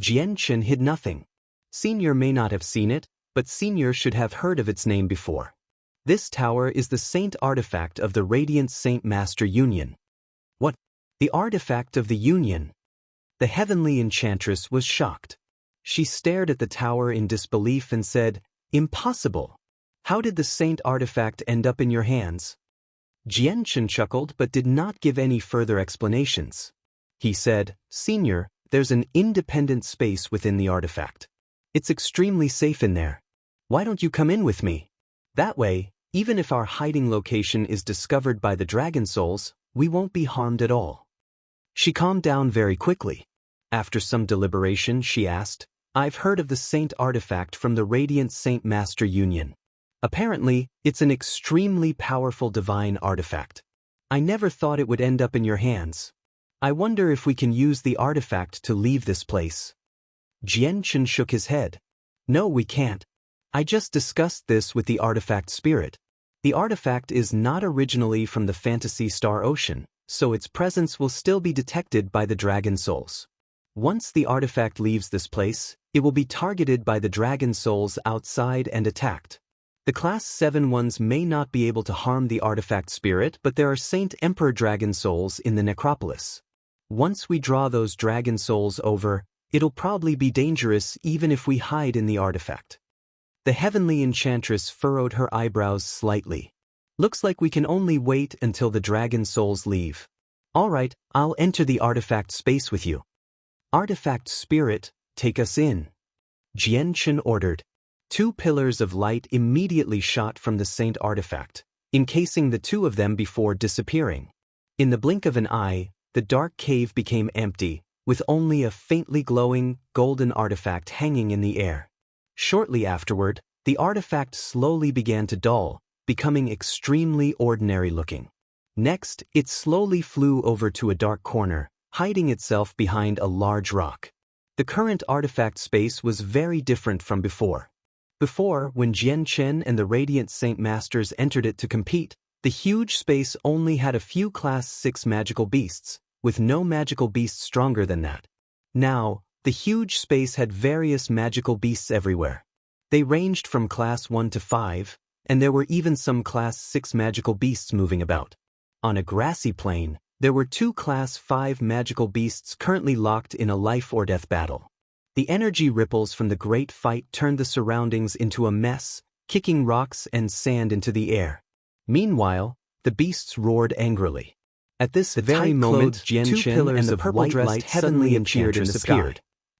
Jian-Chen hid nothing. Senior may not have seen it, but Senior should have heard of its name before. This tower is the Saint artifact of the Radiant Saint Master Union. What? The artifact of the Union? The heavenly enchantress was shocked. She stared at the tower in disbelief and said, "Impossible! How did the Saint artifact end up in your hands?" Jian-Chen chuckled but did not give any further explanations. He said, "Senior, there's an independent space within the artifact. It's extremely safe in there. Why don't you come in with me? That way, even if our hiding location is discovered by the Dragon Souls, we won't be harmed at all." She calmed down very quickly. After some deliberation, she asked, "I've heard of the Saint artifact from the Radiant Saint Master Union. Apparently, it's an extremely powerful divine artifact. I never thought it would end up in your hands. I wonder if we can use the artifact to leave this place." Jian-Chen shook his head. "No, we can't. I just discussed this with the artifact spirit. The artifact is not originally from the Fantasy Star Ocean, so its presence will still be detected by the Dragon Souls. Once the artifact leaves this place, it will be targeted by the Dragon Souls outside and attacked. The Class 7 ones may not be able to harm the artifact spirit, but there are Saint Emperor Dragon Souls in the necropolis. Once we draw those Dragon Souls over, it'll probably be dangerous even if we hide in the artifact." The heavenly enchantress furrowed her eyebrows slightly. "Looks like we can only wait until the Dragon Souls leave. All right, I'll enter the artifact space with you." "Artifact spirit, take us in," Jian-Chen ordered. 2 pillars of light immediately shot from the Saint artifact, encasing the 2 of them before disappearing. In the blink of an eye, the dark cave became empty, with only a faintly glowing, golden artifact hanging in the air. Shortly afterward, the artifact slowly began to dull, becoming extremely ordinary-looking. Next, it slowly flew over to a dark corner, hiding itself behind a large rock. The current artifact space was very different from before. Before, when Jian-Chen and the Radiant Saint Masters entered it to compete, the huge space only had a few Class 6 magical beasts, with no magical beast stronger than that. Now, the huge space had various magical beasts everywhere. They ranged from Class 1 to 5, and there were even some Class 6 magical beasts moving about. On a grassy plain, there were 2 Class 5 magical beasts currently locked in a life-or-death battle. The energy ripples from the great fight turned the surroundings into a mess, kicking rocks and sand into the air. Meanwhile, the beasts roared angrily. At this very moment, 2 pillars and the purple-dressed heavenly appeared in the sky.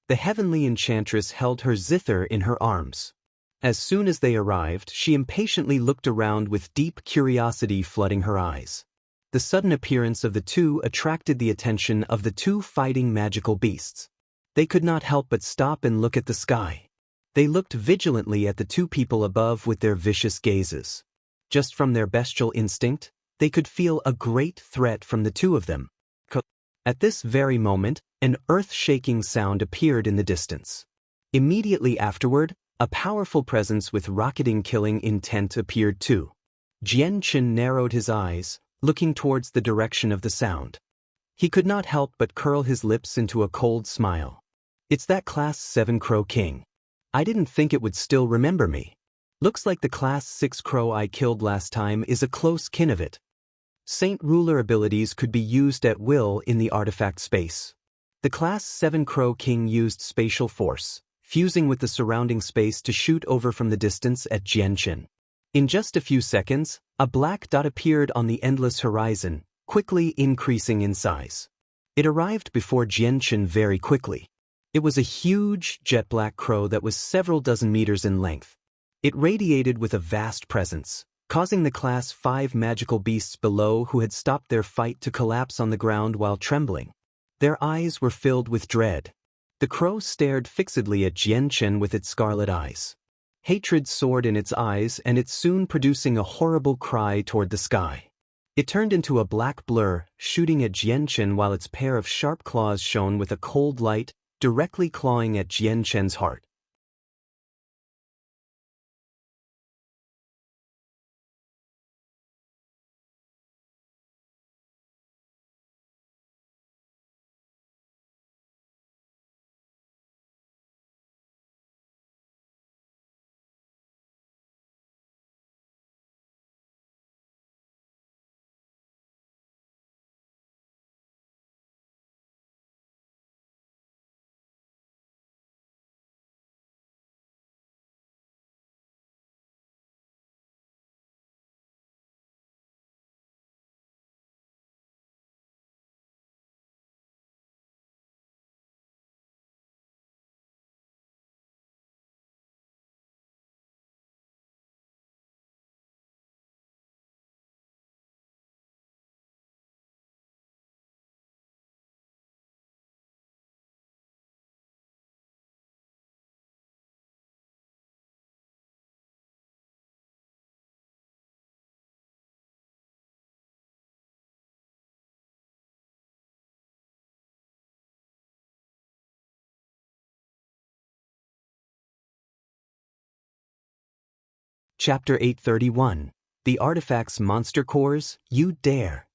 The heavenly enchantress held her zither in her arms. As soon as they arrived, she impatiently looked around with deep curiosity flooding her eyes. The sudden appearance of the 2 attracted the attention of the 2 fighting magical beasts. They could not help but stop and look at the sky. They looked vigilantly at the 2 people above with their vicious gazes. Just from their bestial instinct, they could feel a great threat from the 2 of them. At this very moment, an earth-shaking sound appeared in the distance. Immediately afterward, a powerful presence with rocketing killing intent appeared too. Jian-Chen narrowed his eyes, looking towards the direction of the sound. He could not help but curl his lips into a cold smile. "It's that Class 7 Crow King. I didn't think it would still remember me. Looks like the Class 6 Crow I killed last time is a close kin of it." Saint Ruler abilities could be used at will in the artifact space. The Class 7 Crow King used spatial force, fusing with the surrounding space to shoot over from the distance at Jian-Chen. In just a few seconds, a black dot appeared on the endless horizon, quickly increasing in size. It arrived before Jian-Chen very quickly. It was a huge, jet-black crow that was several dozen meters in length. It radiated with a vast presence, causing the Class 5 magical beasts below who had stopped their fight to collapse on the ground while trembling. Their eyes were filled with dread. The crow stared fixedly at Jian-Chen with its scarlet eyes. Hatred soared in its eyes and it soon producing a horrible cry toward the sky. It turned into a black blur, shooting at Jian-Chen while its pair of sharp claws shone with a cold light, directly clawing at Jian-Chen's heart. Chapter 831. The Artifact's Monster Cores, You Dare.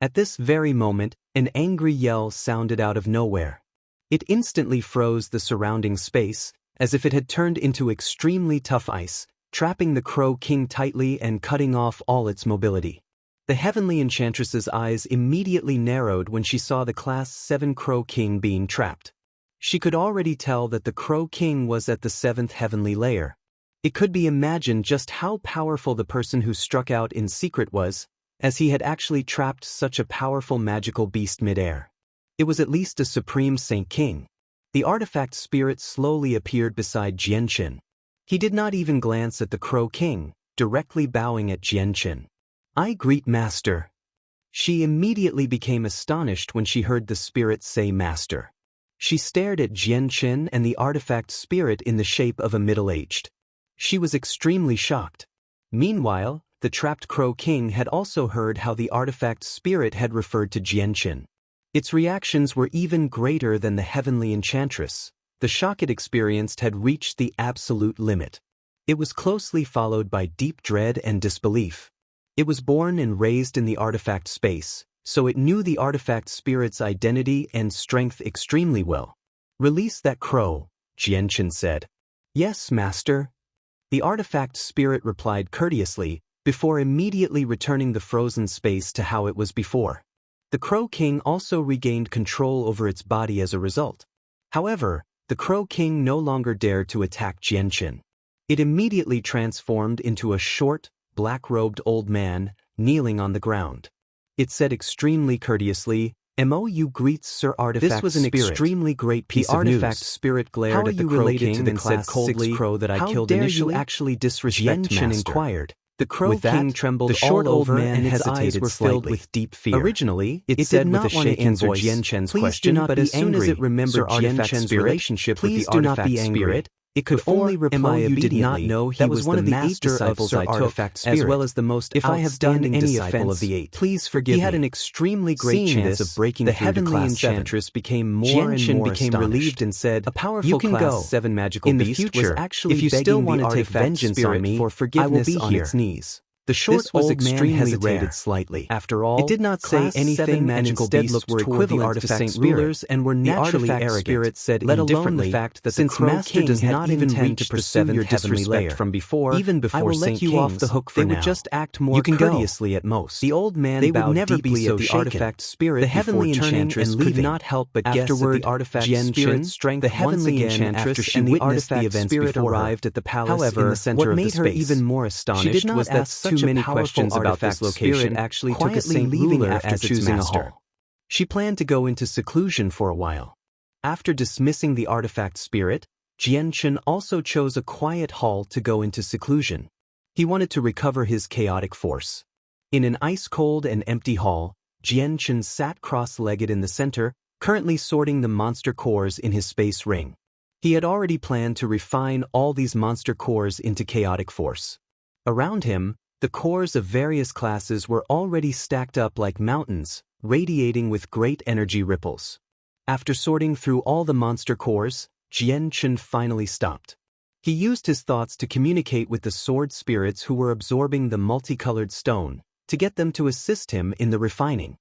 At this very moment, an angry yell sounded out of nowhere. It instantly froze the surrounding space, as if it had turned into extremely tough ice, trapping the Crow King tightly and cutting off all its mobility. The Heavenly Enchantress's eyes immediately narrowed when she saw the Class 7 Crow King being trapped. She could already tell that the Crow King was at the 7th heavenly layer. It could be imagined just how powerful the person who struck out in secret was, as he had actually trapped such a powerful magical beast midair. It was at least a supreme Saint King. The artifact spirit slowly appeared beside Jianqin. He did not even glance at the Crow King, directly bowing at Jianqin. "I greet Master." She immediately became astonished when she heard the spirit say Master. She stared at Jianqin and the artifact spirit in the shape of a middle-aged. She was extremely shocked. Meanwhile, the trapped Crow King had also heard how the artifact spirit had referred to Jianqin. Its reactions were even greater than the Heavenly Enchantress. The shock it experienced had reached the absolute limit. It was closely followed by deep dread and disbelief. It was born and raised in the artifact space, so it knew the artifact spirit's identity and strength extremely well. "Release that crow," Jianqin said. "Yes, Master." The artifact spirit replied courteously, before immediately returning the frozen space to how it was before. The Crow King also regained control over its body as a result. However, the Crow King no longer dared to attack Jianqin. It immediately transformed into a short, black-robed old man, kneeling on the ground. It said extremely courteously, "Mo greets Sir Artifact Spirit." This was an extremely great piece of news. The artifact spirit glared at the Crow King and said coldly, "Crow that I killed initially? How dare you actually disrespect Master?" Jianqin inquired. The Crow King trembled the short all over and his eyes were filled with deep fear. Originally, it said with a shaking voice, "Jianqin's question, but as soon as it remembered Jianqin's relationship with the artifact spirit, it could only reply immediately. You did not know he was one of the 8 disciples I took, as well as the most outstanding disciple of the 8. Please forgive me." He had an extremely great chance of breaking through to Class 7. The Heavenly Enchantress became more and more astonished. Relieved and said, "A powerful Class 7 magical beast was actually if you still want to take vengeance on me, for forgiveness on its knees." The short old man hesitated slightly. After all, it did not say anything and instead looked toward the artifact rulers and were naturally arrogant. Spirit said let alone the fact that since the Master does not even reach the 7th heavenly layer from before, even before I will let you off the hook for now. They would just act more courteously at most. The old man bowed deeply at the artifact spirit. The Heavenly Enchantress could not help but guess at the artifact spirit's strength. The Heavenly Enchantress and the artifact spirit arrived at the palace in the center of the space. What made her even more astonished was that too many questions about this location actually took a saint ruler after choosing a hall. She planned to go into seclusion for a while. After dismissing the artifact spirit, Jianqin also chose a quiet hall to go into seclusion. He wanted to recover his chaotic force. In an ice-cold and empty hall, Jianqin sat cross-legged in the center, currently sorting the monster cores in his space ring. He had already planned to refine all these monster cores into chaotic force. Around him, the cores of various classes were already stacked up like mountains, radiating with great energy ripples. After sorting through all the monster cores, Jianqin finally stopped. He used his thoughts to communicate with the sword spirits who were absorbing the multicolored stone, to get them to assist him in the refining.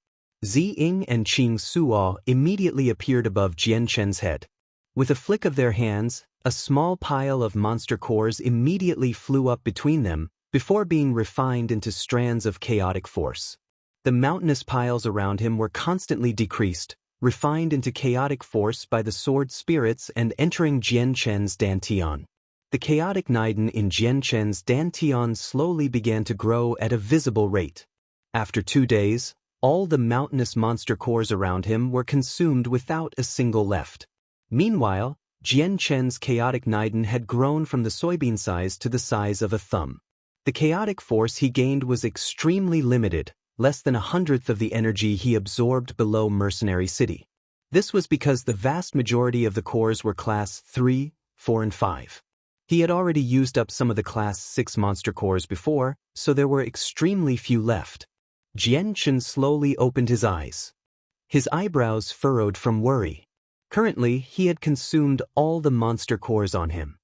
Ziying and Qing Suo immediately appeared above Jianqin's head. With a flick of their hands, a small pile of monster cores immediately flew up between them, before being refined into strands of chaotic force. The mountainous piles around him were constantly decreased, refined into chaotic force by the sword spirits and entering Jianqin's dantian. The chaotic Niden in Jianqin's dantian slowly began to grow at a visible rate. After 2 days, all the mountainous monster cores around him were consumed without a single left. Meanwhile, Jianqin's chaotic Niden had grown from the soybean size to the size of a thumb. The chaotic force he gained was extremely limited, less than 1/100th of the energy he absorbed below Mercenary City. This was because the vast majority of the cores were Class 3, 4 and 5. He had already used up some of the Class 6 monster cores before, so there were extremely few left. Jianqin slowly opened his eyes. His eyebrows furrowed from worry. Currently, he had consumed all the monster cores on him.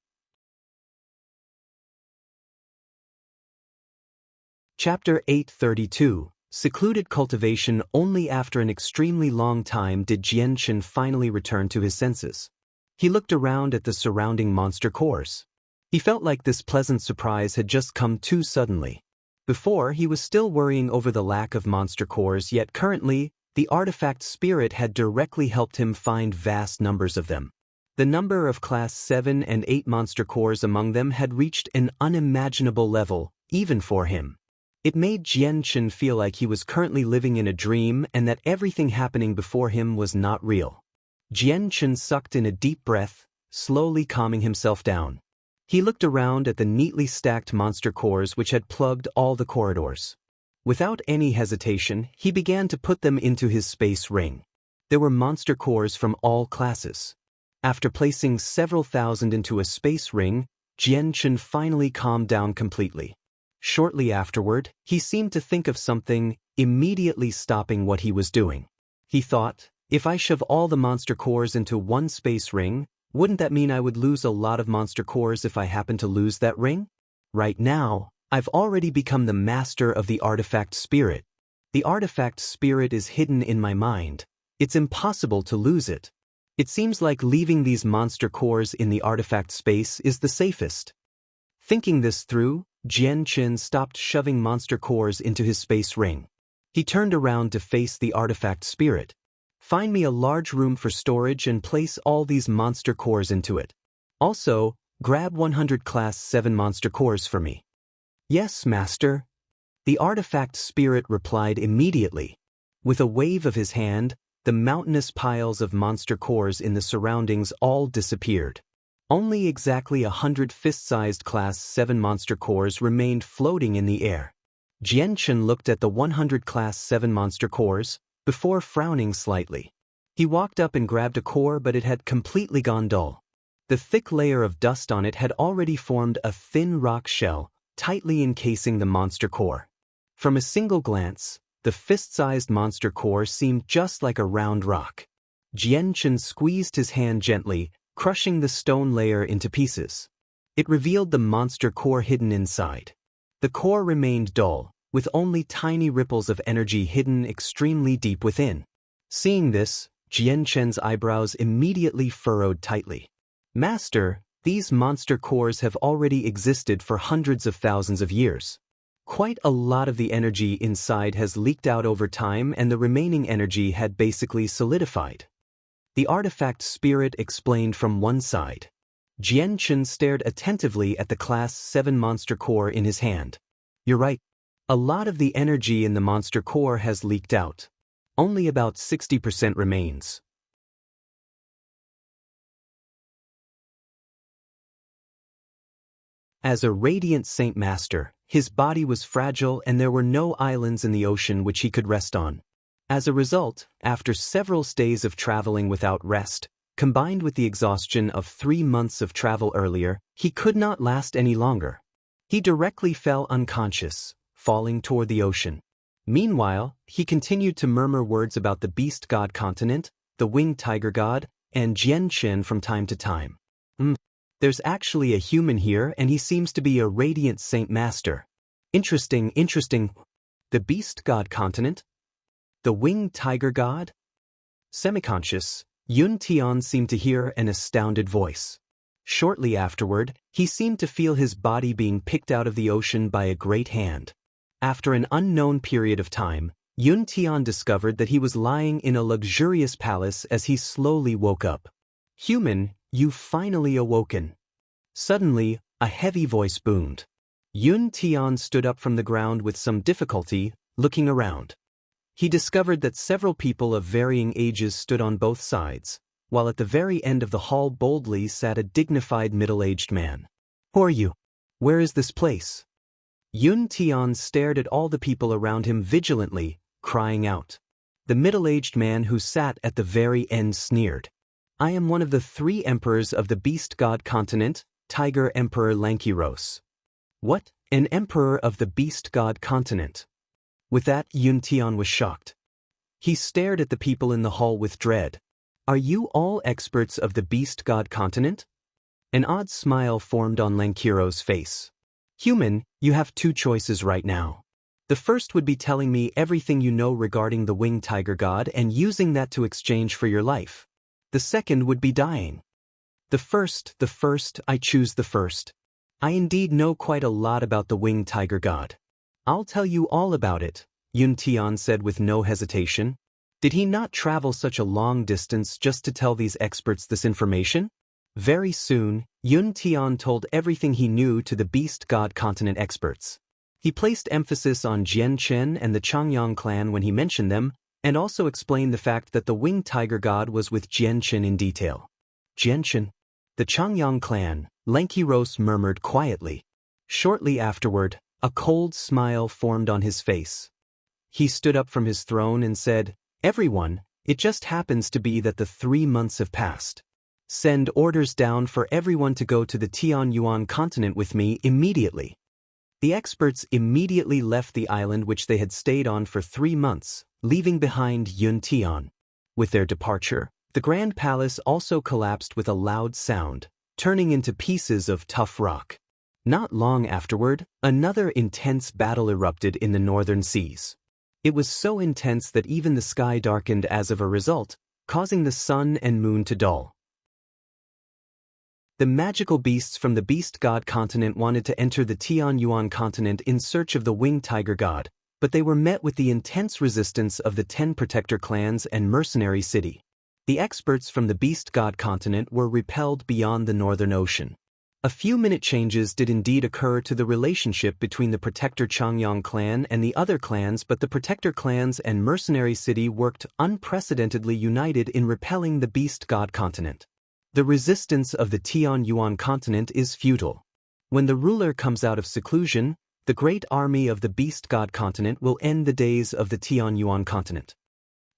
Chapter 832, Secluded Cultivation. Only after an extremely long time did Jianchen finally return to his senses. He looked around at the surrounding monster cores. He felt like this pleasant surprise had just come too suddenly. Before, he was still worrying over the lack of monster cores, yet currently, the artifact spirit had directly helped him find vast numbers of them. The number of Class 7 and 8 monster cores among them had reached an unimaginable level, even for him. It made Jianchen feel like he was currently living in a dream and that everything happening before him was not real. Jianchen sucked in a deep breath, slowly calming himself down. He looked around at the neatly stacked monster cores which had plugged all the corridors. Without any hesitation, he began to put them into his space ring. There were monster cores from all classes. After placing several thousand into a space ring, Jianchen finally calmed down completely. Shortly afterward, he seemed to think of something, immediately stopping what he was doing. He thought, if I shove all the monster cores into one space ring, wouldn't that mean I would lose a lot of monster cores if I happen to lose that ring? Right now, I've already become the master of the artifact spirit. The artifact spirit is hidden in my mind. It's impossible to lose it. It seems like leaving these monster cores in the artifact space is the safest. Thinking this through, Jianchen stopped shoving monster cores into his space ring. He turned around to face the artifact spirit. Find me a large room for storage and place all these monster cores into it. Also, grab 100 Class 7 monster cores for me. Yes, master. The artifact spirit replied immediately. With a wave of his hand, the mountainous piles of monster cores in the surroundings all disappeared. Only exactly 100 fist-sized Class 7 monster cores remained floating in the air. Jianchen looked at the 100 Class 7 monster cores, before frowning slightly. He walked up and grabbed a core, but it had completely gone dull. The thick layer of dust on it had already formed a thin rock shell, tightly encasing the monster core. From a single glance, the fist-sized monster core seemed just like a round rock. Jianchen squeezed his hand gently, crushing the stone layer into pieces. It revealed the monster core hidden inside. The core remained dull, with only tiny ripples of energy hidden extremely deep within. Seeing this, Jianchen's eyebrows immediately furrowed tightly. Master, these monster cores have already existed for hundreds of thousands of years. Quite a lot of the energy inside has leaked out over time, and the remaining energy had basically solidified. The artifact spirit explained from one side. Jianchen stared attentively at the Class 7 monster core in his hand. You're right. A lot of the energy in the monster core has leaked out. Only about 60% remains. As a radiant Saint Master, his body was fragile and there were no islands in the ocean which he could rest on. As a result, after several days of traveling without rest, combined with the exhaustion of 3 months of travel earlier, he could not last any longer. He directly fell unconscious, falling toward the ocean. Meanwhile, he continued to murmur words about the beast god continent, the winged tiger god, and Jianchen from time to time. There's actually a human here and he seems to be a radiant Saint Master. Interesting. The beast god continent? The winged tiger god? Semiconscious, Yun Tian seemed to hear an astounded voice. Shortly afterward, he seemed to feel his body being picked out of the ocean by a great hand. After an unknown period of time, Yun Tian discovered that he was lying in a luxurious palace as he slowly woke up. Human, you've finally awoken. Suddenly, a heavy voice boomed. Yun Tian stood up from the ground with some difficulty, looking around. He discovered that several people of varying ages stood on both sides, while at the very end of the hall boldly sat a dignified middle-aged man. Who are you? Where is this place? Yun Tian stared at all the people around him vigilantly, crying out. The middle-aged man who sat at the very end sneered. I am one of the 3 emperors of the beast god continent, Tiger Emperor Lankiros. What? An emperor of the beast god continent? With that, Yun Tian was shocked. He stared at the people in the hall with dread. Are you all experts of the beast god continent? An odd smile formed on Lankiro's face. Human, you have 2 choices right now. The first would be telling me everything you know regarding the winged tiger god and using that to exchange for your life. The second would be dying. The first, I choose the first. I indeed know quite a lot about the winged tiger god. I'll tell you all about it, Yun Tian said with no hesitation. Did he not travel such a long distance just to tell these experts this information? Very soon, Yun Tian told everything he knew to the beast god continent experts. He placed emphasis on Jian Chen and the Changyang clan when he mentioned them, and also explained the fact that the winged tiger god was with Jian Chen in detail. Jian Chen? The Changyang clan, Lankiros murmured quietly. Shortly afterward, a cold smile formed on his face. He stood up from his throne and said, "Everyone, it just happens to be that the 3 months have passed. Send orders down for everyone to go to the Tianyuan continent with me immediately." The experts immediately left the island which they had stayed on for 3 months, leaving behind Yun Tian. With their departure, the Grand Palace also collapsed with a loud sound, turning into pieces of tough rock. Not long afterward, another intense battle erupted in the northern seas. It was so intense that even the sky darkened as of a result, causing the sun and moon to dull. The magical beasts from the beast god continent wanted to enter the Tianyuan continent in search of the winged tiger god, but they were met with the intense resistance of the 10 protector clans and mercenary city. The experts from the beast god continent were repelled beyond the northern ocean. A few minute changes did indeed occur to the relationship between the protector Changyang clan and the other clans, but the protector clans and mercenary city worked unprecedentedly united in repelling the beast god continent. The resistance of the Tianyuan continent is futile. When the ruler comes out of seclusion, the great army of the beast god continent will end the days of the Tianyuan continent.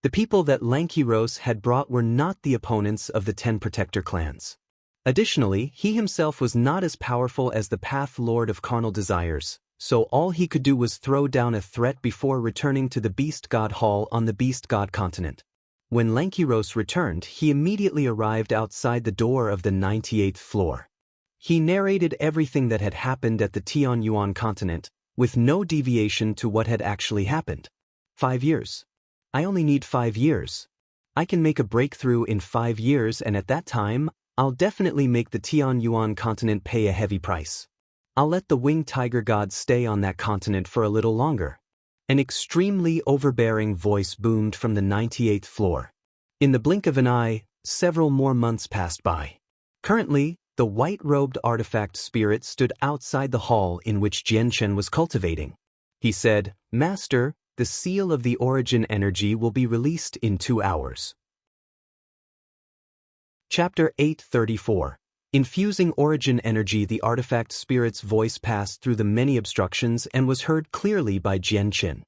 The people that Lankiros had brought were not the opponents of the 10 protector clans. Additionally, he himself was not as powerful as the Path Lord of Carnal Desires, so all he could do was throw down a threat before returning to the Beast God Hall on the Beast God continent. When Lankiros returned, he immediately arrived outside the door of the 98th floor. He narrated everything that had happened at the Tianyuan continent, with no deviation to what had actually happened. 5 years. I only need 5 years. I can make a breakthrough in 5 years, and at that time, I'll definitely make the Tianyuan continent pay a heavy price. I'll let the winged tiger god stay on that continent for a little longer. An extremely overbearing voice boomed from the 98th floor. In the blink of an eye, several more months passed by. Currently, the white-robed artifact spirit stood outside the hall in which Jian Chen was cultivating. He said, "Master, the seal of the origin energy will be released in 2 hours." Chapter 834. Infusing origin energy. The artifact spirit's voice passed through the many obstructions and was heard clearly by Jian Chen.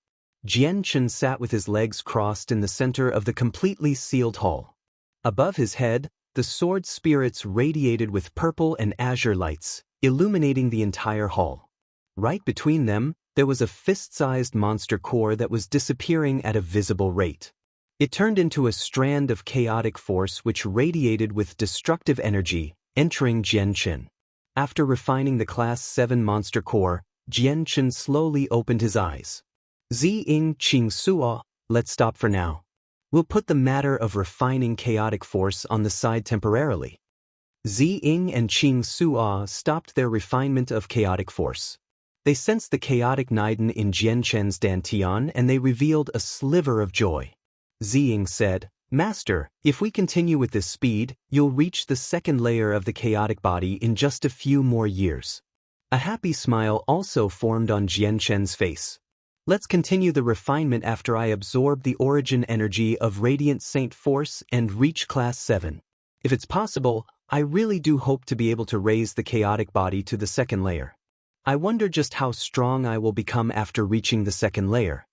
Jian Chen sat with his legs crossed in the center of the completely sealed hall. Above his head, the sword spirits radiated with purple and azure lights, illuminating the entire hall. Right between them, there was a fist-sized monster core that was disappearing at a visible rate. It turned into a strand of chaotic force which radiated with destructive energy, entering Jian Chen. After refining the Class 7 monster core, Jian Chen slowly opened his eyes. Ziying Qing Suo, let's stop for now. We'll put the matter of refining chaotic force on the side temporarily. Ziying and Qing Suo stopped their refinement of chaotic force. They sensed the chaotic Niden in Jian Chen's dantian and they revealed a sliver of joy. Ziying said, "Master, if we continue with this speed, you'll reach the second layer of the chaotic body in just a few more years." A happy smile also formed on Jian Chen's face. "Let's continue the refinement after I absorb the origin energy of Radiant Saint Force and reach Class 7. If it's possible, I really do hope to be able to raise the chaotic body to the second layer. I wonder just how strong I will become after reaching the second layer."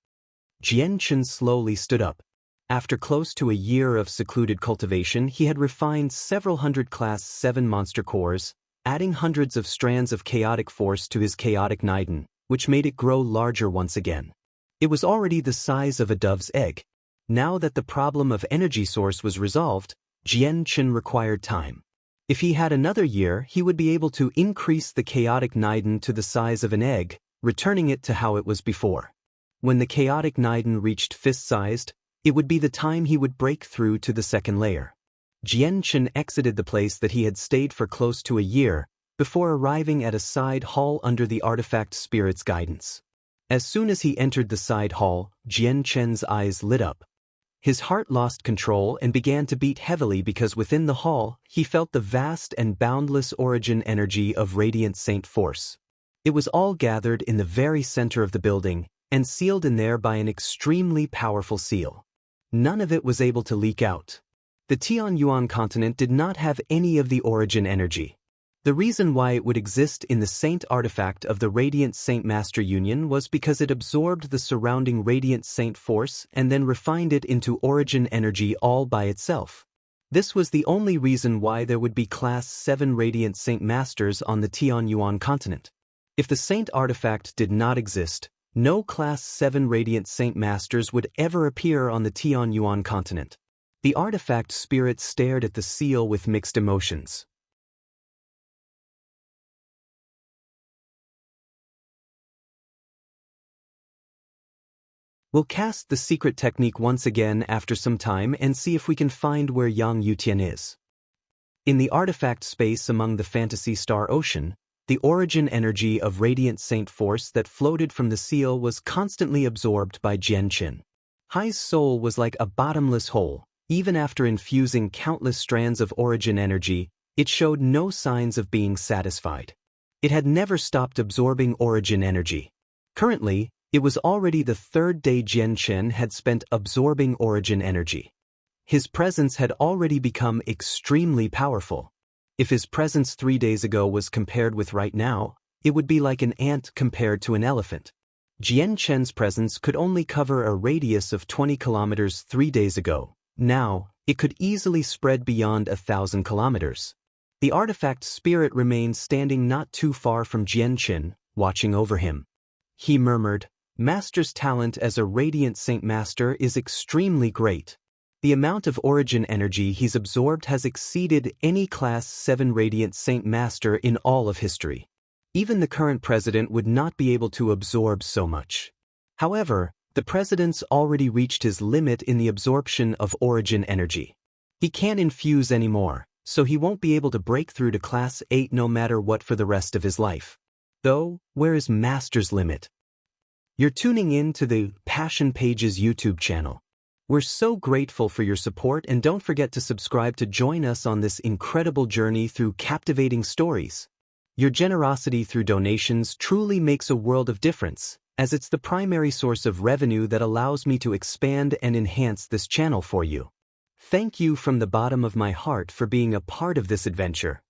Jian Chen slowly stood up. After close to a year of secluded cultivation, he had refined several hundred Class 7 monster cores, adding hundreds of strands of chaotic force to his chaotic Niden, which made it grow larger once again. It was already the size of a dove's egg. Now that the problem of energy source was resolved, Jian Chen required time. If he had another year, he would be able to increase the chaotic Niden to the size of an egg, returning it to how it was before. When the chaotic Naiden reached fist-sized, it would be the time he would break through to the second layer. Jian Chen exited the place that he had stayed for close to a year, before arriving at a side hall under the artifact spirit's guidance. As soon as he entered the side hall, Jian Chen's eyes lit up. His heart lost control and began to beat heavily because within the hall, he felt the vast and boundless origin energy of radiant saint force. It was all gathered in the very center of the building, and sealed in there by an extremely powerful seal. None of it was able to leak out. The Tianyuan continent did not have any of the origin energy. The reason why it would exist in the Saint artifact of the Radiant Saint Master Union was because it absorbed the surrounding Radiant Saint force and then refined it into origin energy all by itself. This was the only reason why there would be Class 7 Radiant Saint Masters on the Tianyuan continent. If the Saint artifact did not exist, no Class 7 Radiant Saint Masters would ever appear on the Tianyuan continent. The artifact spirit stared at the seal with mixed emotions. We'll cast the secret technique once again after some time and see if we can find where Yang Yutian is. In the artifact space among the Fantasy Star Ocean, the origin energy of Radiant Saint Force that floated from the seal was constantly absorbed by Jian Chen. Hai's soul was like a bottomless hole. Even after infusing countless strands of origin energy, it showed no signs of being satisfied. It had never stopped absorbing origin energy. Currently, it was already the third day Jian Chen had spent absorbing origin energy. His presence had already become extremely powerful. If his presence 3 days ago was compared with right now, it would be like an ant compared to an elephant. Jian Chen's presence could only cover a radius of 20 kilometers 3 days ago. Now, it could easily spread beyond 1,000 kilometers. The artifact spirit remained standing not too far from Jian Chen, watching over him. He murmured, "Master's talent as a Radiant Saint Master is extremely great. The amount of origin energy he's absorbed has exceeded any Class 7 Radiant Saint Master in all of history. Even the current president would not be able to absorb so much. However, the president's already reached his limit in the absorption of origin energy. He can't infuse anymore, so he won't be able to break through to Class 8 no matter what for the rest of his life. Though, where is Master's limit?" You're tuning in to the Passion Pages YouTube channel. We're so grateful for your support, and don't forget to subscribe to join us on this incredible journey through captivating stories. Your generosity through donations truly makes a world of difference, as it's the primary source of revenue that allows me to expand and enhance this channel for you. Thank you from the bottom of my heart for being a part of this adventure.